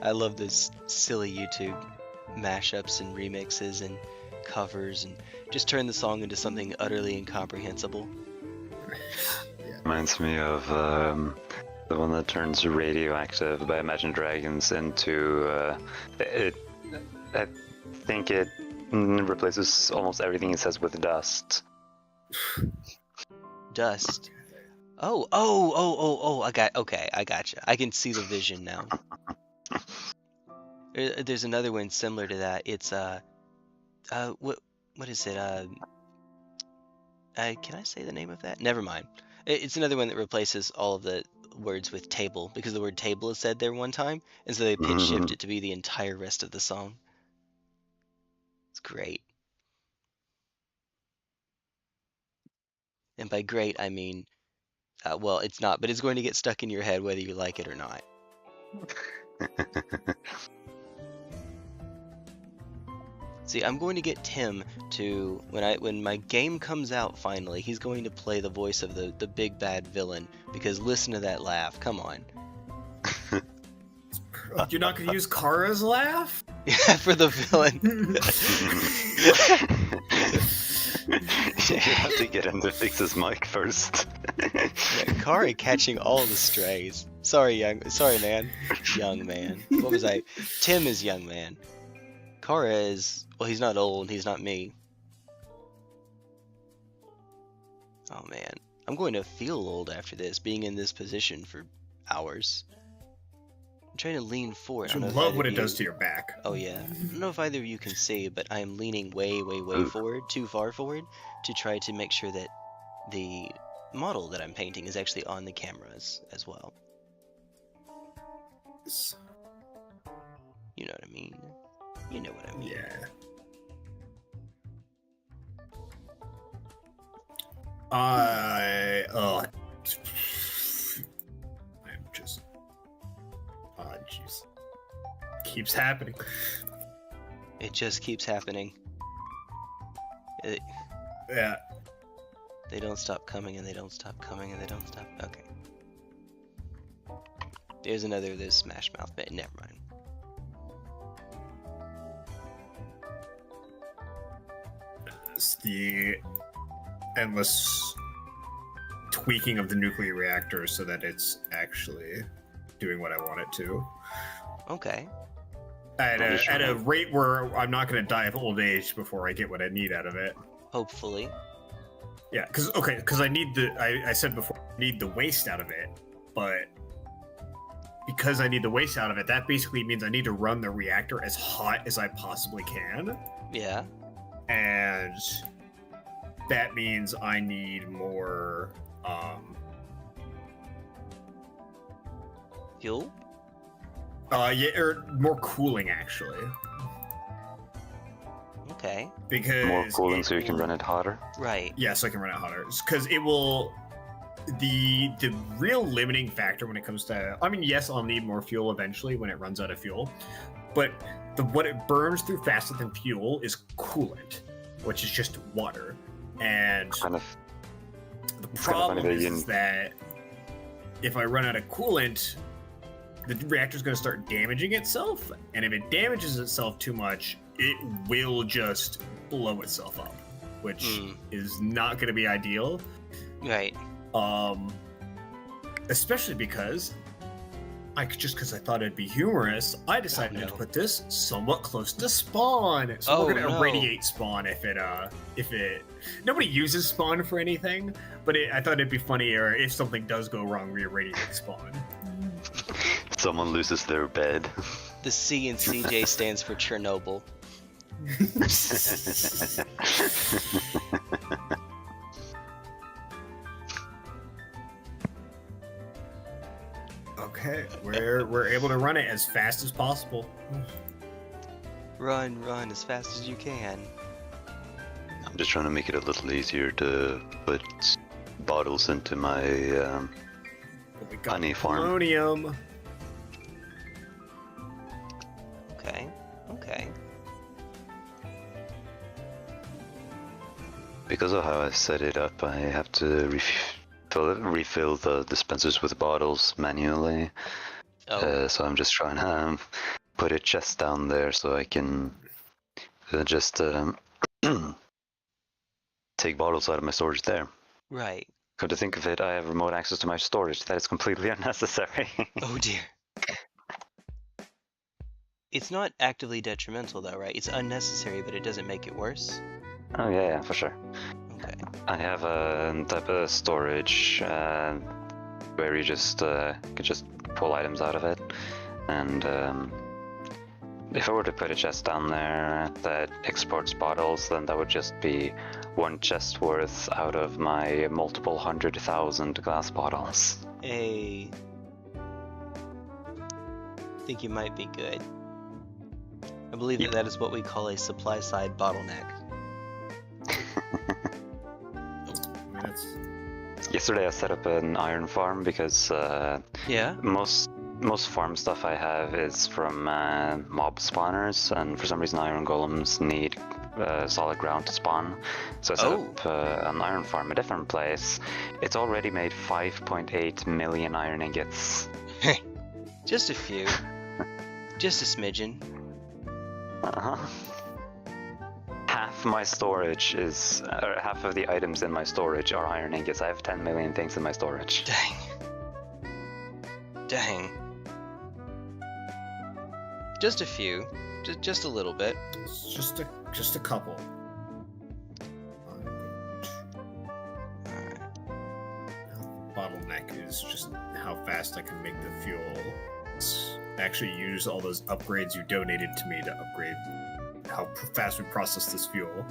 I love this silly YouTube mashups and remixes and covers, and just turn the song into something utterly incomprehensible. Reminds me of the one that turns Radioactive by Imagine Dragons into I think it replaces almost everything it says with Dust. Dust. Oh, I gotcha. I can see the vision now. There's another one similar to that. It's what is it? Can I say the name of that? Never mind. It's another one that replaces all of the words with table, because the word table is said there one time, and so they pitch shift it to be the entire rest of the song. It's great. And by great, I mean, well, it's not, but it's going to get stuck in your head whether you like it or not. See, I'm going to get Tim to, when my game comes out finally, he's going to play the voice of the big bad villain, because listen to that laugh, come on. You're not gonna use Kara's laugh? Yeah, for the villain. You have to get him to fix his mic first. Yeah, Kari catching all the strays. Sorry, man. Young man. What was I? Tim is young man. Kara is, well, he's not old, he's not me. Oh man, I'm going to feel old after this, being in this position for hours. I'm trying to lean forward. You love what it does to your back. Oh yeah. I don't know if either of you can see, but I am leaning way forward, too far forward, to try to make sure that the model that I'm painting is actually on the cameras as well. is. You know what I mean? You know what I mean. Yeah. I'm just. Oh, jeez. Keeps happening. It just keeps happening. Yeah. They don't stop coming, and they don't stop coming, and they don't stop. Okay. There's another of those Smash Mouth bit. Never mind. It's the endless tweaking of the nuclear reactor so that it's actually doing what I want it to. Okay. At a rate where I'm not going to die of old age before I get what I need out of it. Hopefully. Yeah, because I need I said before, I need the waste out of it, but because I need the waste out of it, that basically means I need to run the reactor as hot as I possibly can. Yeah. And that means I need more, Fuel? yeah, or more cooling, actually. Okay. Because more cooling so you can run it hotter. Right. Yeah, so I can run it hotter. Because it will. The real limiting factor when it comes to, I mean, yes, I'll need more fuel eventually when it runs out of fuel, but what it burns through faster than fuel is coolant, which is just water. And the problem is that if I run out of coolant, the reactor's going to start damaging itself, and if it damages itself too much, it will just blow itself up, which is not going to be ideal. Right. Especially because because I thought it'd be humorous, I decided to put this somewhat close to spawn. So we're gonna irradiate spawn if it nobody uses spawn for anything, but I thought it'd be funnier if something does go wrong, we irradiate spawn. Someone loses their bed. The C in CJ stands for Chernobyl. Okay, we're able to run it as fast as possible. Run as fast as you can. I'm just trying to make it a little easier to put bottles into my honey farm. Polonium. Okay. Because of how I set it up, I have to refill the dispensers with bottles manually. So I'm just trying to put a chest down there so I can just take bottles out of my storage there. Right. Come to think of it, I have remote access to my storage. That is completely unnecessary. Oh dear. It's not actively detrimental though, right? It's unnecessary, but it doesn't make it worse. Oh yeah, for sure. Okay. I have a type of storage where you just could just pull items out of it, and if I were to put a chest down there that exports bottles, then that would just be one chest worth out of my multiple 100,000 glass bottles. I think you might be good. I believe that is what we call a supply side bottleneck. Yesterday I set up an iron farm because most farm stuff I have is from mob spawners, and for some reason iron golems need solid ground to spawn. So I set up an iron farm a different place. It's already made 5.8 million iron ingots. Just a few. Just a smidgen. Half my storage is, half of the items in my storage are iron ingots. I have 10 million things in my storage. Dang. Just a few. Just a little bit. It's just a couple. Alright. Bottleneck is just how fast I can make the fuel. Actually use all those upgrades you donated to me to upgrade how fast we process this fuel.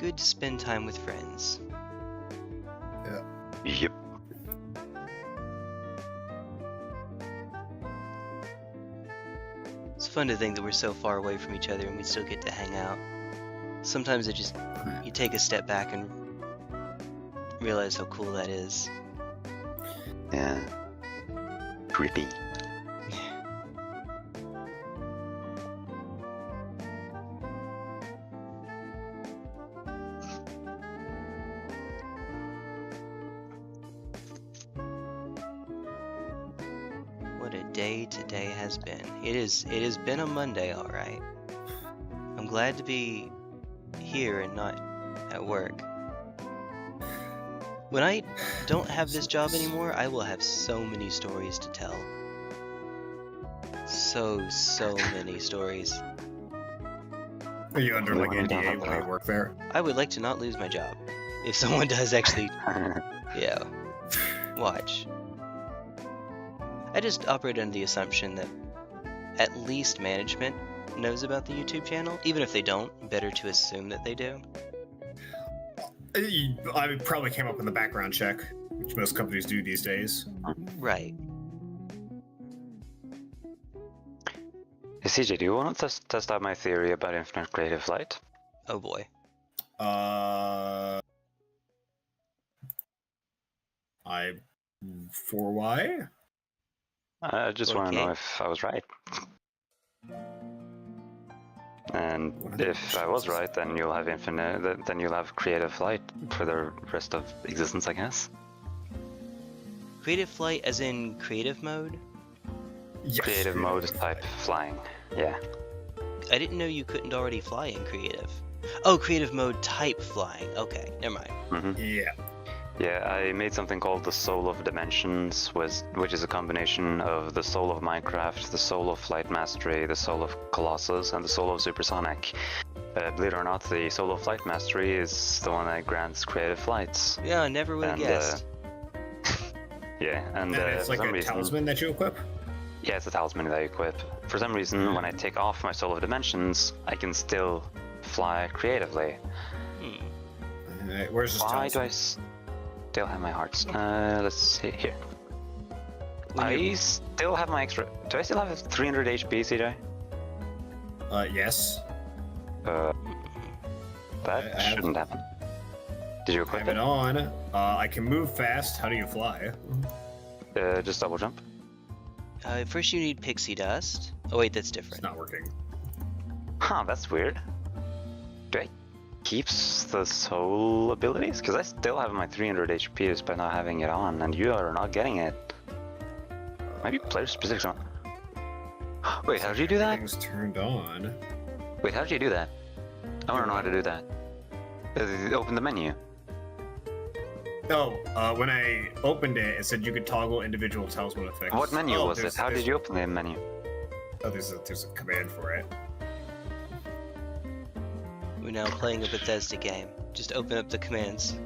good to spend time with friends. Yep. It's fun to think that we're so far away from each other and we still get to hang out. Sometimes it just, you take a step back and realize how cool that is. Yeah. Creepy. What a day today has been. It has been a Monday, alright. I'm glad to be here and not at work. When I don't have this job anymore, I will have so many stories to tell. So many stories. Are you under like NDA when you work there? I would like to not lose my job. If someone does actually, yeah, watch. I just operate under the assumption that at least management knows about the YouTube channel. Even if they don't, better to assume that they do. I probably came up in the background check, which most companies do these days. Right. Hey, CJ, do you want to test out my theory about infinite creative light? Oh boy. For why? I just want to know Okay. if I was right. And if I was right, then you'll have infinite. Then you'll have creative light for the rest of existence, I guess. Creative flight as in creative mode? Yes, Creative mode type flying. Yeah. I didn't know you couldn't already fly in creative. Oh, creative mode type flying. Okay, never mind. Mm-hmm. Yeah. Yeah, I made something called the Soul of Dimensions, which is a combination of the Soul of Minecraft, the Soul of Flight Mastery, the Soul of Colossus, and the Soul of Supersonic. Believe it or not, the Soul of Flight Mastery is the one that grants creative flights. Yeah, I never would have guessed. Yeah, and It's for like some a reason, talisman that you equip? yeah, it's a talisman that I equip. For some reason, when I take off my Soul of Dimensions, I can still fly creatively. Alright, where's this Why do I talisman? still have my hearts? Let's see here. I still have my extra. Do I still have 300 HP, CJ? Yes. That I have- shouldn't happen. Did you I equip have it it? on. I can move fast. How do you fly? Just double jump. First you need pixie dust. Oh wait, that's It's different. not working. Huh, that's weird. Do I keep the soul abilities? Because I still have my 300 HP despite not having it on, and you are not getting it. Maybe player specific. Wait, how did you do that? Everything's turned on. Wait, how did you do that? I want to know how to do that. Open the menu. Oh, when I opened it, it said you could toggle individual talisman effects. What menu Oh, was it? How did you open the menu? Oh, there's a command for it. We're now playing a Bethesda game. Just open up the commands.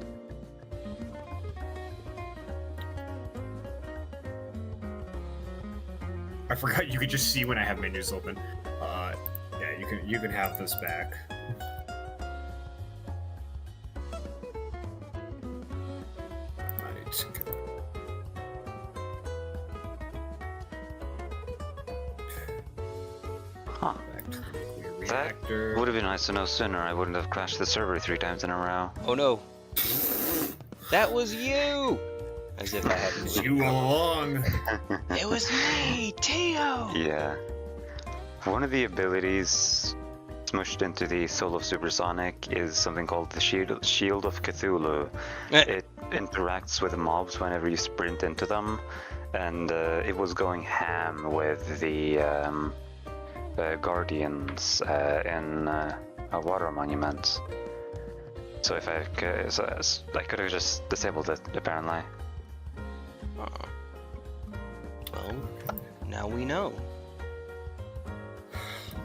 I forgot you could just see when I have menus open. Yeah, you can have this back. Right. Huh. Back to the nuclear That reactor. would have been nice to know sooner. I wouldn't have crashed the server 3 times in a row. Oh no. That was you! As if I hadn't It's you all along. It was me, T'au! Yeah. One of the abilities smushed into the Soul of Supersonic is something called the Shield of Cthulhu. It interacts with the mobs whenever you sprint into them, and it was going ham with the Guardians in a water monument. So if I could have just disabled it, apparently. Well, now we know.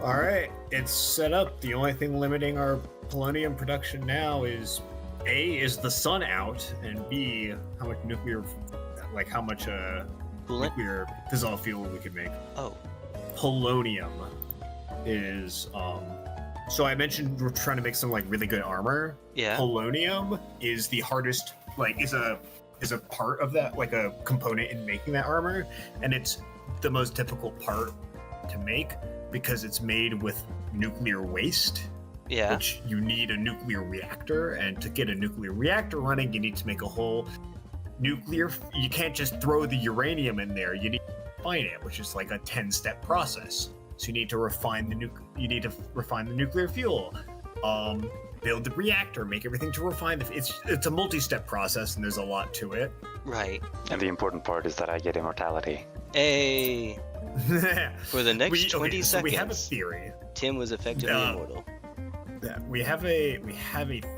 Alright, it's set up. The only thing limiting our polonium production now is A, is the sun out, and B, how much nuclear, like how much Coolant? nuclear fissile fuel we could make. Oh. Polonium is So I mentioned we're trying to make some like really good armor. Yeah. Polonium is the hardest, like is a part of that, like a component in making that armor, and it's the most difficult part to make because it's made with nuclear waste. Yeah. Which you need a nuclear reactor, and to get a nuclear reactor running, you need to make a whole nuclear. You can't just throw the uranium in there. You need to refine it, which is like a 10-step process. So you need to refine the nuclear fuel, build the reactor, make everything to refine the. It's a multi-step process, and there's a lot to it. Right. And the important part is that I get immortality. Hey. For the next 20 seconds, so we have a theory. Tim was effectively immortal. We have a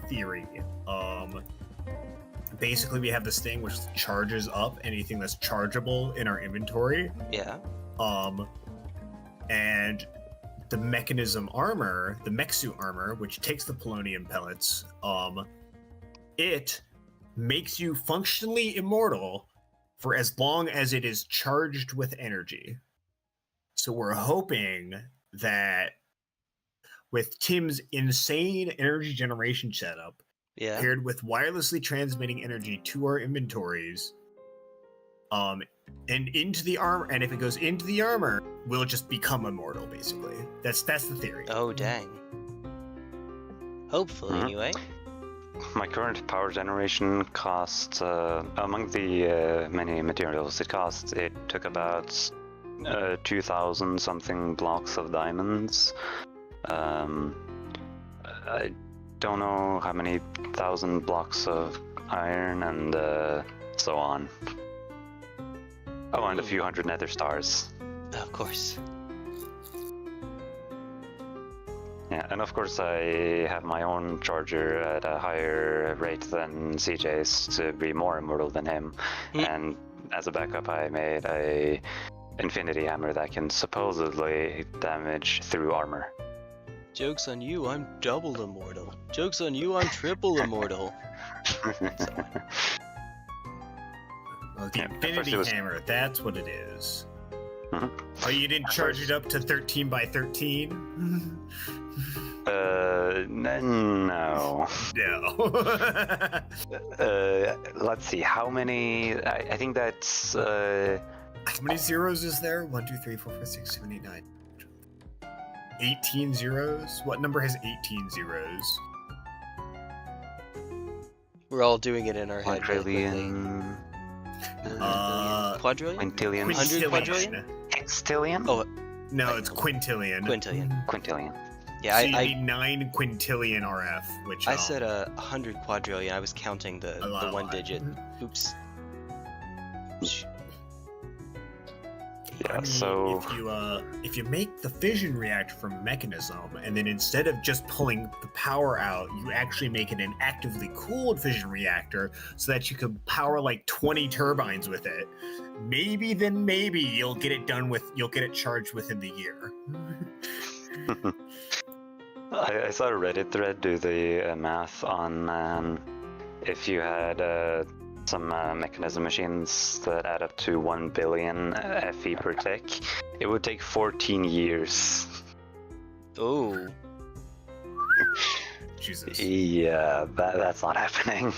theory. Basically, we have this thing which charges up anything that's chargeable in our inventory. Yeah. And the mechanism armor, the mech suit armor, which takes the polonium pellets, it makes you functionally immortal for as long as it is charged with energy. So we're hoping that with Tim's insane energy generation setup, paired with wirelessly transmitting energy to our inventories, and into the armor, and if it goes into the armor, we'll just become immortal, basically. That's the theory. Oh, dang. Hopefully, anyway. My current power generation costs, among the many materials it costs, it took about 2,000 something blocks of diamonds. I don't know how many thousand blocks of iron and so on. Oh, and a few hundred nether stars. Of course. Yeah, and of course I have my own charger at a higher rate than CJ's to be more immortal than him. And as a backup, I made a infinity hammer that can supposedly damage through armor. Joke's on you, I'm double immortal. Joke's on you, I'm triple immortal. Well, the infinity hammer, that's what it is. Mm-hmm. Oh, you didn't charge it up to 13 by 13? No. No. Let's see, how many... I think that's... How many zeros is there? 1, 2, 3, 4, 5, 6, 7, 8, 9. 18 zeros? What number has 18 zeros? We're all doing it in our head. Quadrillion... Quadrillion? Quintillion? 100 quadrillion? Hextillion? Oh, no, it's quintillion. Quintillion. Yeah, so you need 9 quintillion RF, which... I said 100 quadrillion. I was counting the one digit. Oops. Yeah, I mean, so if you make the fission reactor from mechanism, and then instead of just pulling the power out, you actually make it an actively cooled fission reactor, so that you can power like 20 turbines with it. Maybe you'll get it charged within the year. I saw a Reddit thread do the math on if you had some mechanism machines that add up to 1 billion FE per tick, it would take 14 years. Oh. Jesus. Yeah, that's not happening.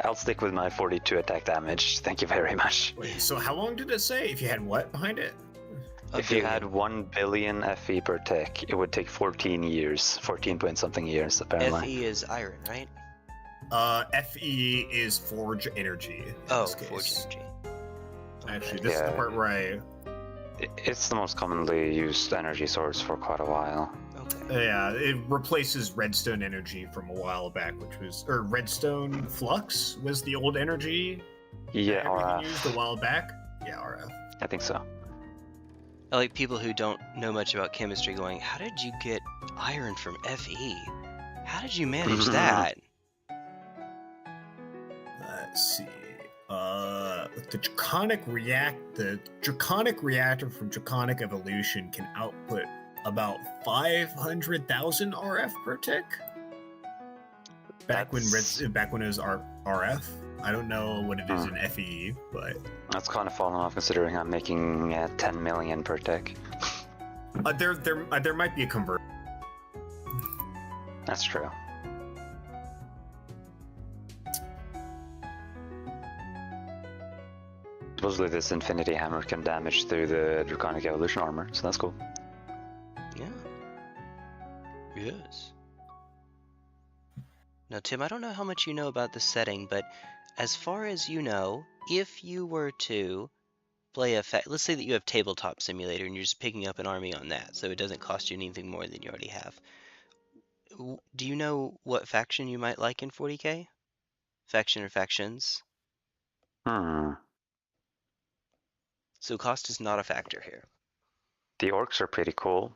I'll stick with my 42 attack damage. Thank you very much. Wait, so how long did it say? If you had what behind it? If you had 1 billion FE per tick, it would take 14 years. 14 point something years, apparently. FE is iron, right? FE is forge energy. Forge energy. Actually, this is the part where It's the most commonly used energy source for quite a while. Okay. Yeah, it replaces redstone energy from a while back, or redstone flux was the old energy. Yeah, RF. Used a while back. Yeah, RF. I think so. I like people who don't know much about chemistry going, how did you get iron from Fe? How did you manage that? Let's see. The draconic reactor from Draconic Evolution can output about 500,000 RF per tick. Back when it was RF. I don't know what it is in FE, but that's kind of fallen off considering I'm making 10 million per tick. There might be a converter. That's true. Supposedly this Infinity Hammer can damage through the Draconic Evolution armor, so that's cool. Yeah. Yes. Now, Tim, I don't know how much you know about the setting, but as far as you know, if you were to play let's say that you have Tabletop Simulator and you're just picking up an army on that, so it doesn't cost you anything more than you already have. Do you know what faction you might like in 40k? Faction or factions? So cost is not a factor here. The orcs are pretty cool.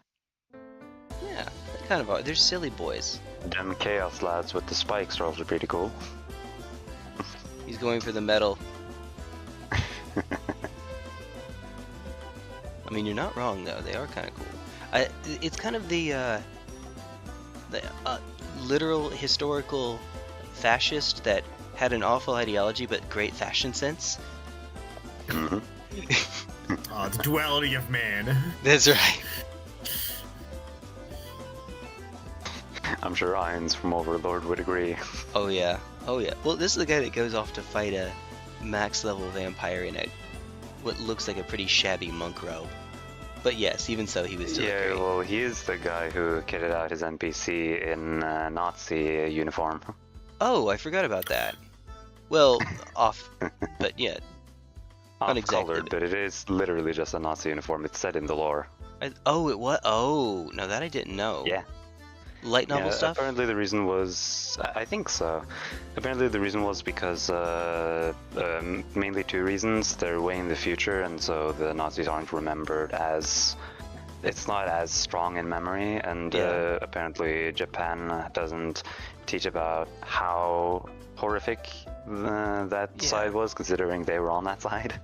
Yeah, they kind of are. They're silly boys. Them chaos lads with the spikes are also pretty cool. He's going for the metal. I mean, you're not wrong though. They are kind of cool. It's kind of the literal historical fascist that had an awful ideology but great fashion sense. Mm-hmm. The duality of man. That's right. I'm sure Irons from Overlord would agree. Oh yeah. Oh yeah. Well, this is the guy that goes off to fight a max level vampire in what looks like a pretty shabby monk robe. But yes, even so, he was still great. Well, he is the guy who kitted out his NPC in Nazi uniform. Oh, I forgot about that. Well, off, but yeah. Not exactly. Off-colored, but it is literally just a Nazi uniform. It's said in the lore. It was? Oh, no, that I didn't know. Yeah. Light novel stuff? Apparently the reason was... I think so. Apparently the reason was because... mainly two reasons. They're way in the future, and so the Nazis aren't remembered as... It's not as strong in memory, and apparently Japan doesn't teach about how horrific that side was, considering they were on that side.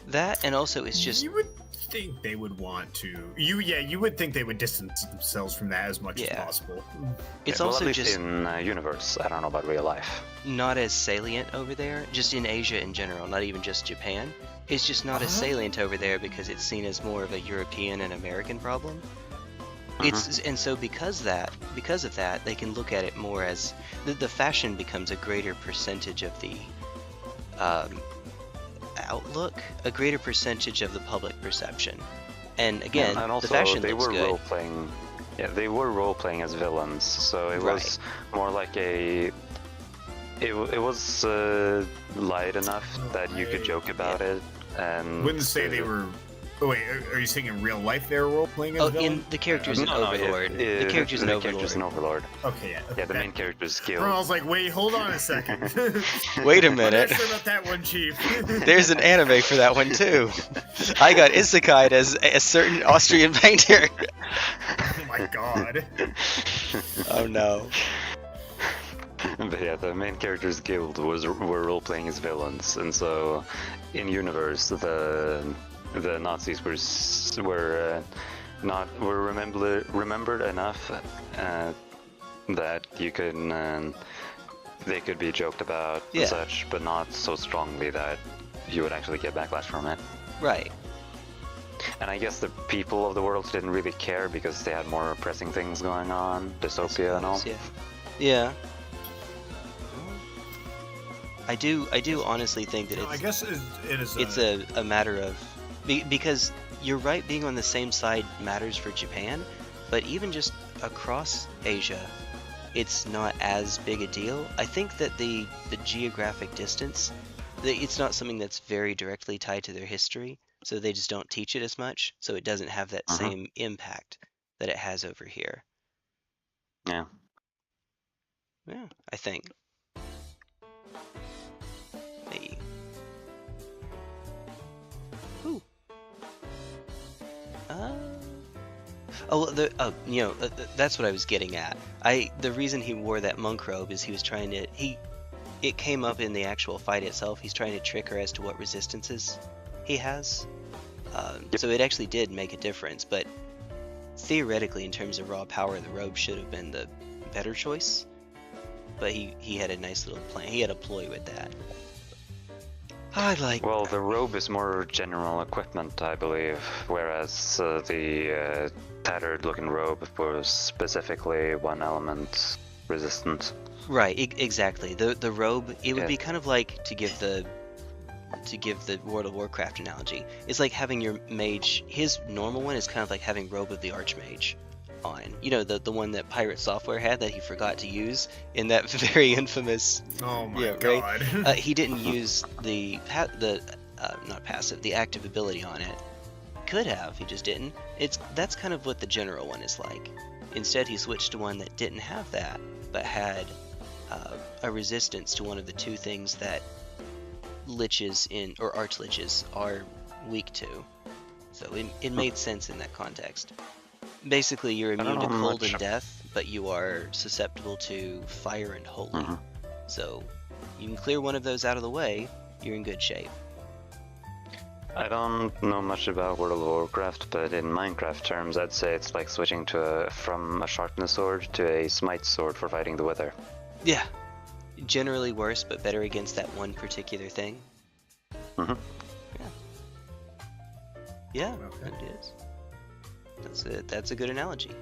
That, and also it's just... You would think they would want to... You would think they would distance themselves from that as much as possible. It's well, also at least just... in universe. I don't know about real life. Not as salient over there, just in Asia in general, not even just Japan. It's just not as salient over there because it's seen as more of a European and American problem. And so because of that, they can look at it more as the fashion becomes a greater percentage of the outlook, a greater percentage of the public perception. And again, and also, the fashion they looks were good. role-playing. Yeah, they were role-playing as villains, so it was more like a... It was light enough that you could joke about it, and... Wouldn't say they were... Oh wait, are you saying in real life they were role-playing as villains? In the character's an Overlord. The character's an Overlord. Okay, yeah. Yeah, the main character's guild. I was like, wait, hold on a second. Wait a minute. I'm not sure about that one, Chief. There's an anime for that one too. I got isekai'd as a certain Austrian painter. Oh my god. Oh no. But yeah, the main character's guild were role-playing as villains, and so in universe the Nazis were remembered enough that you could they could be joked about and such, but not so strongly that you would actually get backlash from it. Right. And I guess the people of the world didn't really care because they had more pressing things going on, dystopia and all. Yeah. I do honestly think that I guess it is. It's a matter of because you're right, being on the same side matters for Japan, but even just across Asia, it's not as big a deal. I think that the geographic distance, it's not something that's very directly tied to their history, so they just don't teach it as much, so it doesn't have that same impact that it has over here. Yeah. Yeah, I think. Hey. Ooh. That's what I was getting at. The reason he wore that monk robe is he was trying to... It came up in the actual fight itself. He's trying to trick her as to what resistances he has. So it actually did make a difference, but theoretically, in terms of raw power, the robe should have been the better choice. But he had a nice little plan. He had a ploy with that. I like. Well, the robe is more general equipment, I believe, whereas the tattered-looking robe was specifically one element resistant. Right, exactly. The robe, it would Yeah. be kind of like, to give the World of Warcraft analogy, it's like having your mage. His normal one is kind of like having Robe of the Archmage on. You know, the one that Pirate Software had that he forgot to use in that very infamous. Oh my Yeah, god. He didn't use the not passive, the active ability on it. Could have, he just didn't. That's kind of what the general one is like. Instead, he switched to one that didn't have that, but had a resistance to one of the two things that liches or archliches are weak to. So it made sense in that context. Basically, you're immune to cold and death, but you are susceptible to fire and holy. So you can clear one of those out of the way, you're in good shape. I don't know much about World of Warcraft, but in Minecraft terms, I'd say it's like switching from a sharpness sword to a smite sword for fighting the wither. Yeah. Generally worse, but better against that one particular thing. Mm-hmm. Yeah, Okay. it is. That's a good analogy.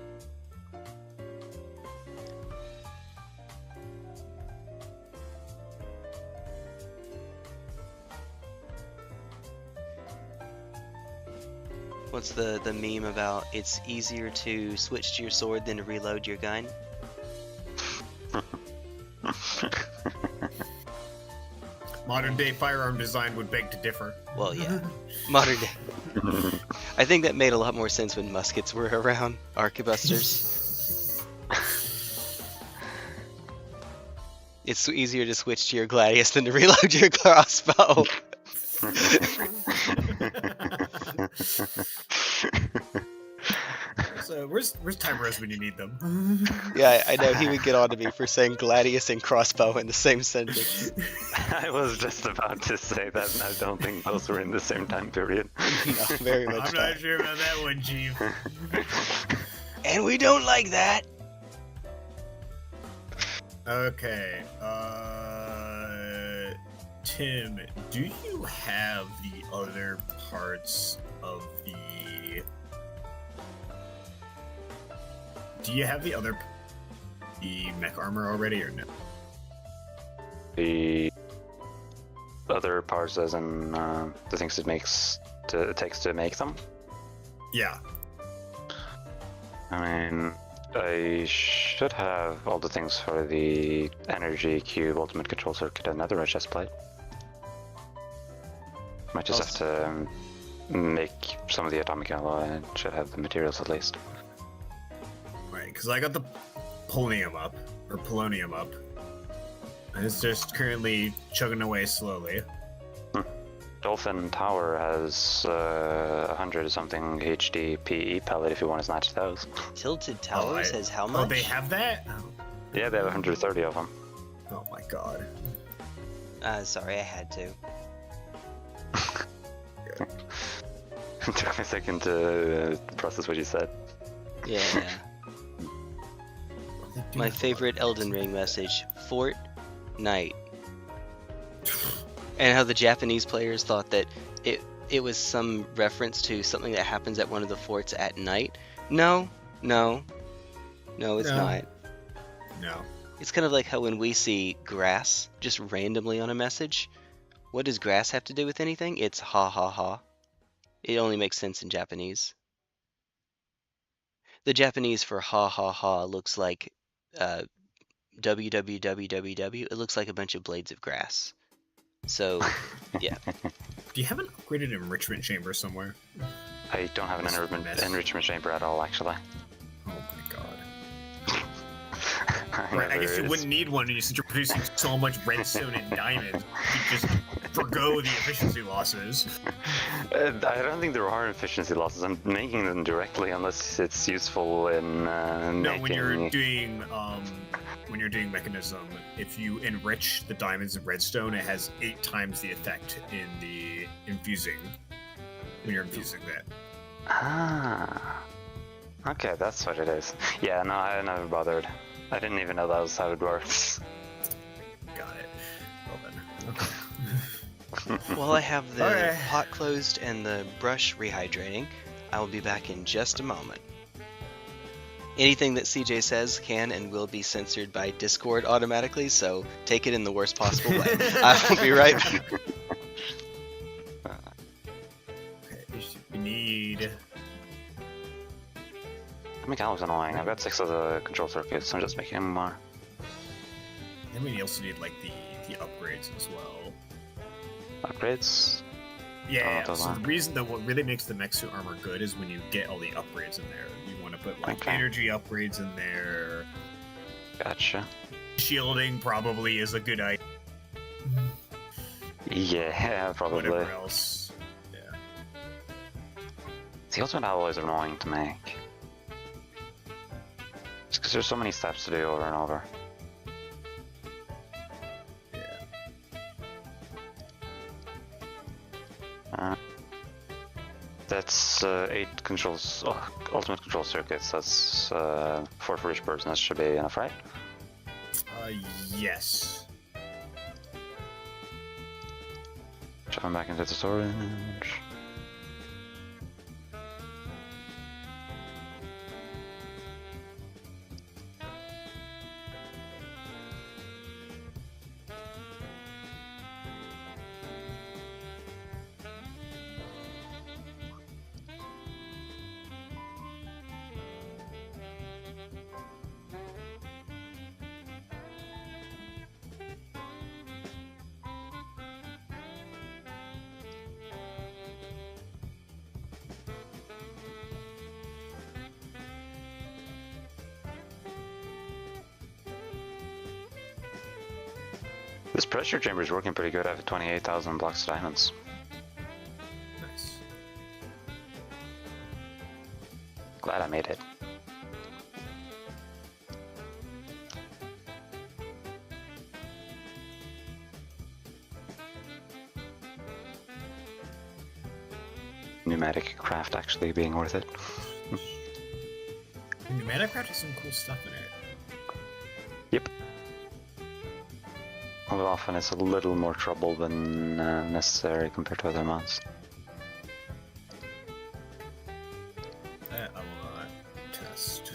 What's the meme about it's easier to switch to your sword than to reload your gun? Modern day firearm design would beg to differ. Well, yeah. Modern day. I think that made a lot more sense when muskets were around, arquebusters. It's easier to switch to your gladius than to reload your crossbow. So where's Tyros when you need them? Yeah, I know, he would get on to me for saying gladius and crossbow in the same sentence. I was just about to say that, and I don't think those were in the same time period. No, very much I'm not sure about that one, Chief. And we don't like that! Okay, Tim, do you have the other parts of the... Do you have the mech armor already, or no? The other parts, as in the things it takes to make them. Yeah. I mean, I should have all the things for the energy cube, ultimate control circuit, and netherite chest plate. Might just have to make some of the atomic alloy, and should have the materials at least. Right, because I got the polonium up, and it's just currently chugging away slowly. Dolphin Tower has 100 something HD PE pellet if you want to snatch those. Tilted Towers has how much? Oh, they have that? Yeah, they have 130 of them. Oh my god. Sorry, I had to. It took me a second to process what you said. Yeah. My favorite Elden Ring message, Fortnite. And how the Japanese players thought that it was some reference to something that happens at one of the forts at night. No, it's No. not. No. It's kind of like how when we see grass just randomly on a message, what does grass have to do with anything? It's ha ha ha. It only makes sense in Japanese. The Japanese for ha ha ha looks like www. It looks like a bunch of blades of grass. So, yeah. Do you have an upgraded enrichment chamber somewhere? I don't have an enrichment chamber at all, actually. Oh my god. I Right, I guess you wouldn't need one since you're producing so much redstone and diamond. You just forgo the efficiency losses. I don't think there are efficiency losses. I'm making them directly unless it's useful in No, making... when you're doing mechanism, if you enrich the diamonds and redstone, it has 8 times the effect in the infusing. When you're infusing that. Ah. Okay, that's what it is. Yeah, no, I never bothered. I didn't even know that was how it works. Got it. Well then. Okay. While I have the Okay. pot closed and the brush rehydrating, I will be back in just a moment. Anything that CJ says can and will be censored by Discord automatically, so take it in the worst possible way. I will be right back. Okay, we need. Mechanics annoying. I've got 6 of the control circuits, so I'm just making more. And we also need like the upgrades as well. Upgrades? Yeah, Oh, so the reason that what really makes the mech suit armor good is when you get all the upgrades in there. You want to put like Okay. energy upgrades in there. Gotcha. Shielding probably is a good idea. Yeah, probably. Whatever else. Yeah. The ultimate alloys are annoying to make. Just because there's so many steps to do over and over. That's 8 controls, ultimate control circuits. That's 4 for each person. That should be enough, right? Yes. Jumping back into the storage. This pressure chamber is working pretty good. I have 28,000 blocks of diamonds. Nice. Glad I made it. Pneumatic craft actually being worth it. Pneumatic craft has some cool stuff in it. Yep. Although often it's a little more trouble than necessary compared to other mods. That I will not test.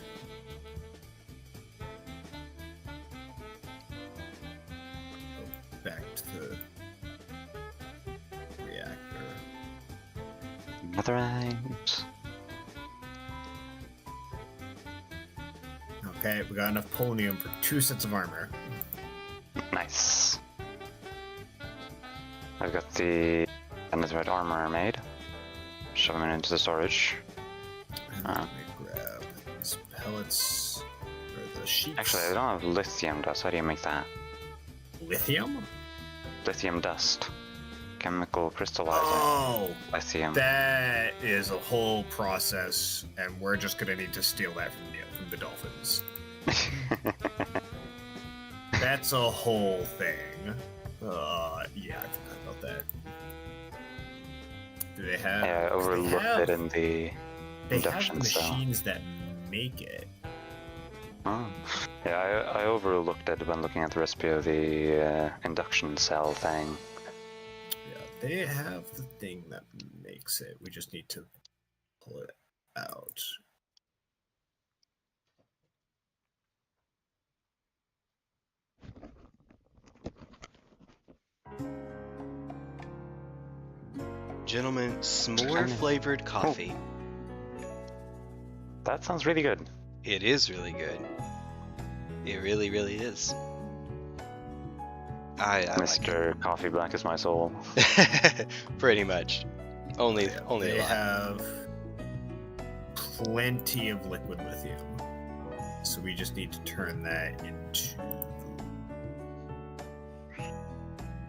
Go back to the reactor. Netherite. Okay, we got enough polonium for 2 sets of armor. Nice. I've got the netherite armor made. Shove them into the storage. And let me grab these pellets or the sheets. Actually, I don't have lithium dust. How do you make that? Lithium? Lithium dust. Chemical crystallizer. Oh, Lithium. that is a whole process, and we're just gonna need to steal that from the dolphins. That's a whole thing. Yeah, I forgot about that. Do they have? Yeah, I overlooked it in the They have induction the cell. machines that make it. Oh. Yeah, I overlooked it when looking at the recipe of the induction cell thing. Yeah, they have the thing that makes it. We just need to pull it out. Gentlemen, s'more flavored coffee. That sounds really good. It is really good. It really, really is. I like Mr. Coffee Black is my soul. it. Pretty much. Only Yeah, a they lot. have plenty of liquid lithium, so we just need to turn that into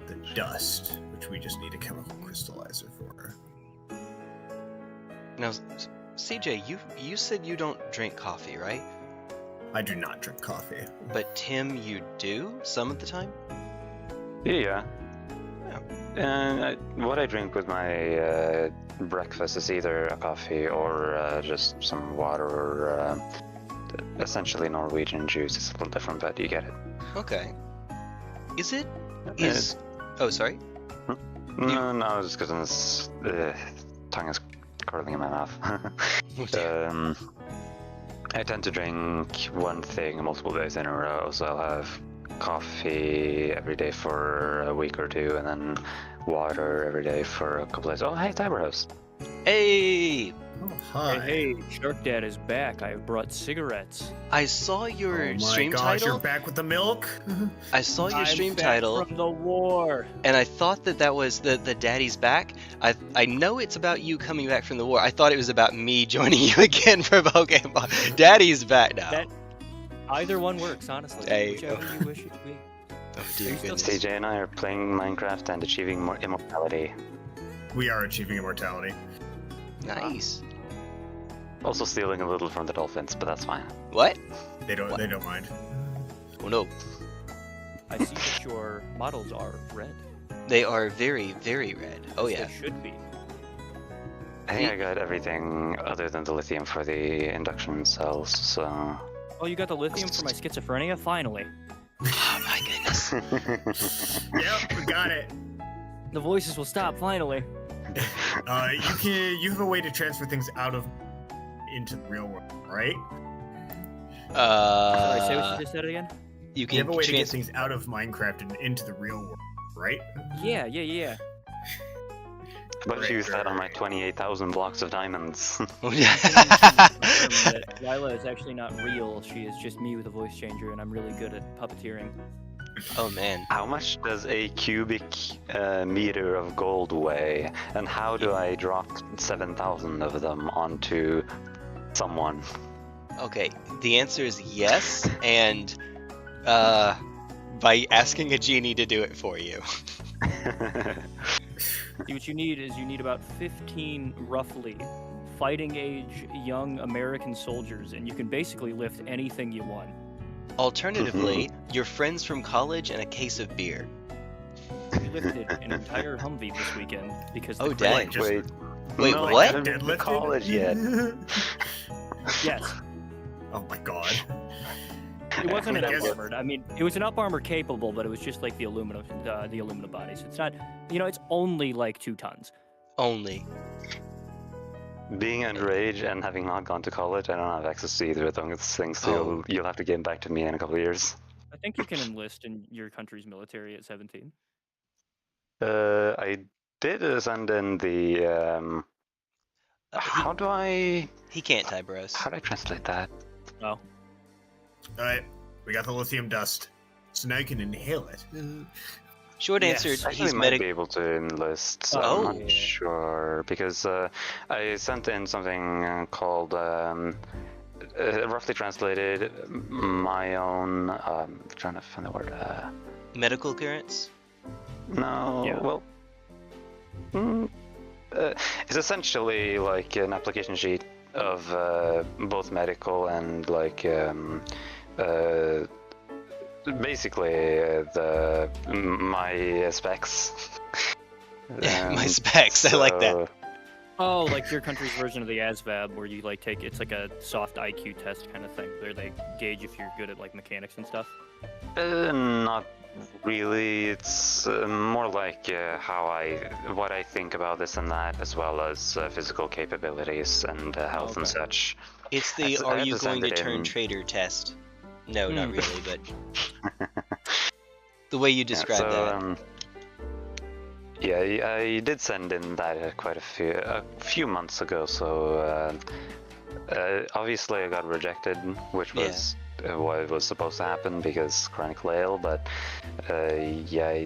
the dust, which we just need a chemical crystallizer for. Now, CJ, you said you don't drink coffee, right? I do not drink coffee. But Tim, you do some of the time? Yeah. Yeah. And what I drink with my breakfast is either a coffee or just some water or essentially Norwegian juice. It's a little different, but you get it. Okay. Is... Oh, sorry? No, just because this tongue is curling in my mouth. I tend to drink one thing multiple days in a row, so I'll have coffee every day for a week or two, and then water every day for a couple days. Oh, hey, Cyberhouse. Hey! Oh, hi. Hey, Shark Dad is back. I have brought cigarettes. I saw your Oh my stream gosh, title. you're back with the milk? I saw your stream I'm back title, from the war. and I thought that was the Daddy's back. I know it's about you coming back from the war. I thought it was about me joining you again for Pokemon. Daddy's back now. Either one works, honestly. Hey. Whichever you wish it to be. Oh dear goodness. CJ and I are playing Minecraft and achieving more immortality. We are achieving immortality. Nice. Also stealing a little from the dolphins, but that's fine. What? They don't. What? They don't mind. Oh no. I see that your models are red. They are very, very red. Oh As yeah. They should be. I think I got everything other than the lithium for the induction cells, so... Oh, you got the lithium for my schizophrenia? Finally. Oh my goodness. Yep, we got it. The voices will stop, finally. You have a way to transfer things out of into the real world, right? Sorry, say what you just said again? You You can have a way to get trans- things out of Minecraft and into the real world, right? Yeah. But Right, use that on my right. 28,000 blocks of diamonds. Confirm that Lila is actually not real. She is just me with a voice changer, and I'm really good at puppeteering. Oh man. How much does a cubic meter of gold weigh? And how do I drop 7,000 of them onto someone? Okay, the answer is yes, and by asking a genie to do it for you. See, what you need is about 15, roughly, fighting age young American soldiers, and you can basically lift anything you want. Alternatively, your friends from college and a case of beer. We lifted an entire Humvee this weekend because Oh, the dang. just- Wait, Wait, no, what? I haven't been to college yet. Yes, Oh my god. it wasn't an I guess- up armored. I mean, it was an up armor capable, but it was just like the aluminum body. So it's not, it's only like 2 tons. Only. Being underage and having not gone to college, I don't have access to either of those things, so Oh. you'll have to get back to me in a couple of years. I think you can enlist in your country's military at 17. I did send in the, how do I He can't, Tybros. how do I translate that? Oh, Alright, we got the lithium dust. So now you can inhale it. Short Yes. answer, Actually, he's might medic. be able to enlist. So Oh. I'm not sure because I sent in something called roughly translated my own. Trying to find the word. Medical clearance? No. Yeah. Well. It's essentially like an application sheet of both medical and like basically my specs. My specs, I like that. so- Oh, like your country's version of the ASVAB, where you like take it's like a soft IQ test kind of thing, where they gauge if you're good at like mechanics and stuff. Not really. It's more like what I think about this and that, as well as physical capabilities and health and Okay. such. It's I the s- I are had you to send going to it turn in. traitor test. No, not Hmm. really, but the way you describe that. Yeah, I did send in that quite a few months ago. So obviously I got rejected, which was what was supposed to happen because chronic ale. But yeah,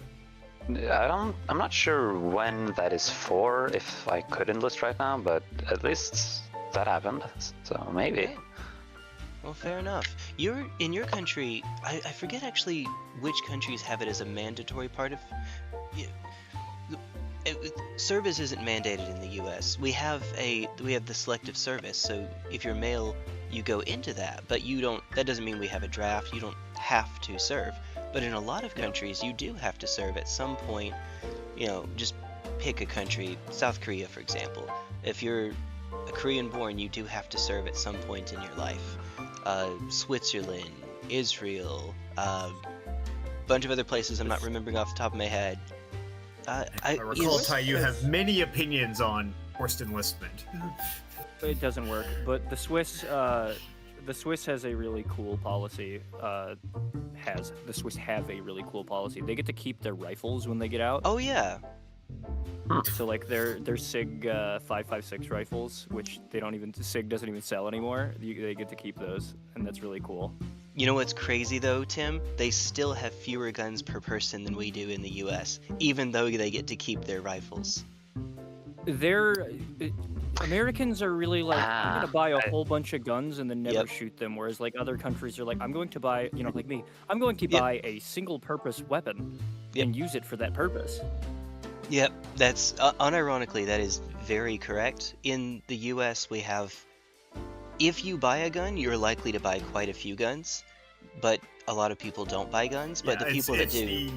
I'm not sure when that is for. If I could enlist right now, but at least that happened. So maybe. Okay. Well, fair enough. You're in your country. I forget actually which countries have it as a mandatory part of. Service isn't mandated in the U.S. We have the selective service. So if you're male, you go into that, but you don't. That doesn't mean we have a draft. You don't have to serve. But in a lot of countries, you do have to serve at some point. Just pick a country. South Korea, for example. If you're a Korean-born, you do have to serve at some point in your life. Switzerland, Israel, bunch of other places I'm not remembering off the top of my head. I recall, Ty, you have many opinions on forced enlistment. It doesn't work, but the Swiss has a really cool policy. The Swiss have a really cool policy. They get to keep their rifles when they get out. Oh yeah. So like their SIG 5.56 rifles, which SIG doesn't even sell anymore. They get to keep those, and that's really cool. You know what's crazy though, Tim? They still have fewer guns per person than we do in the U.S., even though they get to keep their rifles. Americans are really like, I'm gonna buy a whole bunch of guns and then never shoot them, whereas like other countries are like, I'm going to buy, like me, I'm going to buy a single-purpose weapon and use it for that purpose. Yep, that's unironically that is very correct. In the U.S., we have, if you buy a gun, you're likely to buy quite a few guns, but a lot of people don't buy guns. But the people that do,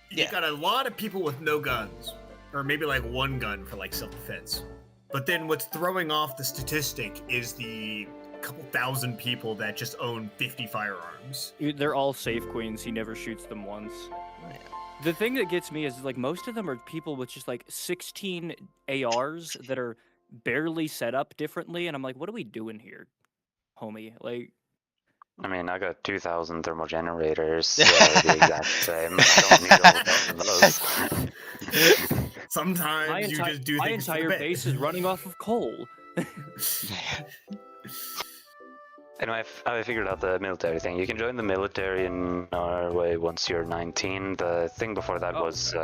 you got a lot of people with no guns, or maybe like one gun for like self-defense. But then what's throwing off the statistic is the couple thousand people that just own 50 firearms. They're all safe queens. He never shoots them once. The thing that gets me is like most of them are people with just like 16 ARs that are barely set up differently, and I'm like, what are we doing here, homie? Like, I mean, I got 2,000 thermal generators, the exact same. I don't need all of those. Sometimes you just do things my entire base is running off of coal. Anyway, I figured out the military thing. You can join the military in Norway once you're 19. The thing before that was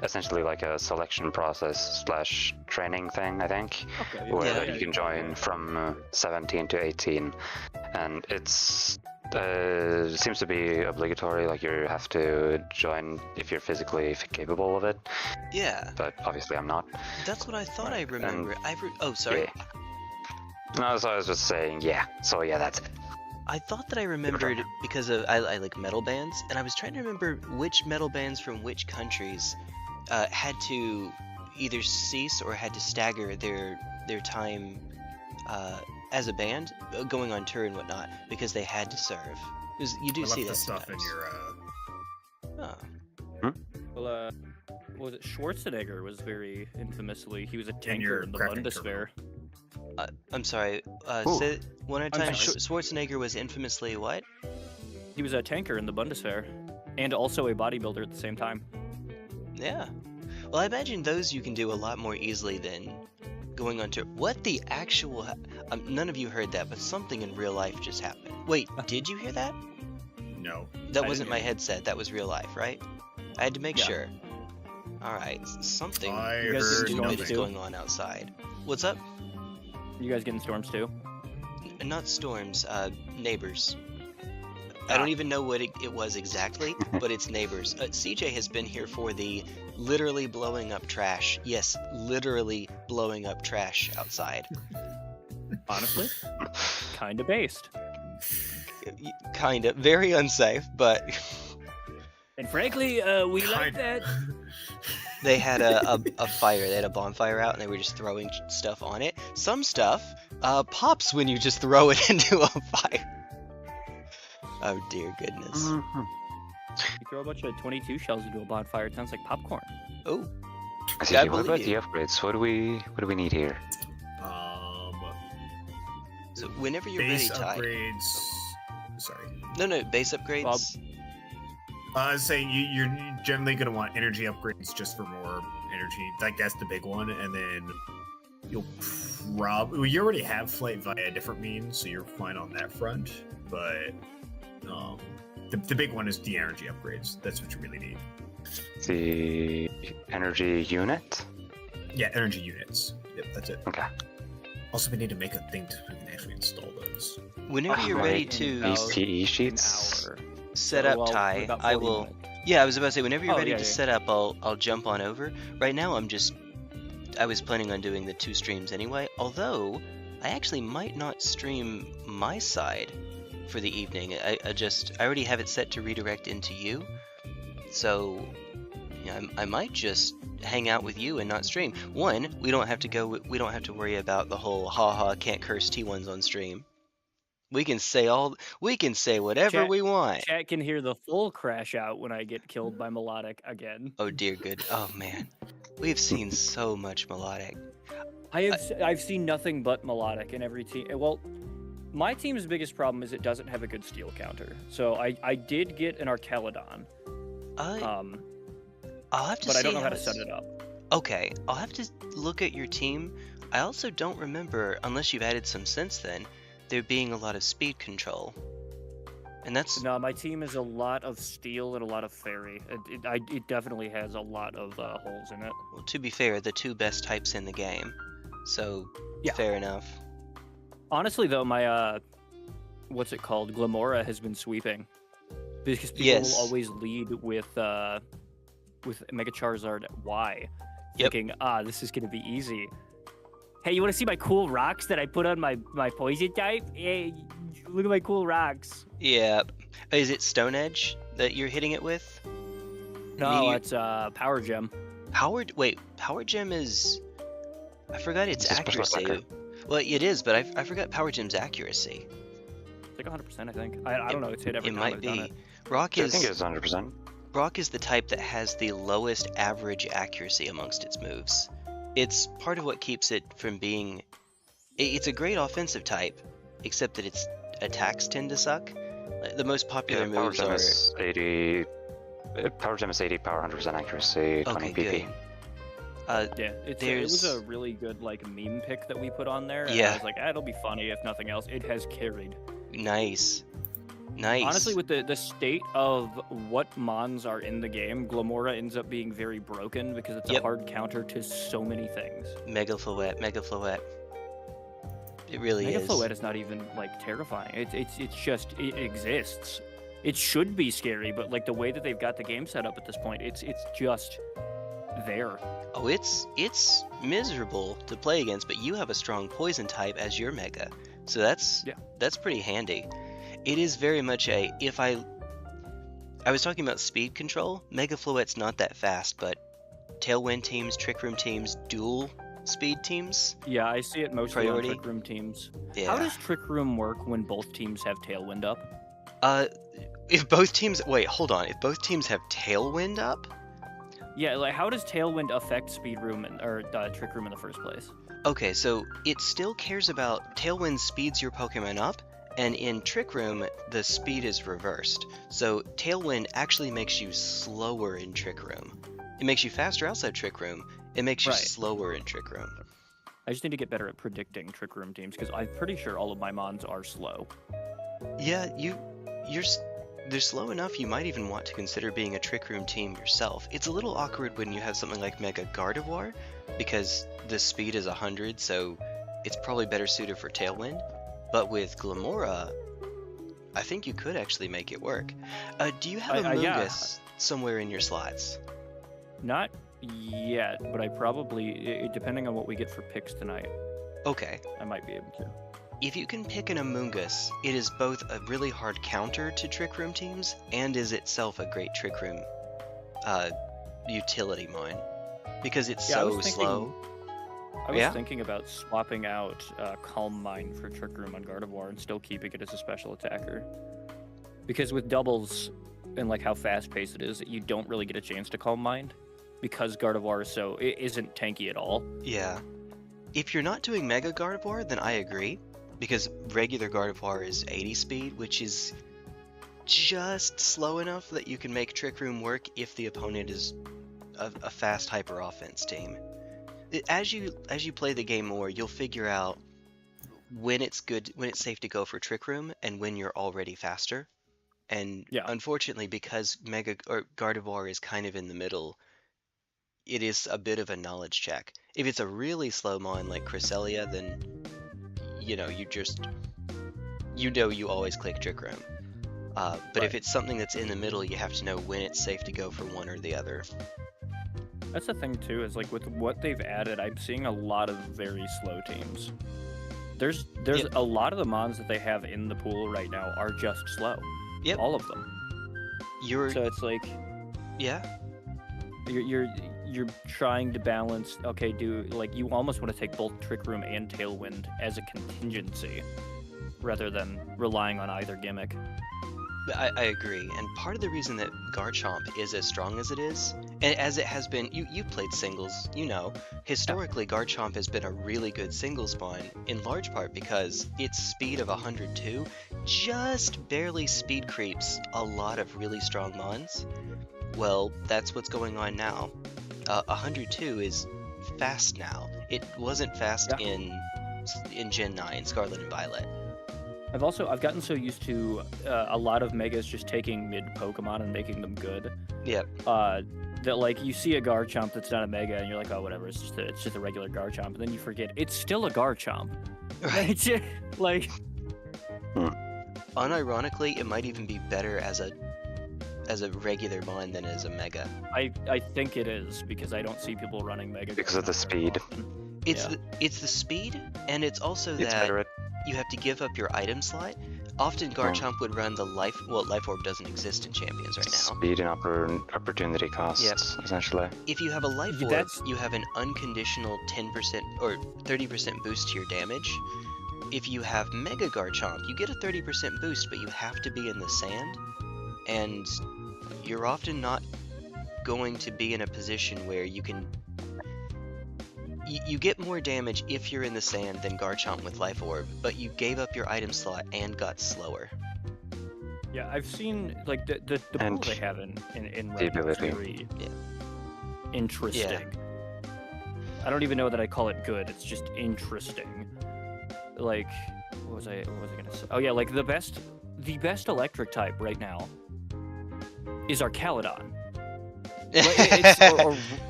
essentially like a selection process / training thing, I think, where you can join from 17 to 18. And it's seems to be obligatory, like you have to join if you're physically capable of it. Yeah. But obviously I'm not. That's what I thought I remember. Oh, sorry. Yeah. No, so I was just saying, So that's it. I thought that I remembered because of I like metal bands, and I was trying to remember which metal bands from which countries had to either cease or had to stagger their time as a band going on tour and whatnot because they had to serve. You do see that stuff sometimes. In your. Well, was it Schwarzenegger was very infamously, he was a tanker in the Bundeswehr. I'm sorry, say it one at a time. Schwarzenegger was infamously what? He was a tanker in the Bundeswehr, and also a bodybuilder at the same time. Yeah. Well, I imagine those you can do a lot more easily than going on tour. What the actual... none of you heard that, but something in real life just happened. Wait, did you hear that? No. That wasn't my headset, that was real life, right? I had to make sure. Alright, something stupid is going on outside. What's up? You guys getting storms too? Not storms, neighbors. I don't even know what it was exactly, but it's neighbors. CJ has been here for the literally blowing up trash. Yes, literally blowing up trash outside. Honestly, kinda based. Kinda. Very unsafe, but... And frankly, we like that. They had a fire. They had a bonfire out, and they were just throwing stuff on it. Some stuff pops when you just throw it into a fire. Oh dear goodness. You throw a bunch of 22 shells into a bonfire, it sounds like popcorn. Oh. What about the upgrades? What do we need here? So whenever you're ready, Ty. Upgrades. Sorry. No, base upgrades. Bob. I was saying you're generally going to want energy upgrades just for more energy. Like, that's the big one. And then you'll probably... You already have flight via different means, so you're fine on that front. But the big one is the energy upgrades. That's what you really need. The energy unit? Yeah, energy units. Yep, that's it. Okay. Also, we need to make a thing to actually install those. Whenever you're ready to... BPE sheets? Set up, Ty, I will... Minutes. Yeah, I was about to say, whenever you're ready to set up, I'll jump on over. Right now, I was planning on doing the 2 streams anyway, although I actually might not stream my side for the evening. I already have it set to redirect into you, so I might just hang out with you and not stream. One, we don't have to worry about the whole haha can't curse T1s on stream. We can say whatever Chat, we want. chat can hear the full crash out when I get killed by melodic again. Oh dear good. Oh man. We've seen so much melodic. I've seen nothing but melodic in every team. Well, my team's biggest problem is it doesn't have a good steel counter. So I did get an Archelodon. I'll have to but see I don't know how to it's- set it up. Okay, I'll have to look at your team. I also don't remember, unless you've added some since then, there being a lot of speed control. And that's No, my team is a lot of steel and a lot of fairy. It definitely has a lot of holes in it. well, to be fair, the two best types in the game. So Yeah. fair enough. Honestly, though, my what's it called? Glamora has been sweeping because people Yes. will always lead with Mega Charizard Y, Yep. thinking, this is gonna be easy. Hey, you want to see my cool rocks that I put on my poison type? Hey, look at my cool rocks. Yeah. Is it Stone Edge that you're hitting it with? No, You- it's Power Gem. Power Gem is... I forgot its It's a special accuracy. attacker. Well, it is, but I forgot Power Gem's accuracy. It's like 100%, I think. I don't know. It's hit every It time might I've done be. it. Rock I think is it's 100%. Rock is the type that has the lowest average accuracy amongst its moves. It's part of what keeps it from being... It's a great offensive type, except that its attacks tend to suck. The most popular Yeah, Power moves Gem are... is 80. Power Gem is 80, Power 100% accuracy, 20 Okay, PP. good. Yeah, it was a really good like meme pick that we put on there. And Yeah. I was like, it'll be funny if nothing else. It has carried. Nice. Nice. Honestly, with the state of what mons are in the game, Glamora ends up being very broken because it's a Yep. hard counter to so many things. Mega Floette, Mega Floette. It really Mega is. Floette is not even like terrifying. It's just it exists. It should be scary, but like the way that they've got the game set up at this point, it's just there. Oh, it's miserable to play against, but you have a strong poison type as your Mega, so that's pretty handy. It is very much a I was talking about speed control. Mega Floette's not that fast, but Tailwind teams, Trick Room teams, dual speed teams. Yeah, I see it mostly Priority? on Trick Room teams. Yeah. How does Trick Room work when both teams have Tailwind up? If both teams hold on. If both teams have Tailwind up, Yeah, like how does Tailwind affect Speed Room or Trick Room in the first place? okay, so it still cares about Tailwind speeds your Pokemon up, and in Trick Room, the speed is reversed. So Tailwind actually makes you slower in Trick Room. It makes you faster outside Trick Room. It makes you Right. slower in Trick Room. I just need to get better at predicting Trick Room teams because I'm pretty sure all of my mons are slow. Yeah, they're slow enough you might even want to consider being a Trick Room team yourself. It's a little awkward when you have something like Mega Gardevoir, because the speed is 100, so it's probably better suited for Tailwind. But with Glamora, I think you could actually make it work. Do you have a yeah. Mungus somewhere in your slots? Not yet, but I probably, depending on what we get for picks tonight, Okay. I might be able to. If you can pick an Amoonguss, it is both a really hard counter to Trick Room teams, and is itself a great Trick Room utility mine. Because it's Yeah, I so was slow. I was Yeah? thinking about swapping out Calm Mind for Trick Room on Gardevoir and still keeping it as a special attacker. Because with doubles and like how fast paced it is, you don't really get a chance to Calm Mind because Gardevoir is it isn't tanky at all. Yeah. If you're not doing Mega Gardevoir, then I agree. Because regular Gardevoir is 80 speed, which is just slow enough that you can make Trick Room work if the opponent is a fast hyper offense team. As you play the game more, you'll figure out when it's safe to go for Trick Room and when you're already faster. And Yeah. unfortunately, because Gardevoir is kind of in the middle, it is a bit of a knowledge check. If it's a really slow mon like Cresselia, then you always click Trick Room. But if Right. it's something that's in the middle, you have to know when it's safe to go for one or the other. That's the thing too, is like with what they've added, I'm seeing a lot of very slow teams. There's Yep. a lot of the mons that they have in the pool right now are just slow. Yep. All of them. So it's like Yeah. you're trying to balance. Okay, you almost want to take both Trick Room and Tailwind as a contingency, rather than relying on either gimmick. I agree, and part of the reason that Garchomp is as strong as it is, and as it has been, you've played singles, you know, historically Garchomp has been a really good single spawn, in large part because its speed of 102 just barely speed creeps a lot of really strong mons. Well, that's what's going on now. 102 is fast now. It wasn't fast in Gen 9, Scarlet and Violet. I've gotten so used to a lot of megas just taking mid Pokemon and making them good. Yep. That like you see a Garchomp that's not a mega and you're like, oh whatever, it's just a regular Garchomp, and then you forget it's still a Garchomp. Right. Like. Unironically, it might even be better as a regular mon than as a mega. I think it is because I don't see people running mega Because of the speed. It's the speed, and it's also that you have to give up your item slot. Often Garchomp would run the Life Orb doesn't exist in Champions right now. Speed and opportunity costs, essentially. If you have a Life Orb, you have an unconditional 10% or 30% boost to your damage. If you have Mega Garchomp, you get a 30% boost, but you have to be in the sand, and you're often not going to be in a position where you can... You get more damage if you're in the sand than Garchomp with Life Orb, but you gave up your item slot and got slower. Yeah, I've seen like the pool they have in the ability. Very interesting. Yeah. I don't even know that I call it good. It's just interesting. Like, what was I gonna say? Oh yeah, like the best electric type right now is Archaludon.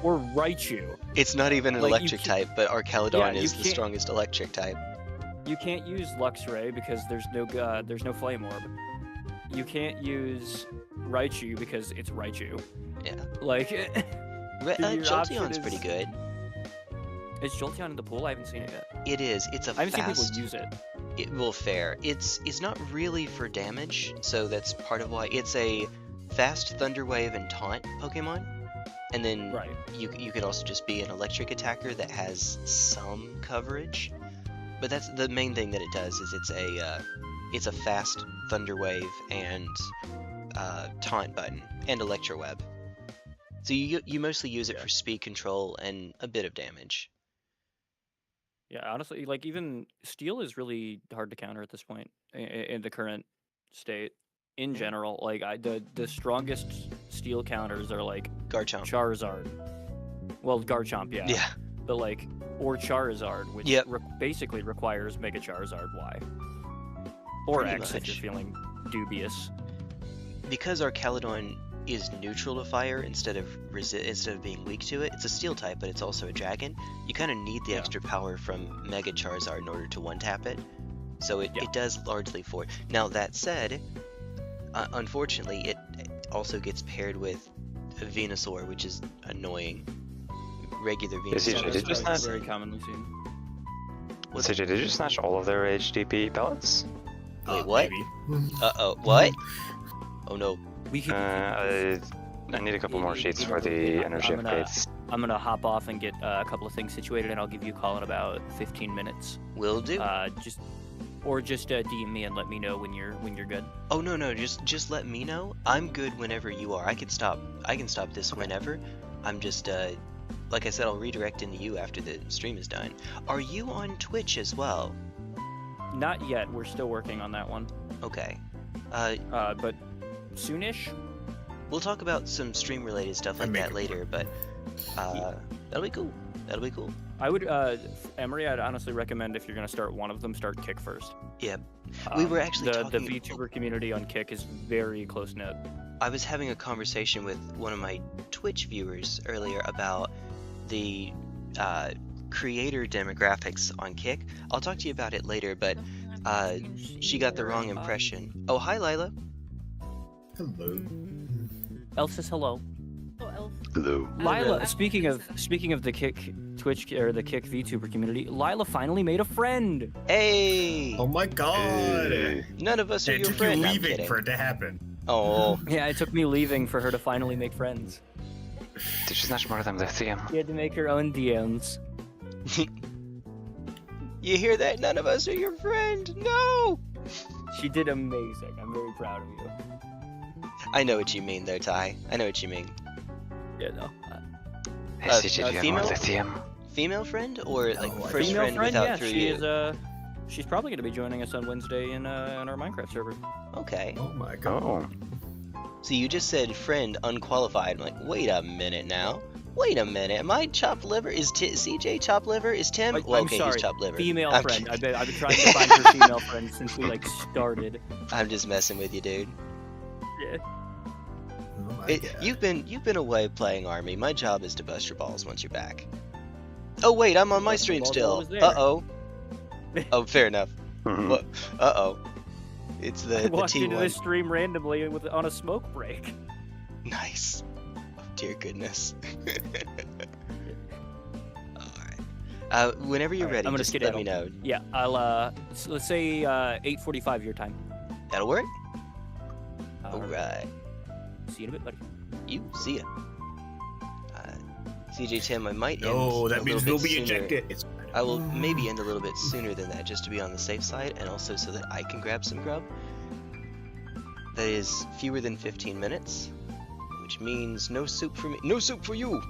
or Raichu. It's not even an electric type, but Archaludon is the strongest electric type. You can't use Luxray because there's no Flame Orb. You can't use Raichu because it's Raichu. Yeah. Like, Jolteon's pretty good. Is Jolteon in the pool? I haven't seen it yet. It is. It's a I haven't seen people use it. Well, fair. It's not really for damage, so that's part of why. It's a fast Thunder Wave and Taunt Pokemon, and then you could also just be an electric attacker that has some coverage. But that's the main thing that it does is it's a fast Thunder Wave and Taunt button and Electro Web. So you mostly use it for speed control and a bit of damage. Yeah, honestly, like even Steel is really hard to counter at this point in the current state. In general, like the strongest Steel counters are like Garchomp, Charizard. Well, Garchomp, yeah. Yeah. But like, or Charizard, which basically requires Mega Charizard Y. Or Pretty X much. if you're feeling dubious. Because Archaludon is neutral to fire instead of being weak to it. It's a Steel type, but it's also a dragon. You kind of need the extra power from Mega Charizard in order to one-tap it. So it does largely for it. Now that said, unfortunately, it also gets paired with Venusaur, which is annoying. Regular Venusaur. Did you snatch very commonly seen. CJ, did you snatch all of their HDP pellets? Wait, what? Maybe. Uh-oh, what? Oh no. I need a couple more sheets for the energy upgrades. I'm gonna hop off and get a couple of things situated, and I'll give you a call in about 15 minutes. Will do. Just DM me and let me know when you're good. Oh no, just let me know. I'm good whenever you are. I can stop this whenever. I'm just like I said, I'll redirect into you after the stream is done. Are you on Twitch as well? Not yet. We're still working on that one. Okay. But soonish. We'll talk about some stream related stuff like that later, but that'll be cool. That'll be cool. I would, Emery, I'd honestly recommend if you're gonna start one of them, start Kick first. Yeah. We were actually the talking... VTuber community on Kick is very close knit. I was having a conversation with one of my Twitch viewers earlier about the creator demographics on Kick. I'll talk to you about it later, but she got the wrong impression. Oh, hi, Lila. Hello. Elf says hello. Hello. Lila, speaking of the Kick Twitch or the Kick VTuber community, Lila finally made a friend. Hey! Oh my god! Hey. None of us are It your took friend. you I'm leaving kidding. for it to happen. Oh. Yeah, it took me leaving for her to finally make friends. Did she snatch more than lithium? She had to make her own DMs. You hear that? None of us are your friend. No. She did amazing. I'm very proud of you. I know what you mean there, Ty. I know what you mean. Yeah, no. Hey, CJ, do you female? have more lithium? Female friend or like Oh, I first Female friend friend, without yeah, through she you? is. She's probably gonna be joining us on Wednesday in our Minecraft server. Okay. Oh my god. Oh. So you just said friend unqualified. I'm like, wait a minute now. Wait a minute. Am I chopped liver? Is CJ chopped liver? Is Tim? Well, I'm okay, sorry. he's chopped liver. Female I'm friend. kidding. I've been trying to find her female friend since we like started. I'm just messing with you, dude. Yeah. Oh my god. You've been away playing army. My job is to bust your balls once you're back. Oh wait, I'm on my Bust stream my balls while I still. was there. Uh-oh. Oh, fair enough. Mhm. What? Uh-oh. It's I the walked into T1. this stream randomly on a smoke break. Nice. Oh, dear goodness. Alright. Whenever you're Alright, ready, I'm gonna just let me skedaddle. know. Yeah, I'll let's say 8:45 your time. That'll work? Alright. Alright. See you in a bit, buddy. You see ya. CJ Tim, I might end No, a that means little we'll bit be sooner. ejected. It's I will maybe end a little bit sooner than that, just to be on the safe side, and also so that I can grab some grub. That is fewer than 15 minutes, which means no soup for me. No soup for you!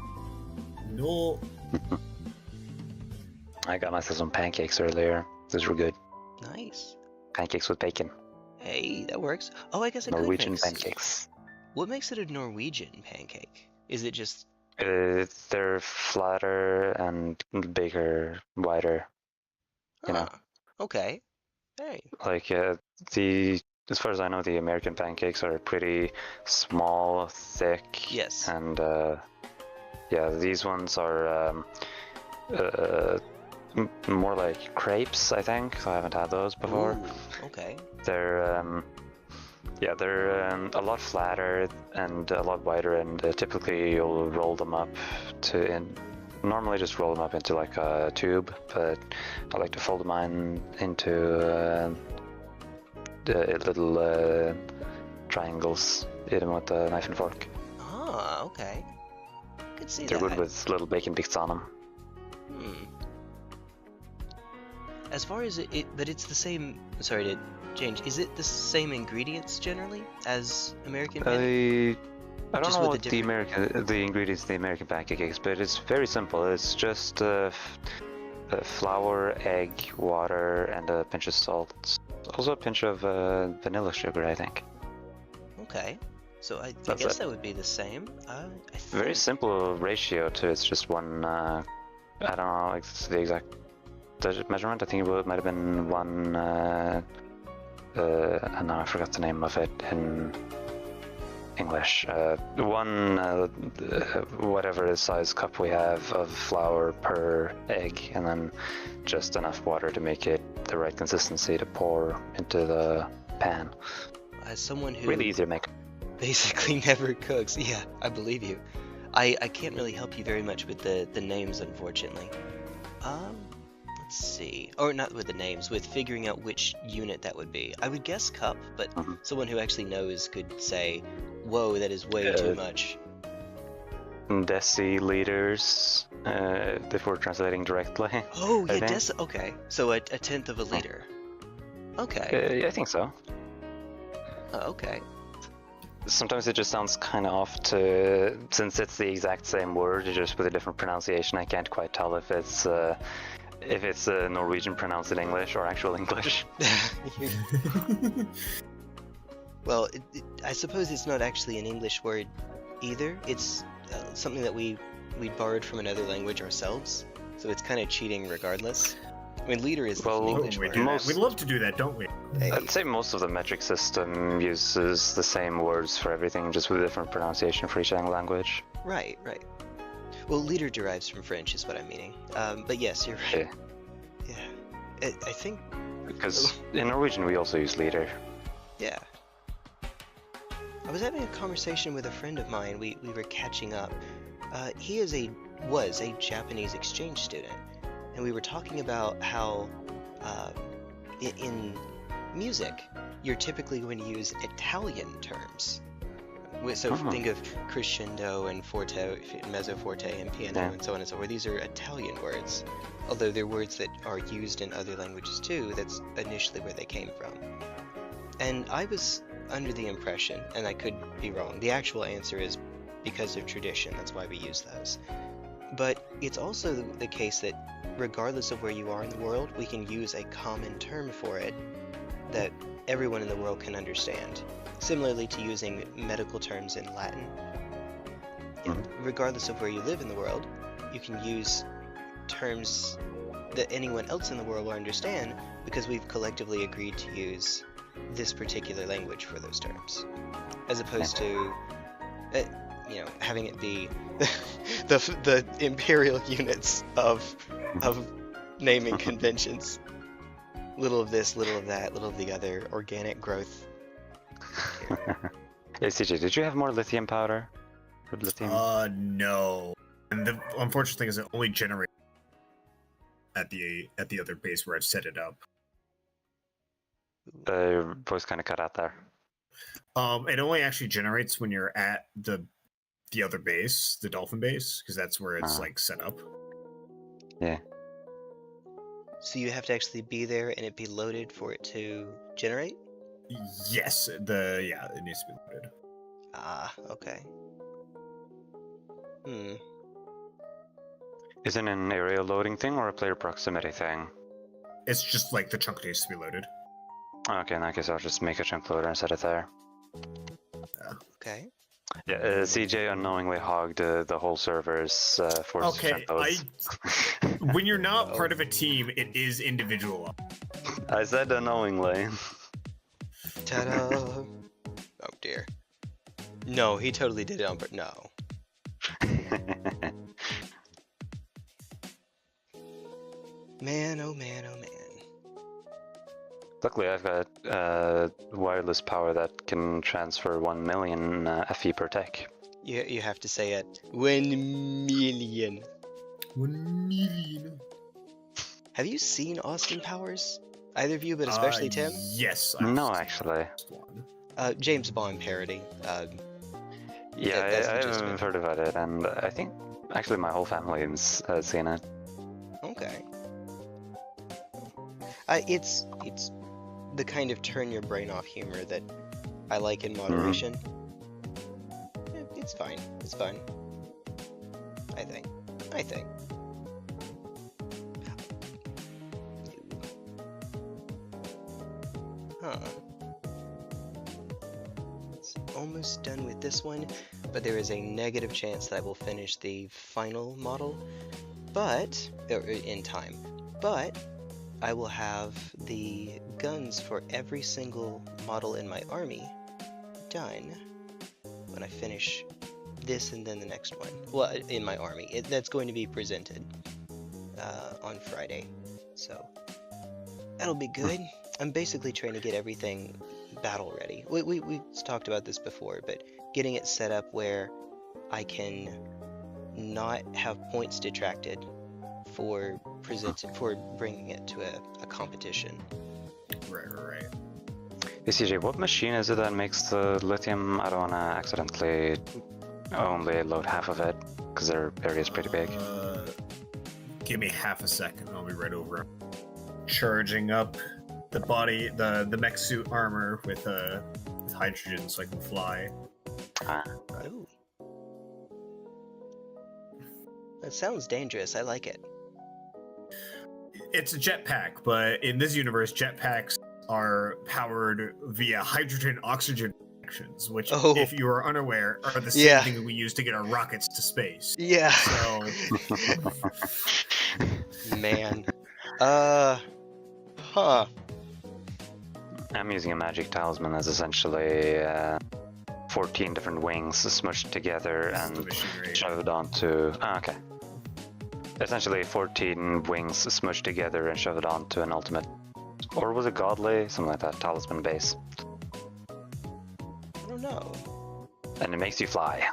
No. I got myself some pancakes earlier. Those were good. Nice. Pancakes with bacon. Hey, that works. Oh, I guess I Norwegian could mix. pancakes. What makes it a Norwegian pancake? Is it just... They're flatter and bigger, wider. You know. Okay. Hey. Like as far as I know, the American pancakes are pretty small, thick. Yes. And yeah, these ones are more like crepes, I think. I haven't had those before. Ooh, okay. They're yeah, they're a lot flatter and a lot wider, and typically you'll roll them up normally just roll them up into like a tube, but I like to fold mine into little triangles, eat them with a knife and fork. Ah, okay. Could see They're that. good with little bacon bits on them. Hmm. As far as but it's the same. Sorry to change. Is it the same ingredients generally as American pancake? I don't Just know with what the the ingredients of the American pancakes, but it's very simple. It's just flour, egg, water, and a pinch of salt. Also a pinch of vanilla sugar, I think. Okay. So I That's guess it. that would be the same. I Very think. simple ratio too. It's just one. I don't know the exact measurement. I think it might have been one. No, I forgot the name of it in English. One whatever size cup we have of flour per egg, and then just enough water to make it the right consistency to pour into the pan. As someone who Really easy to make. basically never cooks, yeah, I believe you. I can't really help you very much with the names, unfortunately. Let's see. Or not with the names, with figuring out which unit that would be. I would guess cup, but Mhm. someone who actually knows could say, whoa, that is way too much. Deciliters, if we're translating directly. Oh, I yeah, think. okay. So a tenth of a liter. Okay. I think so. Okay. Sometimes it just sounds kind of off since it's the exact same word, just with a different pronunciation. I can't quite tell if it's Norwegian pronounced in English or actual English. Well, I suppose it's not actually an English word either. It's something that we borrowed from another language ourselves, so it's kind of cheating regardless. I mean, liter is Well, an English we word. do that. Most- We love to do that, don't we? Hey, I'd say most of the metric system uses the same words for everything, just with a different pronunciation for each language. right. Well, liter derives from French, is what I'm meaning. But yes, you're right. Yeah. I think, Because in Norwegian we also use liter. yeah. I was having a conversation with a friend of mine. We were catching up. He was a Japanese exchange student, and we were talking about how in music you're typically going to use Italian terms. So Oh. think of crescendo and forte, mezzo forte and piano Yeah. and so on and so forth. These are Italian words, although they're words that are used in other languages too. That's initially where they came from. And I was under the impression, and I could be wrong, the actual answer is because of tradition. That's why we use those. But it's also the case that regardless of where you are in the world, we can use a common term for it that everyone in the world can understand. Similarly to using medical terms in Latin. Regardless of where you live in the world, you can use terms that anyone else in the world will understand because we've collectively agreed to use this particular language for those terms. As opposed to, having it be the imperial units of naming conventions. Little of this, little of that, little of the other, organic growth. Hey, CJ, did you have more lithium powder? Or lithium? No. And the unfortunate thing is it only generates at the other base where I've set it up. Your voice kind of cut out there. It only actually generates when you're at the other base, the dolphin base, because that's where it's like set up. Yeah. So you have to actually be there and it be loaded for it to generate? Yes, it needs to be loaded. Ah, okay. Is it an area loading thing or a player proximity thing? It's just like the chunk needs to be loaded. Okay, in that case I'll just make a chunk loader and set it there. Okay. Yeah, CJ unknowingly hogged the whole server's force Okay, chunk loads. when you're not part of a team, it is individual. I said unknowingly. Ta-da! Oh dear. No, he totally did it on purpose. No. Man, oh man, oh man. Luckily I've got wireless power that can transfer 1 million FE per tech. You have to say it. 1 million. 1 million. Have you seen Austin Powers? Either of you, but especially Tim? Yes. No, actually. James Bond parody. Yeah, that's I the gist of haven't it. heard about it, and I think actually my whole family has seen it. Okay. It's the kind of turn your brain off humor that I like in moderation. It's fine. It's fun. I think. Huh. It's almost done with this one, but there is a negative chance that I will finish the final model, in time. But I will have the guns for every single model in my army done when I finish this and then the next one. Well, in my army. That's going to be presented on Friday. So that'll be good. I'm basically trying to get everything battle ready. We talked about this before, but getting it set up where I can not have points detracted for bringing it to a competition. Right. Hey CJ, what machine is it that makes the lithium? I don't want to accidentally only load half of it, because their area is pretty big. Give me half a second, I'll be right over. Charging up the body, the mech suit armor with hydrogen so I can fly. Ooh. That sounds dangerous. I like it. It's a jetpack, but in this universe, jetpacks are powered via hydrogen-oxygen reactions, which, if you are unaware, are the same thing we use to get our rockets to space. Yeah. So, man. Huh. I'm using a magic talisman that's essentially 14 different wings smushed together and shoved onto... okay. Essentially 14 wings smushed together and shoved onto an ultimate... Or was it godly? Something like that. Talisman base. I don't know. And it makes you fly.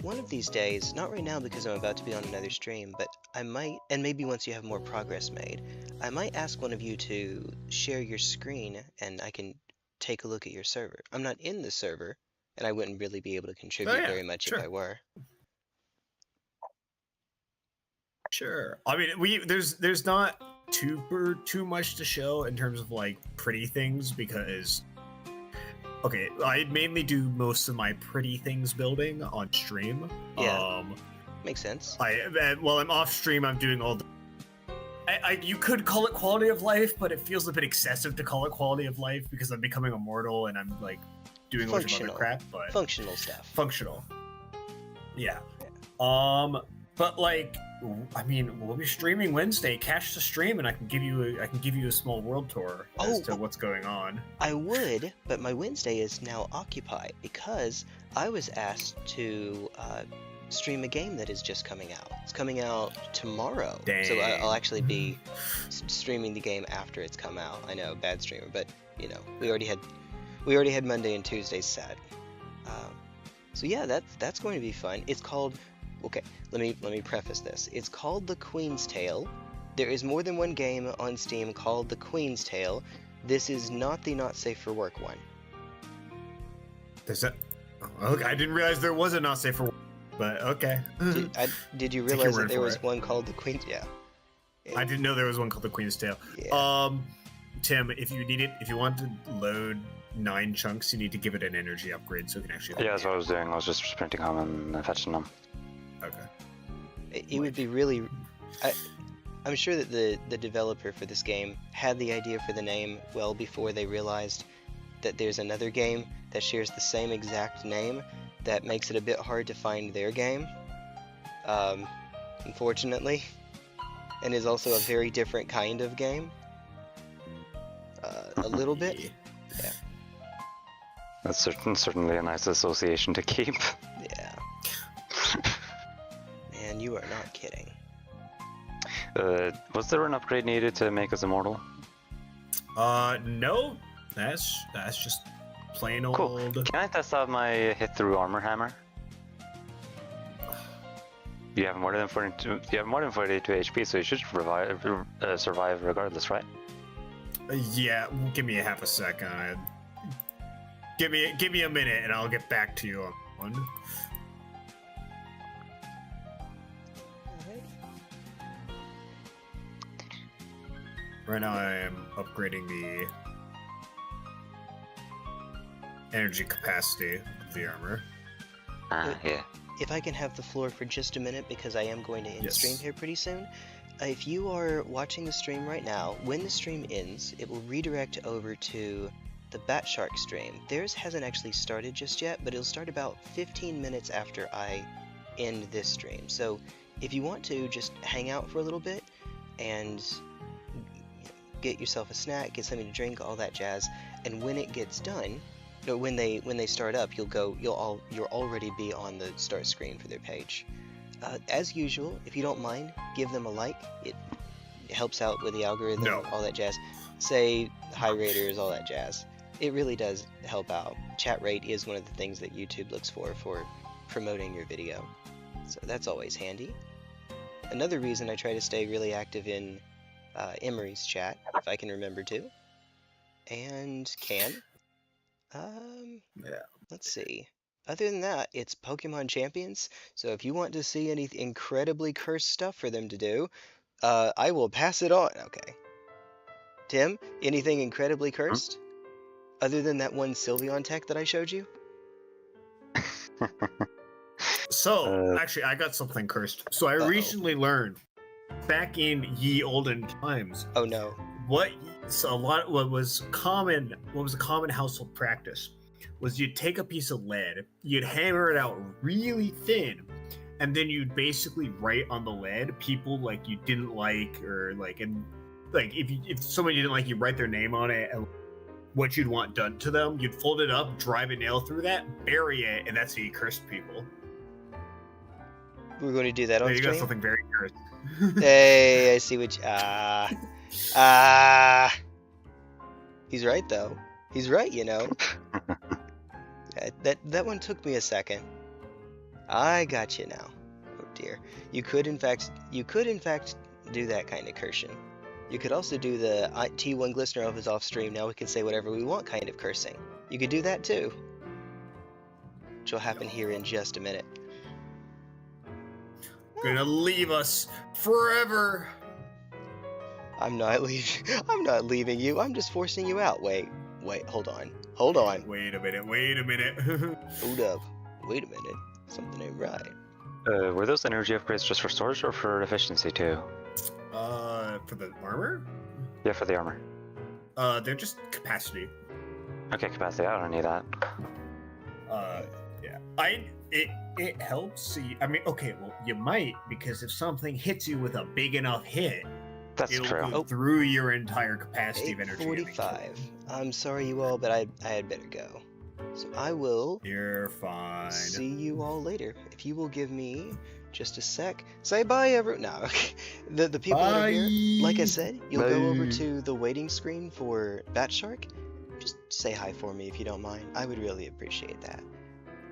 One of these days, not right now because I'm about to be on another stream, but I might, and maybe once you have more progress made, I might ask one of you to share your screen and I can take a look at your server. I'm not in the server, and I wouldn't really be able to contribute very much sure. if I were. Sure. I mean, there's not too much to show in terms of like pretty things because okay, I mainly do most of my pretty things building on stream. Yeah. Makes sense. While I'm off stream, I'm doing all the. You could call it quality of life, but it feels a bit excessive to call it quality of life because I'm becoming immortal and I'm like doing a bunch of other crap. But functional stuff. Functional. Yeah. But like, I mean, we'll be streaming Wednesday. Catch the stream, and I can give you a small world tour as to what's going on. I would, but my Wednesday is now occupied because I was asked to stream a game that is just coming out. It's coming out tomorrow. Dang. So I'll actually be streaming the game after it's come out. I know, bad streamer, but you know, we already had Monday and Tuesday set. So yeah, that's going to be fun. It's called. Okay, let me preface this. It's called The Queen's Tale. There is more than one game on Steam called The Queen's Tale. This is not the not safe for work one. There's a. Okay, I didn't realize there was a not safe for work, but okay. Did you realize that there was one called The Queen's? Yeah. I didn't know there was one called The Queen's Tale. Yeah. Tim, if you want to load 9 chunks, you need to give it an energy upgrade so it can actually. Yeah, that's what I was doing. I was just sprinting home and fetching them. Okay. It would be really. I'm sure that the developer for this game had the idea for the name well before they realized that there's another game that shares the same exact name that makes it a bit hard to find their game, unfortunately, and is also a very different kind of game. A little bit. Yeah. That's certainly a nice association to keep. Yeah. Man, you are not kidding. Was there an upgrade needed to make us immortal? No. That's just plain old. Cool. Can I test out my hit through armor hammer? You have more than 42 HP, so you should survive regardless, right? Yeah, give me a half a second. Give me a minute, and I'll get back to you on one. Right now, I am upgrading the energy capacity of the armor. Yeah. If I can have the floor for just a minute, because I am going to end stream here pretty soon. If you are watching the stream right now, when the stream ends, it will redirect over to the Batshark stream. Theirs hasn't actually started just yet, but it'll start about 15 minutes after I end this stream. So if you want to just hang out for a little bit and get yourself a snack, get something to drink, all that jazz, and when it gets done, or when they start up, you'll already be on the start screen for their page. As usual, if you don't mind, give them a like. It helps out with the algorithm, all that jazz. Say hi raters, all that jazz. It really does help out. Chat rate is one of the things that YouTube looks for promoting your video. So that's always handy. Another reason I try to stay really active in Emery's chat, if I can remember to. And let's see. Other than that, it's Pokemon Champions, so if you want to see any incredibly cursed stuff for them to do, I will pass it on. Okay. Tim, anything incredibly cursed? Other than that one Sylveon tech that I showed you? So, actually, I got something cursed. So I recently learned, back in ye olden times. Oh no. What was a common household practice was you'd take a piece of lead, you'd hammer it out really thin, and then you'd basically write on the lead people like you didn't like, or like, and like if someone you didn't like, you write their name on it and what you'd want done to them. You'd fold it up, drive a nail through that, bury it, and that's how you cursed people. We're going to do that on you stream? got something very cursed. Hey, I see what you... He's right, though. He's right, you know. That one took me a second. I got you now. Oh dear. You could in fact do that kind of cursing. You could also do the T1 Glistener is off stream. Now we can say whatever we want kind of cursing. You could do that too. which will happen here in just a minute. Gonna leave us forever. I'm not leaving. I'm not leaving you. I'm just forcing you out. Wait, hold on. Hold on. Wait a minute. Hold up. Wait a minute. Something ain't right. Were those energy upgrades just for storage or for efficiency too? For the armor? Yeah, for the armor. They're just capacity. Okay, capacity. I don't need that. Yeah. It helps. See, I mean, okay, well, you might, because if something hits you with a big enough hit, That's it'll true. go through your entire capacity of energy. 8:45. I'm sorry, you all, but I had better go. So I will You're fine. see you all later. If you will give me just a sec. Say bye, everyone. No, okay. The people that are here, like I said, you'll go over Bye. to the waiting screen for Bat Shark. Just say hi for me if you don't mind. I would really appreciate that.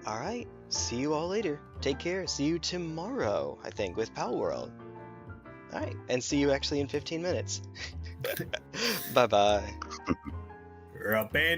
All right. See you all later. Take care. See you tomorrow, I think, with Pal World. All right. And see you actually in 15 minutes. Bye-bye. You're abandoned.